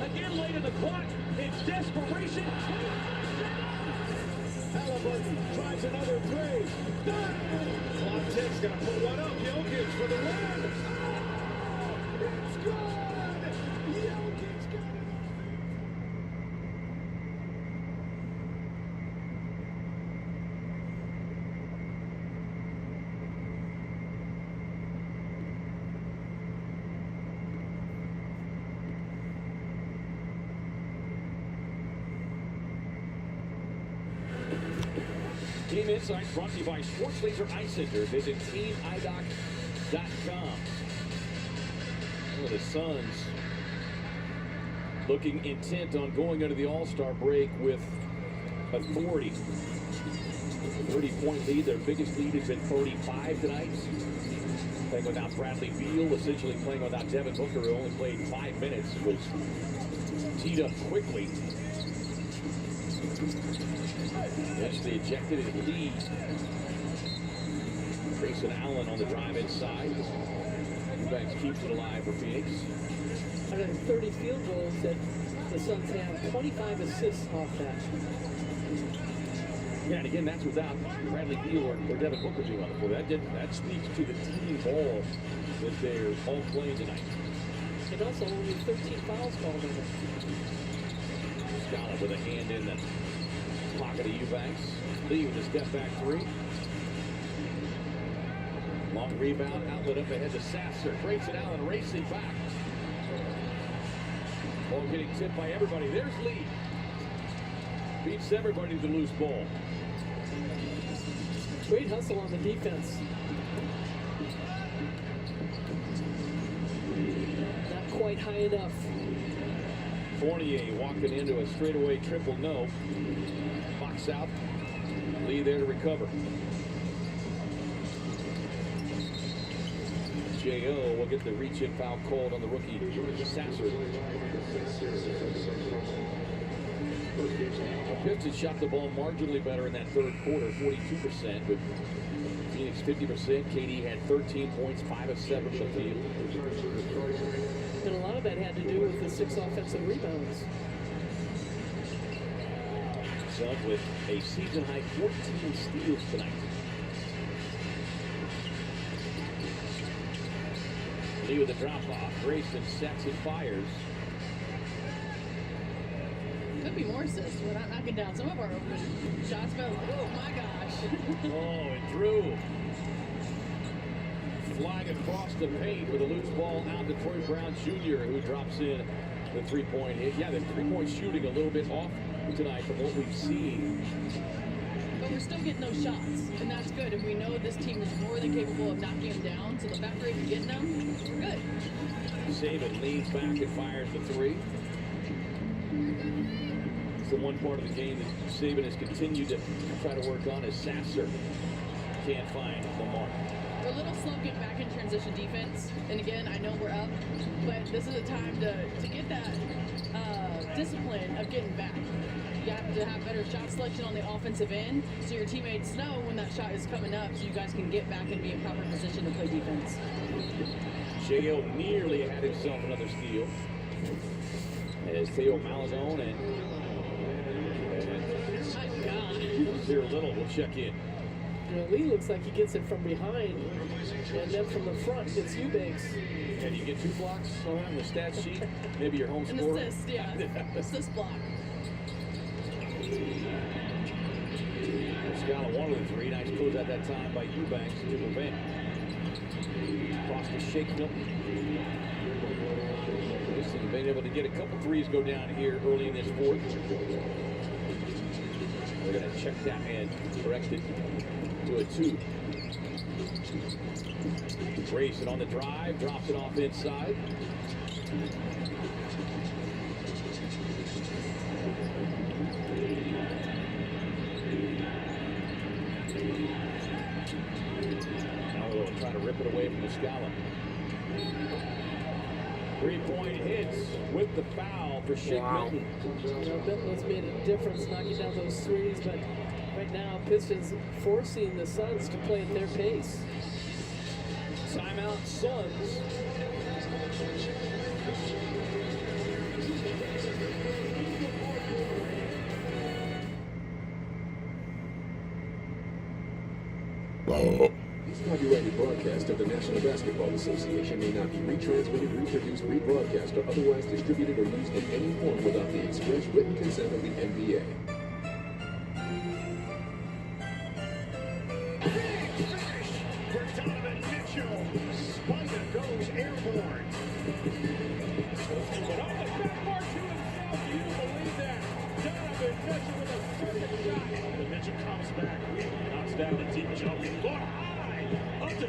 S8: Again, late in the clock, it's desperation.
S14: Halliburton tries another three. Clock ticks, gonna put one up. Jokic for the win. It's good. Jokic got it.
S8: Team Insights brought to you by Sports Laser Eye Center. Visit teamidoc.com. Well, the Suns looking intent on going into the All-Star break with authority. 30-point lead. Their biggest lead has been 35 tonight. Playing without Bradley Beal, essentially playing without Devin Booker, who only played 5 minutes, was teed up quickly. Eventually ejected in lead. Grayson Allen on the drive inside. Eubanks keeps it alive for Phoenix.
S10: Out of the 30 field goals that the Suns have, 25 assists off that.
S8: Yeah, and again, that's without Bradley Beal or Devin Booker being on the floor. That speaks to the team ball that they're all playing tonight.
S10: And also only 13 fouls called on it.
S8: Scala with a hand in the pocket of Eubanks. Lee with a step back three. Long rebound, outlet up ahead to Sasser. Grayson Allen racing back. Ball getting tipped by everybody. There's Lee. Beats everybody to the loose ball.
S10: Great hustle on the defense. Not quite high enough.
S8: Fournier walking into a straightaway triple no. Box out. Lee there to recover. J.O. will get the reach-in foul called on the rookie, Sasser. The Pistons shot the ball marginally better in that third quarter, 42%, but Phoenix 50%. KD had 13 points, 5 of 7 from the field.
S10: And a lot of that had to do with the 6 offensive rebounds.
S8: Suns with a season-high 14 steals tonight. Lee with a drop-off. Grayson sets and fires.
S9: Could be more assists. We're not knocking down some of our open shots, but oh my gosh.
S8: Oh, and Drew flying across the paint with a loose ball out to Troy Brown Jr., who drops in the three-point hit. Yeah, the three-point shooting a little bit off tonight from what we've seen.
S9: But we're still getting those shots, and that's good. And we know this team is more than capable of knocking them down. So the fact we're even getting them, we're good.
S8: Saban leans back and fires the three. It's the one part of the game that Saban has continued to try to work on as Sasser can't find the mark.
S9: We're a little slow getting back in transition defense. And again, I know we're up, but this is a time to get that discipline of getting back. You have to have better shot selection on the offensive end so your teammates know when that shot is coming up so you guys can get back and be in proper position to play defense.
S8: J.O. nearly had himself another steal. As Theo Malazone and Zero Little will check in.
S10: You know, Lee looks like he gets it from behind, and then from the front, it's Eubanks.
S8: And you get 2 blocks on the stat sheet, maybe your home
S9: An
S8: score.
S9: assist, yeah. Assist block.
S8: Scala wanted the three. Nice close at that time by Eubanks to prevent. Across to Shake Milton. Pistons been able to get a couple threes go down here early in this fourth. They're going to check that and correct it to a 2. Grayson on the drive, drops it off inside. Now we'll try to rip it away from the Scala. 3-point hits with the foul for Shake Milton.
S10: You know, Milton's made a difference knocking down those threes, but right now Pistons forcing the Suns to play at their pace.
S8: Timeout Suns.
S1: This copyrighted broadcast of the National Basketball Association may not be retransmitted, reproduced, rebroadcast, or otherwise distributed or used in any form without the express written consent of the NBA.
S3: Spider goes airborne.
S12: But on the backboard to himself, you believe that? Donovan Mitchell with a perfect shot.
S3: The Mitchell comes back.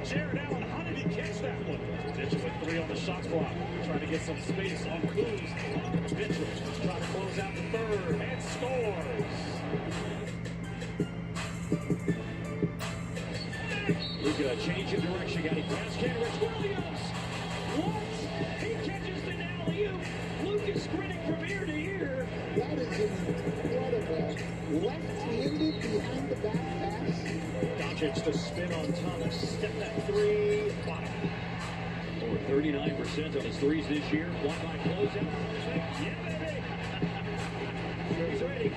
S3: Jared Allen, how did he catch that one? Mitchell with 3 on the shot clock. Trying to get some space on Kuz. Mitchell trying to close out the third and scores. Luka changing direction. Got it past Kenrich Williams. What? He catches the alley-oop. Lucas sprinting from ear to ear.
S11: That is incredible. Left-handed behind the back pass.
S3: Doncic to spin on Thomas. Step that 3. Bottom. Over 39% of his threes this year. One by closeout. Yeah, baby. He's ready.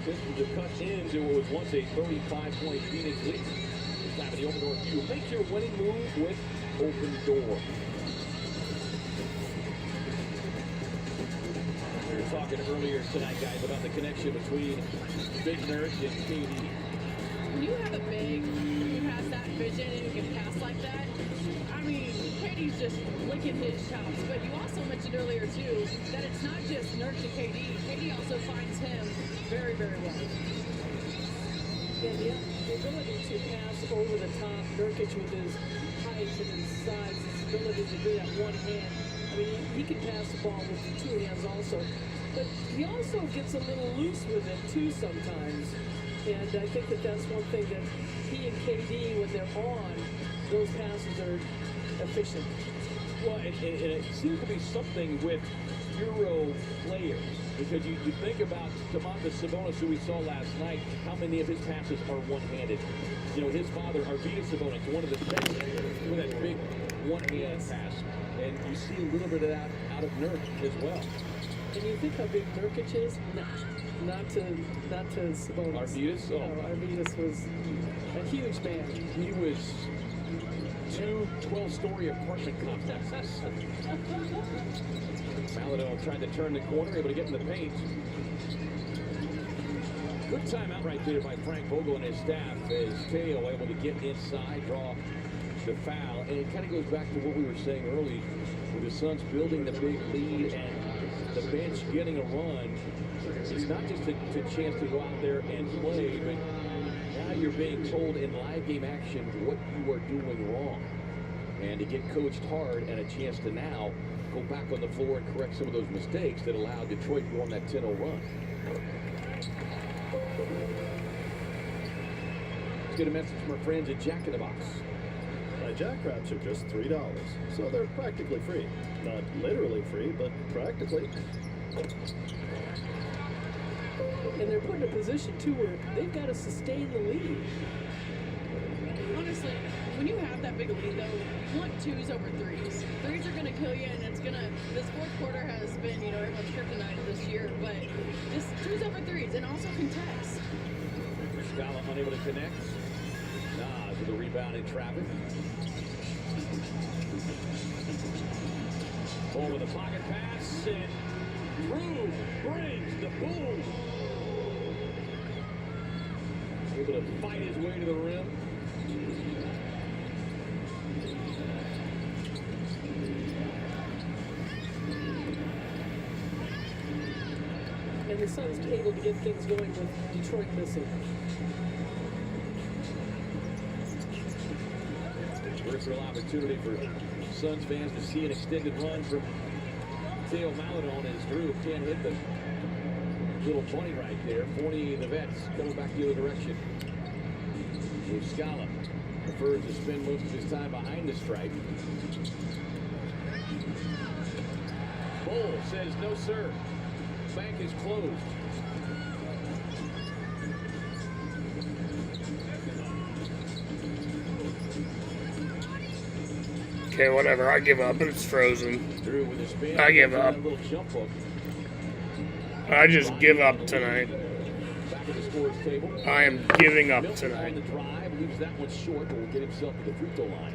S3: Pistons have cut into what was once a 35-point Phoenix lead. This time in the open door view. Make your winning move with Open Door. We were talking earlier tonight, guys, about the connection between Big Nurse and KD.
S9: When you have a big who has that vision and who can pass like that, I mean, KD's just licking his chops. But you also mentioned earlier, too, that it's not just Nurse and KD. KD also finds him very, very well.
S10: Yeah, the ability to pass over the top, Nurkic with his height and his size, his ability to do that one hand. I mean, he can pass the ball with the 2 hands also. But he also gets a little loose with it, too, sometimes. And I think that that's one thing that he and KD, when they're on, those passes are efficient.
S3: Well, and it seems to be something with Euro players. Because you think about Domantas Sabonis, who we saw last night, how many of his passes are one-handed? You know, his father, Arvydas Sabonis, one of the best with that big one-hand pass. And you see a little bit of that out of Nurkic as well.
S10: And you think how big Nurkic is? No, not to Sabonis.
S3: Arvydas? Oh.
S10: No, Arvydas was a huge man.
S3: He was 2 12-story apartment complexes. Maladon trying to turn the corner, able to get in the paint. Good timeout right there by Frank Vogel and his staff as Teo able to get inside, draw the foul. And it kind of goes back to what we were saying early with the Suns building the big lead and the bench getting a run. It's not just a chance to go out there and play, but now you're being told in live game action what you are doing wrong. And to get coached hard and a chance to now go back on the floor and correct some of those mistakes that allowed Detroit to go on that 10-0 run. Let's get a message from our friends at Jack in the Box.
S21: My Jackraps are just $3, so they're practically free. Not literally free, but practically.
S10: And they're put in a position, too, where they've got to sustain the lead.
S9: Honestly, when you have that big lead, though, you want 2s over 3s. 3s are going to kill you, and it's going to... This fourth quarter has been, everyone's kryptonite this year, but just 2s over 3s, and also contest.
S3: Scala unable to connect. Nas with a rebound in traffic. Ball with a pocket pass, and Drew brings the boom. Able to fight his way to the rim.
S10: And the Suns able to get things going with Detroit missing.
S3: Peripheral opportunity for Suns fans to see an extended run from Teo Maladon as Drew can't hit the little bunny right there. Fournier, the vets, coming back the other direction. Scala prefers to spend most of his time behind the stripe. Bull says no, sir. Bank is closed.
S2: Okay, whatever. I give up. It's frozen.
S3: Drew with his spin.
S2: I give up.
S3: Little jump hook.
S2: I just give up tonight.
S3: Back at the scores table.
S2: I am giving up
S3: Milton
S2: tonight.
S3: on the drive, leaves that one short, but will get himself to the free throw line.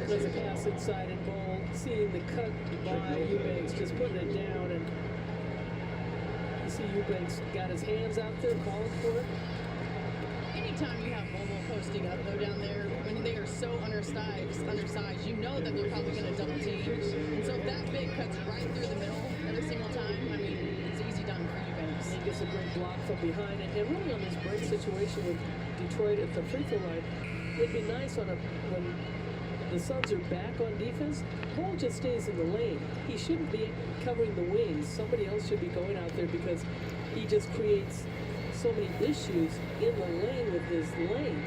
S10: There's a pass inside and Ball seeing the cut by Eubanks, just putting it down, and see Eubanks got his hands out there calling for it.
S9: Anytime you have Bobo posting up though down there, when they are so undersized, you know that they're probably going to double team. And so if that big cuts right through the middle every single time, I mean, it's easy done for Eubanks.
S10: He gets a great block from behind it. And really on this break situation with Detroit at the free throw line, it'd be nice when the Suns are back on defense, Ball just stays in the lane. He shouldn't be covering the wings. Somebody else should be going out there because he just creates so many issues in the lane with his length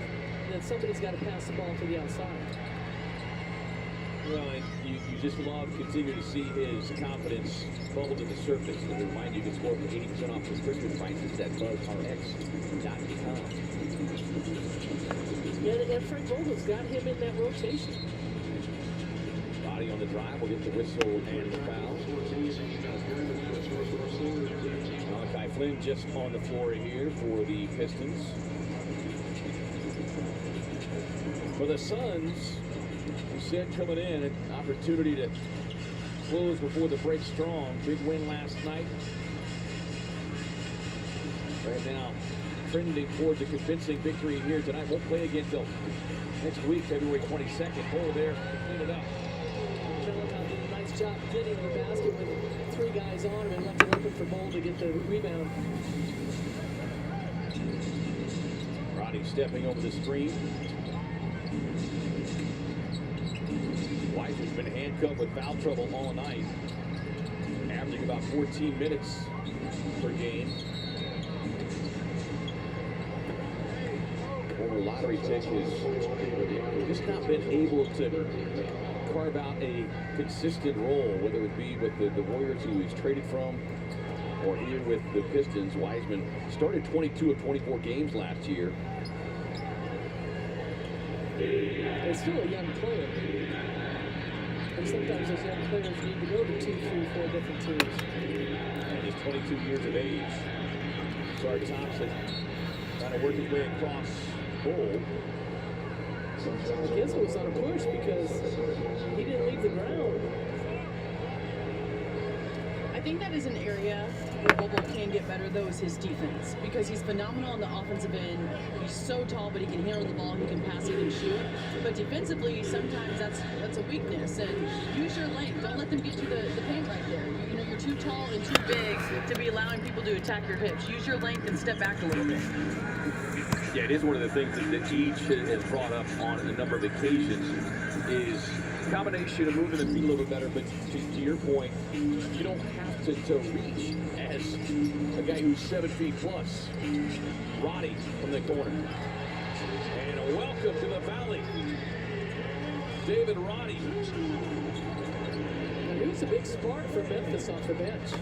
S10: that somebody's got to pass the ball to the outside.
S8: Well, and you just love continuing to see his confidence bubble to the surface. And remind you, can score up to 80% off subscription prices at BuzzRx.com.
S10: And Frank Vogel's got him in that rotation.
S8: Body on the drive will get the whistle and the foul. Malachi Flynn just on the floor here for the Pistons. For the Suns, we said coming in, an opportunity to close before the break strong. Big win last night. Right now, trending towards a convincing victory here tonight. Won't play again until next week, February 22nd. Hole there to clean it up.
S10: Malachi did a nice job getting the basket with 3 guys on him and left it open for Ball to get the rebound.
S8: Roddy stepping over the screen. White has been handcuffed with foul trouble all night, averaging about 14 minutes per game. Former lottery pick has just not been able to carve out a consistent role, whether it be with the Warriors, who he's traded from, or here with the Pistons. Wiseman started 22 of 24 games last year.
S10: He's still a young player. And sometimes those young players need to go to 2, 3, 4 different teams.
S8: And he's 22 years of age. Sorry, Thompson trying to work his way across goal.
S10: I guess it was on a push because he didn't leave the ground.
S9: I think that is an area where Bobo can get better, though, is his defense. Because he's phenomenal on the offensive end. He's so tall, but he can handle the ball, he can pass, he can shoot. But defensively, sometimes that's a weakness. And use your length. Don't let them get you the paint right there. You know, you're too tall and too big to be allowing people to attack your hips. Use your length and step back a little bit.
S8: Yeah, it is one of the things that Each has brought up on a number of occasions is combination of moving the feet a little bit better, but to your point, you don't have to reach as a guy who's 7 feet plus. Roddy from the corner. And a welcome to the Valley. David Roddy.
S10: He was a big spark for Memphis off the bench.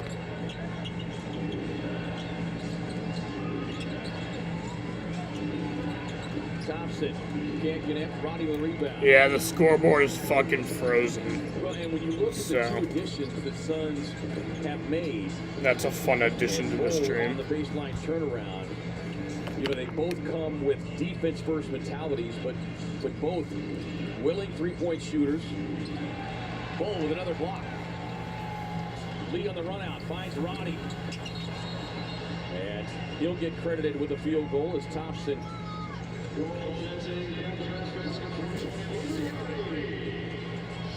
S8: Thompson can't connect. Roddy with the rebound.
S2: Yeah, the scoreboard is fucking frozen.
S8: Well, and when you look at the 2 additions the Suns have made,
S2: that's a fun addition to the stream.
S8: On the baseline turnaround, you know, they both come with defense-first mentalities, but both willing three-point shooters. Bull with another block. Lee on the run-out finds Roddy, and he'll get credited with a field goal as Thompson.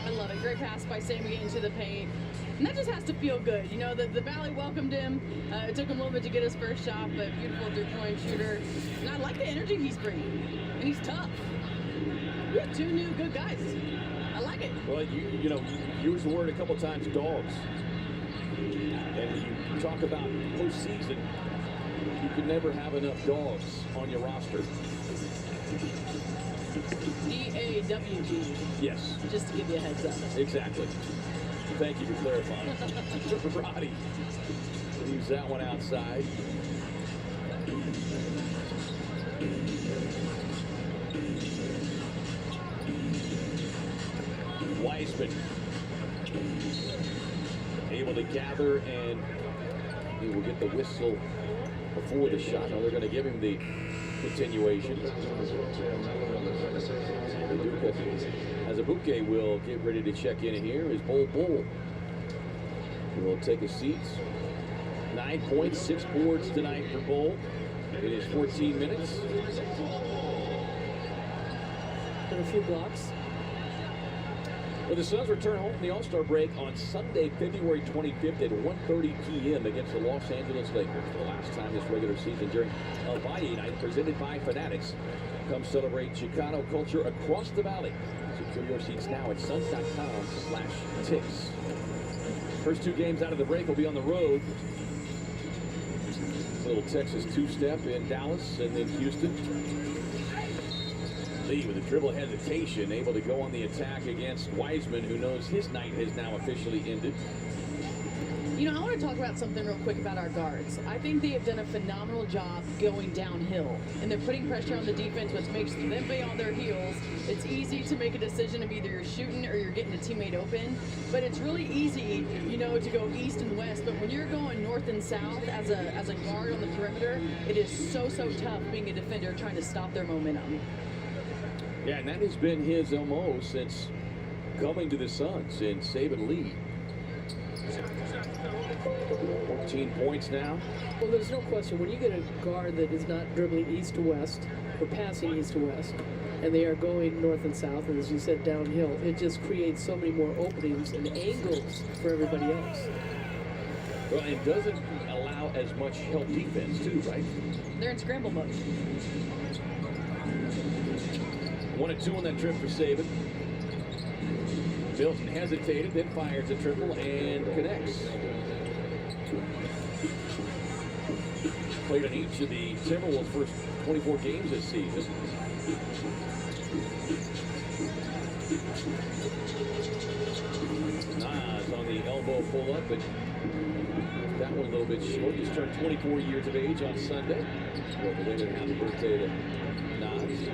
S9: I love it. Great pass by Sammy into the paint. And that just has to feel good. You know, the Valley welcomed him. It took him a little bit to get his first shot, but beautiful three-point shooter. And I like the energy he's bringing. And he's tough. We have 2 new good guys. I like it.
S8: Well, you know, you used the word a couple times, dogs. And when you talk about postseason, you can never have enough dogs on your roster.
S9: D-A-W-G.
S8: Yes.
S9: Just to give you a heads up.
S8: Exactly. Thank you for clarifying. Roddy leaves that one outside. Wiseman able to gather, and he will get the whistle before the shot. Now they're going to give him the continuation. Azubuike will get ready to check in here. Is Bull will take a seat. 9 9 points, 6 boards tonight for Bull. It is 14 minutes.
S10: And a few blocks.
S8: Well, the Suns return home from the All-Star break on Sunday, February 25th at 1:30 p.m. against the Los Angeles Lakers. For the last time this regular season during El Valle Night, presented by Fanatics. Come celebrate Chicano culture across the valley. Secure your seats now at suns.com/tickets. First 2 games out of the break will be on the road. A little Texas two-step in Dallas and then Houston. Lee with a dribble hesitation, able to go on the attack against Wiseman, who knows his night has now officially ended.
S9: You know, I want to talk about something real quick about our guards. I think they have done a phenomenal job going downhill, and they're putting pressure on the defense, which makes them be on their heels. It's easy to make a decision of either you're shooting or you're getting a teammate open, but it's really easy, you know, to go east and west. But when you're going north and south as a guard on the perimeter, it is so tough being a defender trying to stop their momentum.
S8: Yeah, and that has been his MO since coming to the Suns in Saban Lee. 14 points now.
S10: Well, there's no question. When you get a guard that is not dribbling east to west or passing east to west, and they are going north and south, and as you said, downhill, it just creates so many more openings and angles for everybody else.
S8: Well, it doesn't allow as much help defense, too, right?
S9: They're in scramble mode.
S8: 1 and 2 on that trip for Saban. Milton hesitated, then fires a triple and connects. Played in each of the Timberwolves' first 24 games this season. Nas on the elbow pull-up, but that one a little bit short. Just turned 24 years of age on Sunday. Well, belated happy birthday to Nas.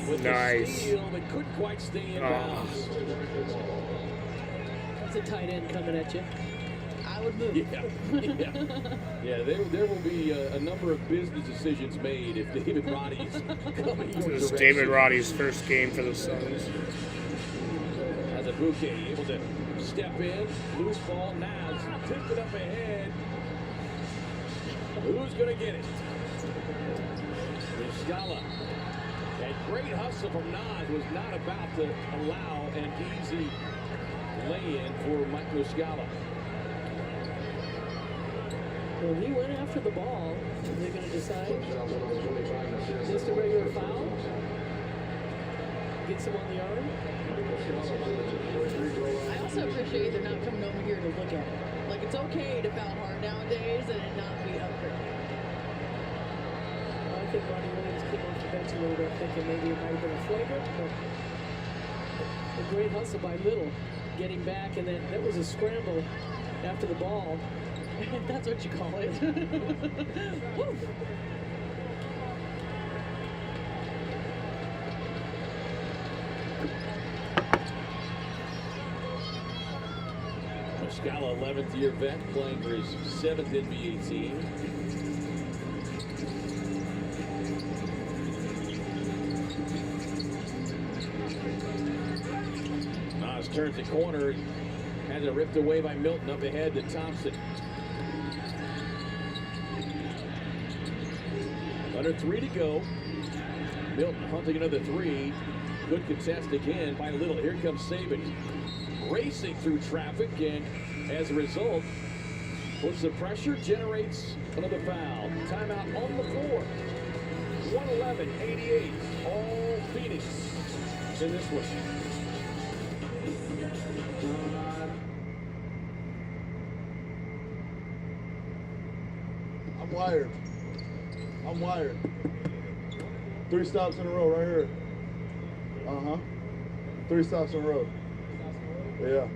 S8: With
S2: nice.
S8: Steal, but couldn't quite stay in bounds.
S10: It's a tight end coming at you.
S9: I would move.
S8: Yeah, there will be a number of business decisions made if David Roddy's coming your
S2: This is
S8: direction.
S2: David Roddy's first game for the Suns.
S8: As a bouquet, able to step in, loose ball, Nas tipped it up ahead. Who's going to get it? Muscala. That great hustle from Nas was not about to allow an easy lay-in for Mike Muscala.
S10: Well, he went after the ball. They're going to decide just a regular foul. Gets him on the arm.
S9: I also appreciate they're not coming over here to look at it. Like, it's okay to foul hard nowadays and it not be upgraded.
S10: I think Ronnie Williams came off the bench a little bit thinking maybe it might have been a flagrant, but a great hustle by Little getting back, and then that was a scramble after the ball.
S9: That's what you call it. Woo.
S8: Muscala, 11th year vet, playing for his 7th NBA team. Nas turns the corner, has it ripped away by Milton up ahead to Thompson. Under 3 to go. Milton hunting another 3. Good contest again by Little. Here comes Saban. Racing through traffic, and as a result, puts the pressure, generates another foul. Timeout on the floor. 111-88. All Phoenix in this one.
S13: I'm wired. I'm wired. 3 stops in a row right here. Uh-huh. 3 stops in a row. Yeah.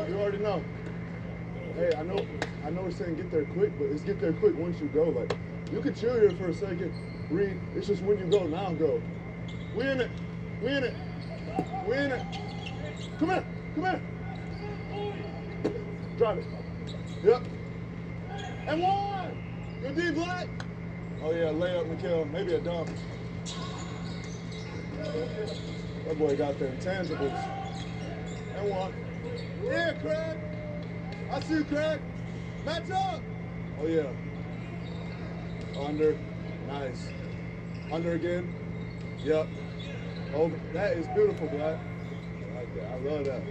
S13: You already know. Hey, I know we're saying get there quick, but it's get there quick once you go. Like, you could chill here for a second, read. It's just when you go, now go. We in it. We in it. We in it. Come here. Come here. Drive it. Yep. And 1. Good D, Black. Oh, yeah, layup, Mikhail. Maybe a dunk. That boy got the intangibles. And one. Yeah, Craig. I see you, Craig. Match up. Oh, yeah. Under. Nice. Under again. Yep. Over. That is beautiful, Black. I like that. I love that.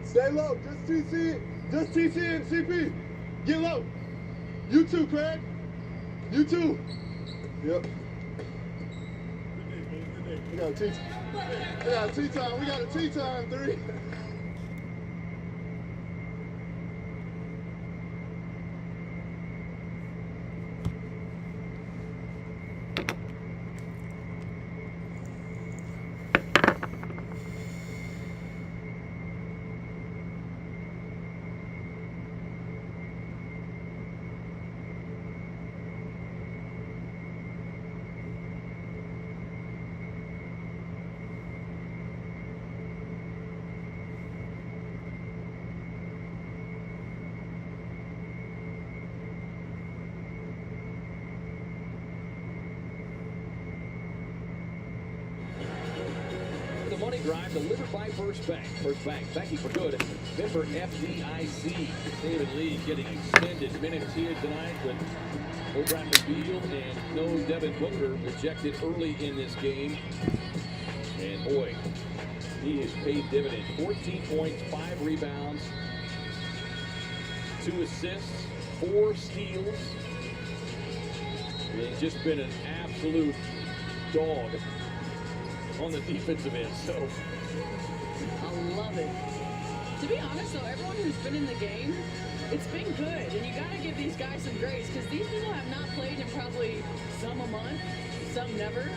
S13: Stay low. Just TC. Just TC and CP. Get low. You too, Craig. You too. Yep. We got a tea time. We got a tea time. We got a tea time, 3.
S8: The money drive delivered by First Bank. First Bank, thank you for good. Member FDIC. David Lee getting extended minutes here tonight with no Bradley Beal and no Devin Booker ejected early in this game. And boy, he has paid dividends. 14 points, 5 rebounds, 2 assists, 4 steals. He's just been an absolute dog on the defensive end, so.
S9: I love it. To be honest, though, everyone who's been in the game, it's been good. And you got to give these guys some grace because these people have not played in probably some a month, some never.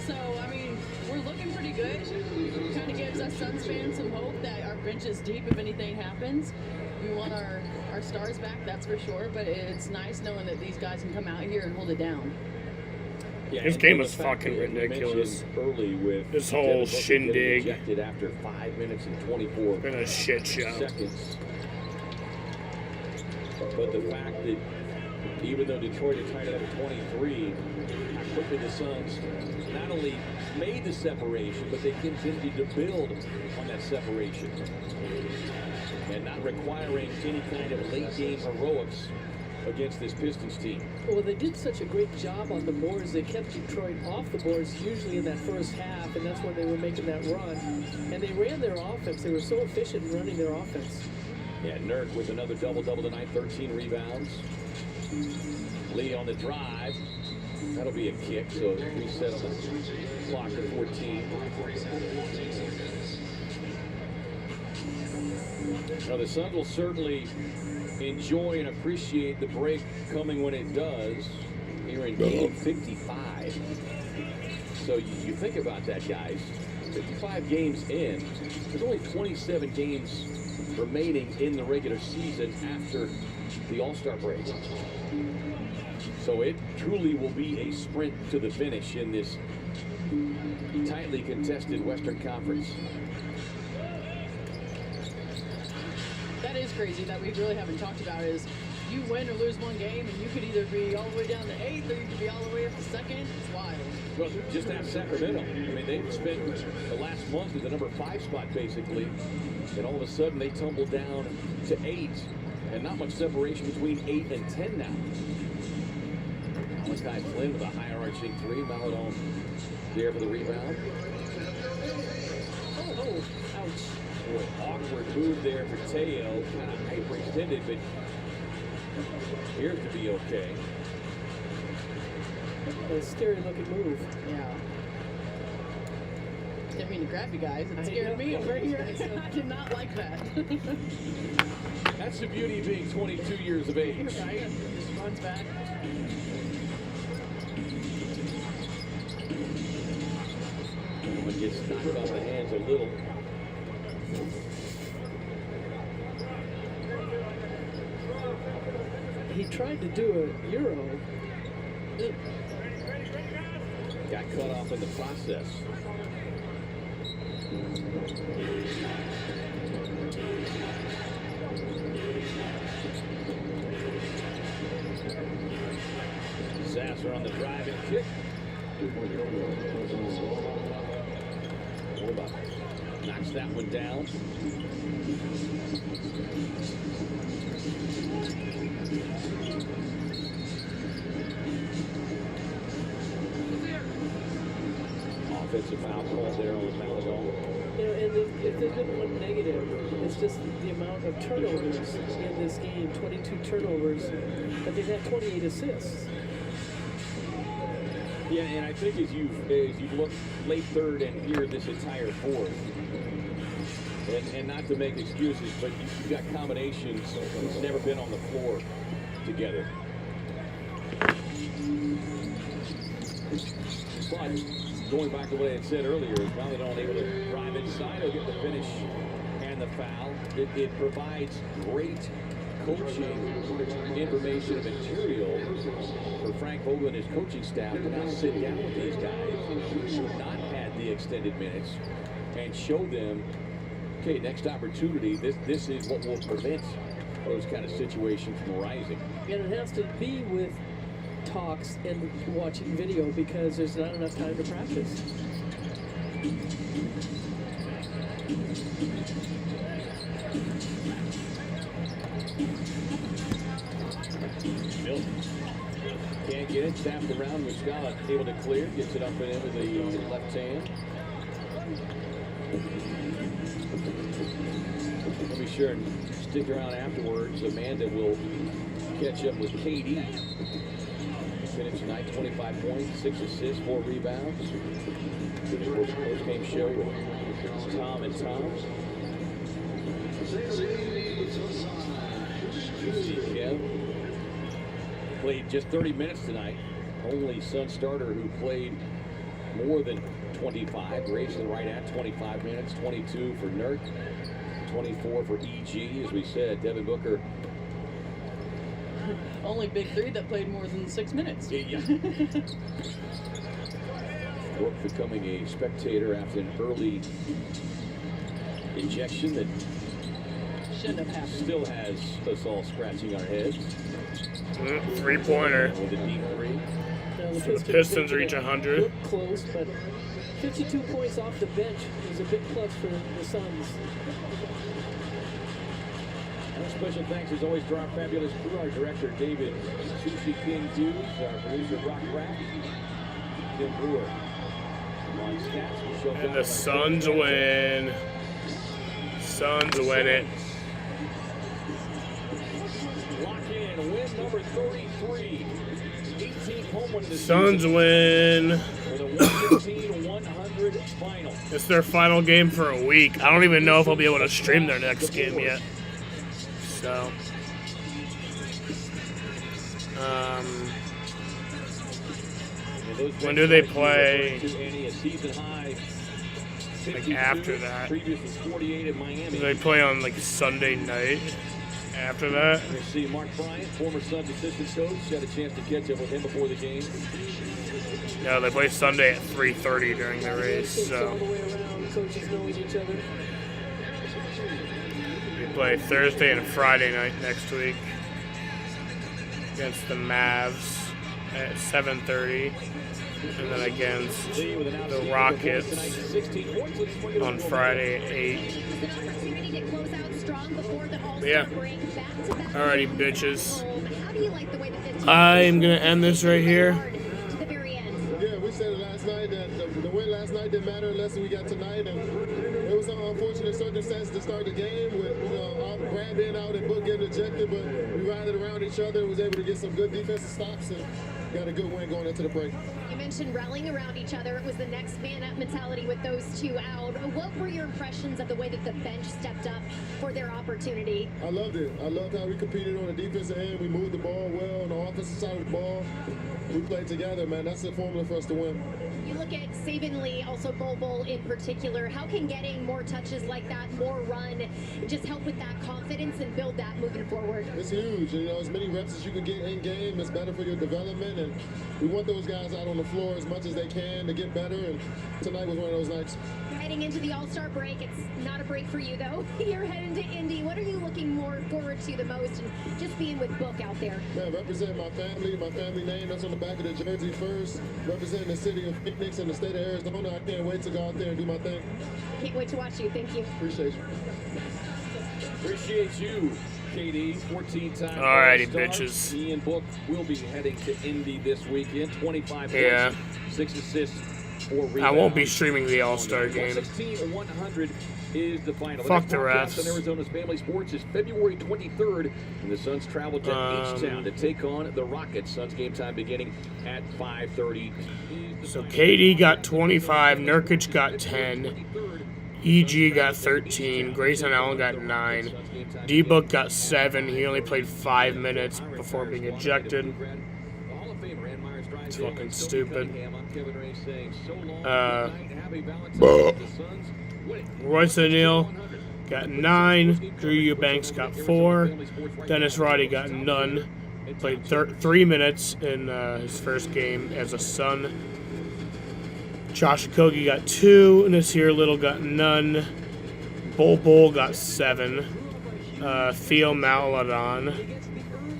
S9: So, I mean, we're looking pretty good. Kind of gives us Suns fans some hope that our bench is deep if anything happens. We want our stars back, that's for sure. But it's nice knowing that these guys can come out here and hold it down.
S2: Yeah, this game was fucking ridiculous.
S8: Early with
S2: this whole shindig.
S8: Ejected after 5 minutes and 24
S2: been a shit show.
S8: Seconds. But the fact that even though Detroit had tied it up at 23, how quickly the Suns not only made the separation, but they continued to build on that separation. And not requiring any kind of late game heroics against this Pistons team.
S10: Well, they did such a great job on the boards. They kept Detroit off the boards usually in that first half, and that's when they were making that run. And they ran their offense. They were so efficient in running their offense.
S8: Yeah, Nurk with another double-double tonight, 13 rebounds. Lee on the drive. That'll be a kick, so reset on the clock at 14. Now, the Suns will certainly enjoy and appreciate the break coming when it does here in game 55. So you think about that, guys. 55 games in. There's only 27 games remaining in the regular season after the All-Star break. So it truly will be a sprint to the finish in this tightly contested Western Conference.
S9: That is crazy that we really haven't talked about is you win or lose one game and you could either be all the way down to 8th or you could be all the way up to 2nd. It's wild.
S8: Well, just ask Sacramento. I mean, they've spent the last month at the number 5 spot, basically. And all of a sudden, they tumble down to 8. And not much separation between 8 and 10 now. Malachi Flynn with a high-arching 3. Maladon there for the rebound.
S10: Oh, ouch.
S8: Boy, awkward move there for Teo. Kind of hyperextended, but appears to be okay.
S10: A scary looking move.
S9: Yeah. Didn't mean to grab you guys. It scared me over here. I did not like that.
S8: That's the beauty of being 22 years of age.
S9: Right? Just runs back.
S8: One gets knocked off the hands a little.
S10: He tried to do a Euro.
S8: Got cut off in the process. Sasser on the drive and kick. Knocks that one down. Offensive foul call there on Maladon.
S10: You know, and if there's been one negative, it's just the amount of turnovers in this game. 22 turnovers, but they've had 28 assists.
S8: Yeah, and I think as you look late third and here this entire fourth, and not to make excuses, but you've got combinations that's never been on the floor together. But going back to what I had said earlier, now they're not able to drive inside, they'll get the finish and the foul. It provides great coaching information and material for Frank Vogel and his coaching staff to now sit down with these guys who have not had the extended minutes and show them, okay, next opportunity, this is what will prevent those kind of situations from arising.
S10: And it has to be with talks and watching video because there's not enough time to practice.
S8: Milton can't get it, tapped around. Muscala able to clear, gets it up and into the left hand. We'll be sure and stick around afterwards. Amanda will catch up with KD. Finished tonight, 25 points, 6 assists, 4 rebounds. Post-game show with Tom and Tom. You see Kev played just 30 minutes tonight. Only Sun starter who played more than 25. Grayson right at 25 minutes, 22 for Nurk, 24 for EG. As we said, Devin Booker.
S9: Only big three that played more than 6 minutes.
S8: Yeah. Brooke becoming a spectator after an early injection that
S9: shouldn't have happened.
S8: Still has us all scratching our heads.
S2: Three-pointer.
S8: With a deep three.
S2: So the Pistons reach 100.
S10: Look close, but 52 points off the bench is a big plus for the Suns.
S8: And special thanks as always to our fabulous crew, our director David Sushi King Hughes, our producer Brock Rapp, Tim Brewer.
S2: And the Suns win. Suns win it.
S8: Lock in, win number 33. 18th home win in the
S2: Suns win.
S8: With a 115-100 final.
S2: It's their final game for a week. I don't even know if I'll be able to stream their next game yet. So, when do they play? Like after that. Do they play on like Sunday night after that?
S8: You see Mark Bryant, former Suns assistant coach, had a chance to catch up with him before the game.
S2: No, they play Sunday at 3:30 during the race. So.
S10: All the way around, coaches knowing each other.
S2: We play Thursday and Friday night next week against the Mavs at 7:30, and then against the Rockets on Friday at 8. Yeah. Alrighty, bitches. I'm gonna end this right here.
S13: Yeah, we said it last night that the win last night didn't matter unless we got tonight, and it was an unfortunate circumstance to start the game with Brad being out and Book getting ejected, but we rallied around each other and was able to get some good defensive stops and got a good win going into the break.
S7: You mentioned rallying around each other. It was the next man up mentality with those two out. What were your impressions of the way that the bench stepped up for their opportunity?
S13: I loved it. I loved how we competed on the defensive end. We moved the ball well on the offensive side of the ball. We played together, man. That's the formula for us to win.
S7: You look at Saban Lee, also Bol in particular. How can getting more touches like that, more run, just help with that confidence and build that moving forward?
S13: It's huge. You know, as many reps as you can get in game, it's better for your development. And we want those guys out on the floor as much as they can to get better. And tonight was one of those nights.
S7: Heading into the All-Star break, it's not a break for you though. You're heading to Indy. What are you looking more forward forward to the most, and just being with Book out there?
S11: Man, representing my family name, that's on the back of the jersey first. Representing the city of Phoenix and the state of Arizona. I can't wait to go out there and do my thing.
S7: Can't wait to watch you. Thank you.
S11: Appreciate you.
S8: Appreciate you, KD. 14-time
S2: Alrighty,
S8: All-Star.
S2: bitches.
S8: Ian Book will be heading to Indy this weekend. 25
S2: Yeah.
S8: points, 6 assists, 4 rebounds.
S2: I won't be streaming the All-Star game.
S8: 116-100 is the final.
S2: Fuck the
S8: next broadcast
S2: refs.
S8: on Arizona's Family Sports is February 23rd, and the Suns travel to H-Town to take on the Rockets. Suns game time beginning at 5:30.
S2: So KD got 25, Nurkic got 10, EG got 13, Grayson Allen got 9, D-Book got 7. He only played 5 minutes before being ejected. It's fucking stupid. Royce O'Neal got 9, Drew Eubanks got 4, Dennis Roddy got none. Played 3 minutes in his first game as a Sun. Josh Okogie got 2, Nasir Little got none. Bol got 7. Theo Maladon,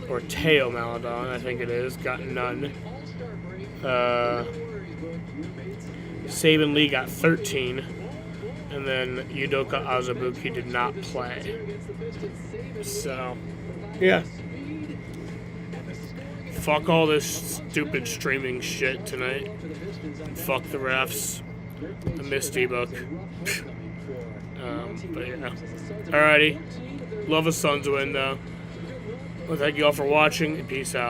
S2: or Teo Maladon, I think it is, got none. Saban Lee got 13. And then Udoka Azubuike did not play. So, yeah. Fuck all this stupid streaming shit tonight. Fuck the refs. I miss D-Book. But yeah. Alrighty. Love the Suns win, though. Well, thank you all for watching, and peace out.